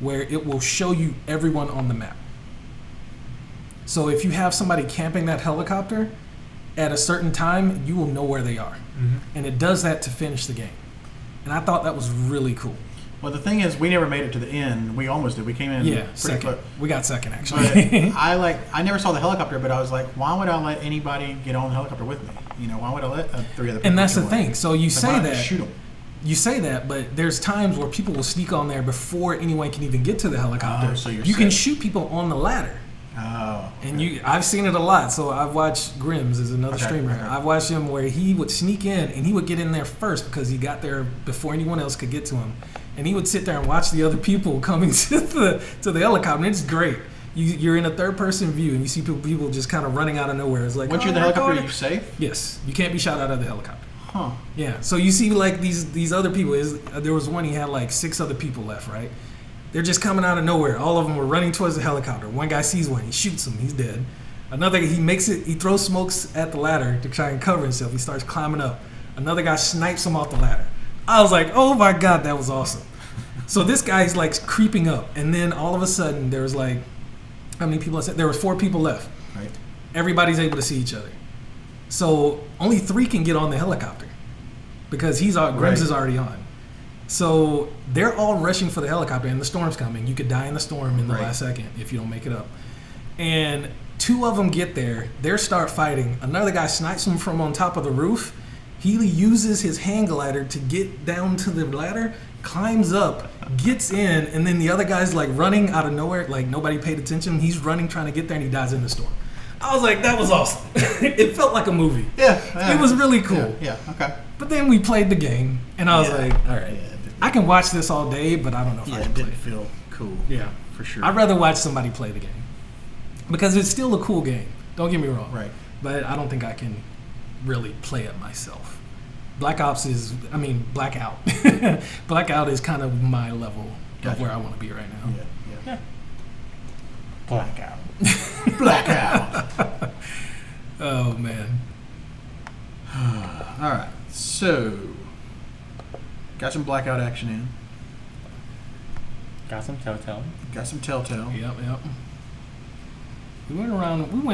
B: where it will show you everyone on the map. So if you have somebody camping that helicopter, at a certain time, you will know where they are.
C: Mm-hmm.
B: And it does that to finish the game. And I thought that was really cool.
A: Well, the thing is, we never made it to the end. We almost did. We came in.
B: Yeah,
A: pretty
B: second.
A: close.
B: We got second,
A: But
B: actually.
A: I never saw the helicopter, but I was like, why would I let anybody get on the helicopter with me? Why would I let 3 other people?
B: And that's the
A: get on?
B: thing. So you
A: Like, why
B: say
A: not
B: that.
A: just shoot them.
B: You say that, but there's times where people will sneak on there before anyone can even get to the helicopter.
A: Oh, so you're
B: you can
A: safe.
B: shoot people on the ladder.
A: Oh.
B: And I've seen it a lot. So I've watched Grims is another
A: Okay,
B: streamer.
A: okay.
B: I've watched him where he would sneak in and he would get in there first because he got there before anyone else could get to him. And he would sit there and watch the other people coming to the helicopter. And it's great. You're in a third person view and you see people just kind of running out of nowhere. It's like,
A: Once you're in the helicopter, are you safe?
B: Yes, you can't be shot out of the helicopter.
A: Huh.
B: Yeah, so you see like these other people. There was one, he had like 6 other people left, right? They're just coming out of nowhere. All of them were running towards the helicopter. One guy sees one, he shoots him, he's dead. Another, he throws smokes at the ladder to try and cover himself. He starts climbing up. Another guy snipes him off the ladder. I was like, oh my God, that was awesome. So this guy's like creeping up, and then all of a sudden there was like, how many people I said? There was 4 people left.
A: Right.
B: Everybody's able to see each other. So only 3 can get on the helicopter because Grims
A: Right.
B: is already on. So they're all rushing for the helicopter, and the storm's coming. You could die in the storm in the
A: Right.
B: last second if you don't make it up. And 2 of them get there. They start fighting. Another guy snipes them from on top of the roof. He uses his hang glider to get down to the ladder climbs up, gets in, and then the other guy's like running out of nowhere, like nobody paid attention. He's running, trying to get there, and he dies in the storm. I was like, that was awesome. It felt like a movie.
A: Yeah.
B: It was really cool.
A: Yeah, okay.
B: But then we played the game, and I was
A: Yeah.
B: like, all right, I can watch this all day, but I don't know if I
A: Yeah,
B: can
A: it
B: play
A: didn't
B: it.
A: feel cool.
B: Yeah.
A: For sure.
B: I'd rather watch somebody play the game. Because it's still a cool game. Don't get me wrong.
A: Right.
B: But I don't think I can really play it myself. Blackout. Blackout is kind of my level
A: Gotcha.
B: of where I want to be right now.
A: Yeah.
C: Blackout.
A: Blackout.
B: Oh, man.
A: All right. So, got some Blackout action in.
C: Got some Telltale.
A: Got some Telltale.
B: Yep. We went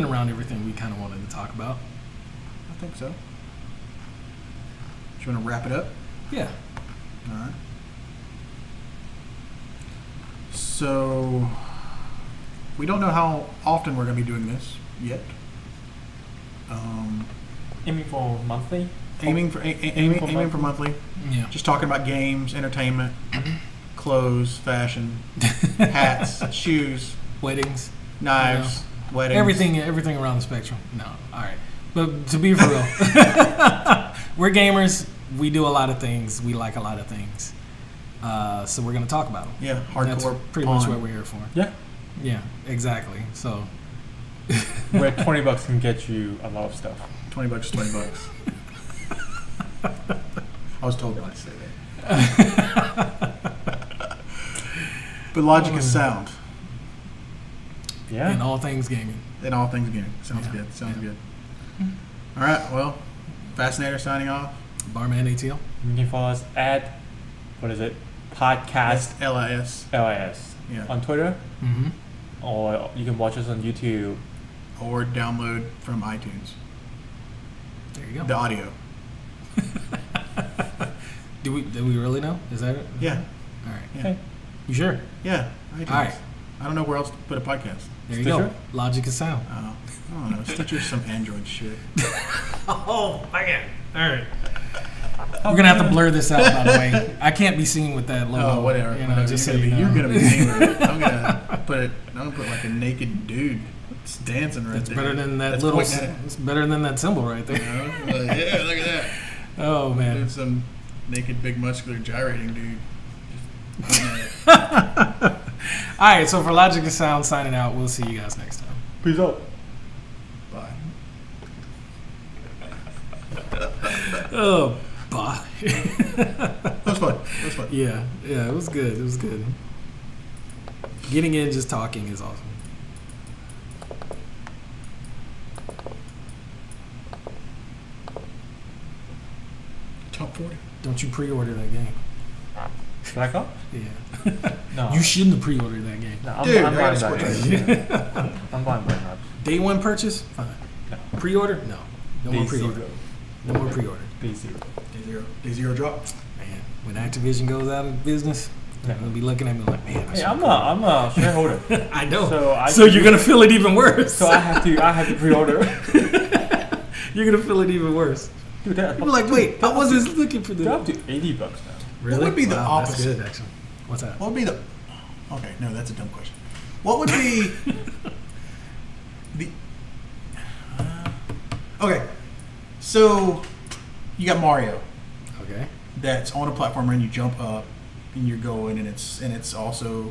B: around everything we kind of wanted to talk about.
A: I think so. Do you want to wrap it up?
B: Yeah.
A: All right. So, we don't know how often we're going to be doing this yet.
C: Aiming for monthly.
A: Aiming for monthly.
B: Yeah.
A: Just talking about games, entertainment, clothes, fashion, hats, shoes,
B: Weddings.
A: knives, weddings.
B: Everything around the spectrum. No. All right. But to be for real, we're gamers. We do a lot of things. We like a lot of things. So we're going to talk about them.
A: Yeah, hardcore.
B: That's pretty
A: pawn.
B: much what we're here for.
C: Yeah.
B: Yeah, exactly. So
C: Where $20 can get you a lot of stuff.
A: $20 is $20. I was told not to say that. But logic is sound
C: Yeah.
B: in all things gaming.
A: in all things gaming. Sounds
B: Yeah.
A: good. Sounds
B: Yeah.
A: good. All right. Well, Fascinator signing off.
B: Barman ATL.
C: You can follow us at, what is it? Podcast
A: LIS.
C: LIS
A: Yeah.
C: on Twitter,
B: Mm-hmm.
C: or you can watch us on YouTube.
A: Or download from iTunes.
B: There you go.
A: The audio.
B: Do we really know? Is that it?
A: Yeah.
B: All right.
A: Yeah.
C: Okay.
B: You sure?
A: Yeah. iTunes.
B: All right.
A: I don't know where else to put a podcast.
B: There you
C: Stitcher?
B: go. Logic is sound.
A: I don't know. Stitcher's some Android shit.
B: Oh man! All right. We're gonna have to blur this out, by the way. I can't be seen with that logo.
A: Oh, whatever.
B: You know,
A: whatever.
B: just so
A: you're,
B: you know.
A: you're gonna be seeing it. I'm gonna put like a naked dude just dancing right
B: It's
A: there.
B: better than that
A: That's
B: little.
A: pointing at it.
B: It's better than that symbol right
A: You
B: there.
A: know? Like, yeah, look at that.
B: Oh man.
A: There's some naked, big, muscular, gyrating dude. Just pointing at it.
B: All right. So for Logic is Sound, signing out. We'll see you guys next time.
C: Peace out.
A: Bye.
B: Oh, bye.
A: That was fun. That was fun.
B: Yeah. It was good. It was good. Getting in, just talking is awesome.
A: Top 40.
B: Don't you pre-order that game?
C: Black Ops?
B: Yeah.
C: No.
B: You shouldn't have pre-ordered that game.
C: No,
A: Dude,
C: I'm
A: I
C: buying
A: gotta
C: Black
A: switch.
C: Ops. I'm buying Black Ops.
B: Day one purchase? Fine.
C: No.
B: Pre-order? No. No more
C: Day
B: pre-order.
C: zero.
B: No more pre-order.
C: Day zero.
A: Day zero. Day zero drop.
B: Man, when Activision goes out of business, they're gonna be looking at me like, man. I
C: Hey,
B: should
C: I'm a shareholder.
B: I know.
C: So
B: So you're gonna feel it even worse.
C: So I have to pre-order.
B: You're gonna feel it even worse.
C: Dude, that
B: You're like, wait, I wasn't looking for
C: they're up
B: this.
C: to $80 now.
B: Really?
A: would be the
B: Wow, That's
A: opposite?
B: good, actually. What's that?
A: What would be the? Okay, no, that's a dumb question. What would be the? Okay, so you got Mario
B: Okay.
A: that's on a platformer and you jump up and you're going and it's also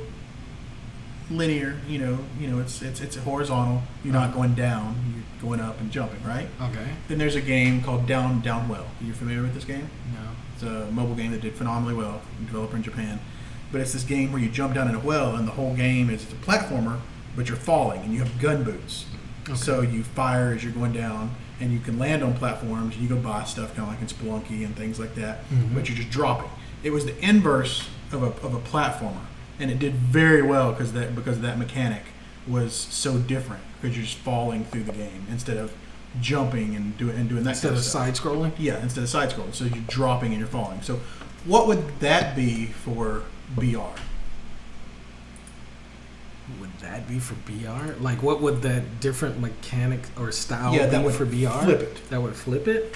A: linear. You know, it's horizontal. You're not going down. You're going up and jumping, right?
B: Okay.
A: Then there's a game called Down Well. Are you familiar with this game?
B: No.
A: It's a mobile game that did phenomenally well, developer in Japan. But it's this game where you jump down in a well, and the whole game is it's a platformer, but you're falling, and you have gun boots.
B: Okay.
A: So you fire as you're going down, and you can land on platforms. You go buy stuff kind of like in Spelunky and things like that,
B: Mhm.
A: but you're just dropping. It was the inverse of a platformer, and it did very well because that mechanic was so different because you're just falling through the game instead of jumping and doing that
B: Instead
A: kind
B: of
A: stuff.
B: side scrolling?
A: Yeah, instead of side scrolling. So you're dropping and you're falling. So what would that be for BR?
B: Would that be for BR? Like, what would that different mechanic or style
A: Yeah,
B: be
A: that would
B: for BR?
A: flip it.
B: That would flip it?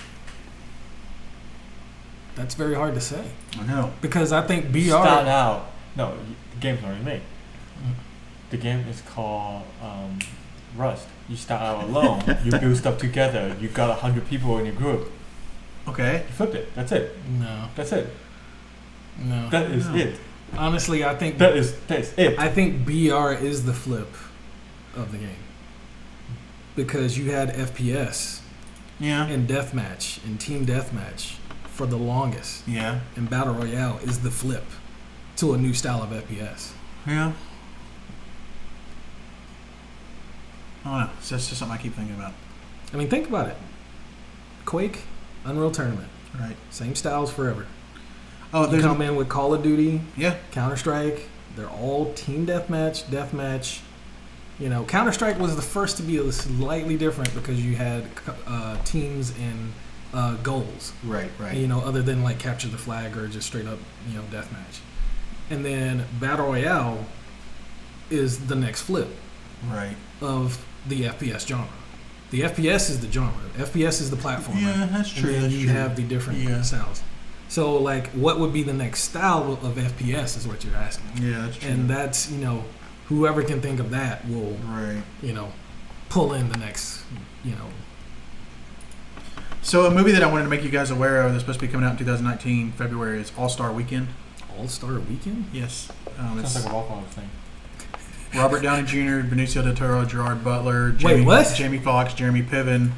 B: That's very hard to say.
A: I know.
B: Because I think BR...
C: Start out. No, the game's already made. The game is called Rust. You start out alone. You build stuff together. You got 100 people in your group.
A: Okay.
C: You flipped it. That's it.
B: No.
C: That's it.
B: No.
C: That is it.
B: Honestly, I think...
C: That is it.
B: I think BR is the flip of the game. Because you had FPS
A: Yeah.
B: and deathmatch and team deathmatch for the longest.
A: Yeah.
B: And Battle Royale is the flip to a new style of FPS.
A: Yeah. I don't know. It's just something I keep thinking about.
B: I mean, think about it. Quake, Unreal Tournament.
A: Right.
B: Same styles forever.
A: Oh,
B: You
A: there's
B: come in with Call of Duty,
A: yeah.
B: Counter-Strike. They're all team deathmatch. You know, Counter-Strike was the first to be slightly different because you had teams and goals.
A: Right.
B: You know, other than like capture the flag or just straight up, you know, deathmatch. And then Battle Royale is the next flip
A: Right.
B: of the FPS genre. The FPS is the genre. FPS is the platformer.
A: Yeah, that's true.
B: And then
A: That's
B: you
A: true.
B: have the different
A: Yeah.
B: styles. So, like, what would be the next style of FPS is what you're asking.
A: Yeah, that's true.
B: And that's, you know, whoever can think of that will,
A: Right.
B: you know, pull in the next, you know.
A: So a movie that I wanted to make you guys aware of that's supposed to be coming out in 2019 February is All-Star Weekend.
B: All-Star Weekend?
A: Yes.
C: Sounds
A: It's
C: like a Waffle thing.
A: Robert Downey Jr., Benicio del Toro, Gerard Butler,
B: Wait, what?
A: Jamie Foxx, Jeremy Piven.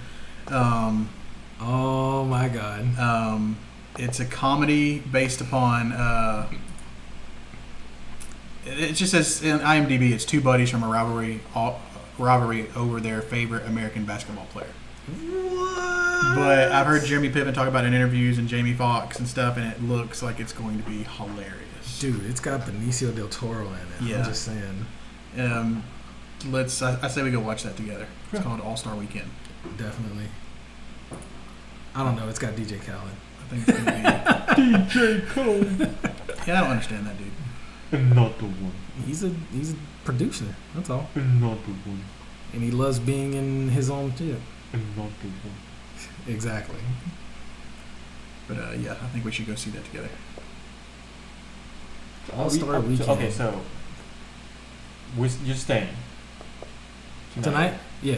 B: Oh, my God.
A: It's a comedy based upon. It just says in IMDb, it's two buddies from a rivalry over their favorite American basketball player.
B: What?
A: But I've heard Jeremy Piven talk about it in interviews and Jamie Foxx and stuff, and it looks like it's going to be hilarious.
B: Dude, it's got Benicio del Toro in it.
A: Yeah.
B: I'm just saying.
A: I say we go watch that together. It's called All-Star Weekend.
B: Definitely. I don't know. It's got DJ Khaled.
A: I think it's going to
C: DJ Cole.
A: be. Yeah, I don't understand that dude.
C: Another one.
B: He's a producer. That's all.
C: Another one.
B: And he loves being in his own shit.
C: Another one.
B: Exactly.
A: But yeah, I think we should go see that together.
B: All-Star Weekend.
C: Okay, so you're staying
B: Tonight? Yeah.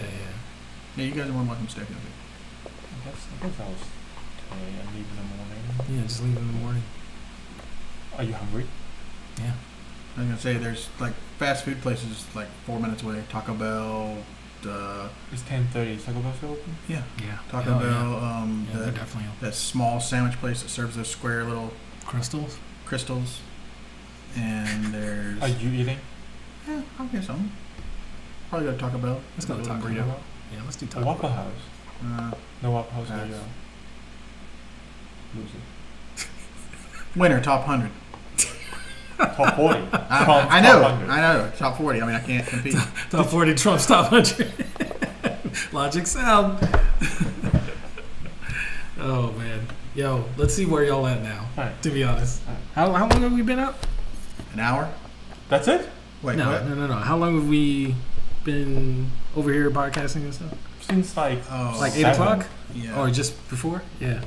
A: Yeah, you guys are more than welcome to stay with me.
C: I guess I'll stay and leave in the morning.
B: Yeah, just leave in the morning.
C: Are you hungry?
B: Yeah.
A: I was gonna say there's like fast food places like 4 minutes away. Taco Bell.
C: It's 10:30. Taco Bell still open?
A: Yeah.
B: Yeah.
A: Taco
B: Oh,
A: Bell.
B: Yeah, they're definitely open.
A: That small sandwich place that serves those square little
B: Crystals?
A: crystals. And there's.
C: Are you eating?
A: Yeah, I'll get some. Probably go to Taco Bell.
B: Let's go to
A: Get a little
B: Taco
A: burrito.
B: Bell. Yeah, let's do
C: A
B: Taco
C: Waffle
B: Bell.
C: House. No Waffle House near
A: Pass.
C: you. Loser.
A: Winner, top 100.
C: Top 40.
A: I know. Top 40. I mean, I can't compete.
B: Top 40 Trump's top 100. Logic sound. Oh, man. Yo, let's see where y'all at now,
C: Alright.
B: to be honest.
C: Alright.
B: How long have we been out?
A: An hour?
C: That's it?
A: Wait,
B: No.
A: what?
B: How long have we been over here podcasting and stuff?
C: Since like
A: Oh,
B: Like 8
C: 7.
B: o'clock?
A: Yeah.
B: Or just before? Yeah.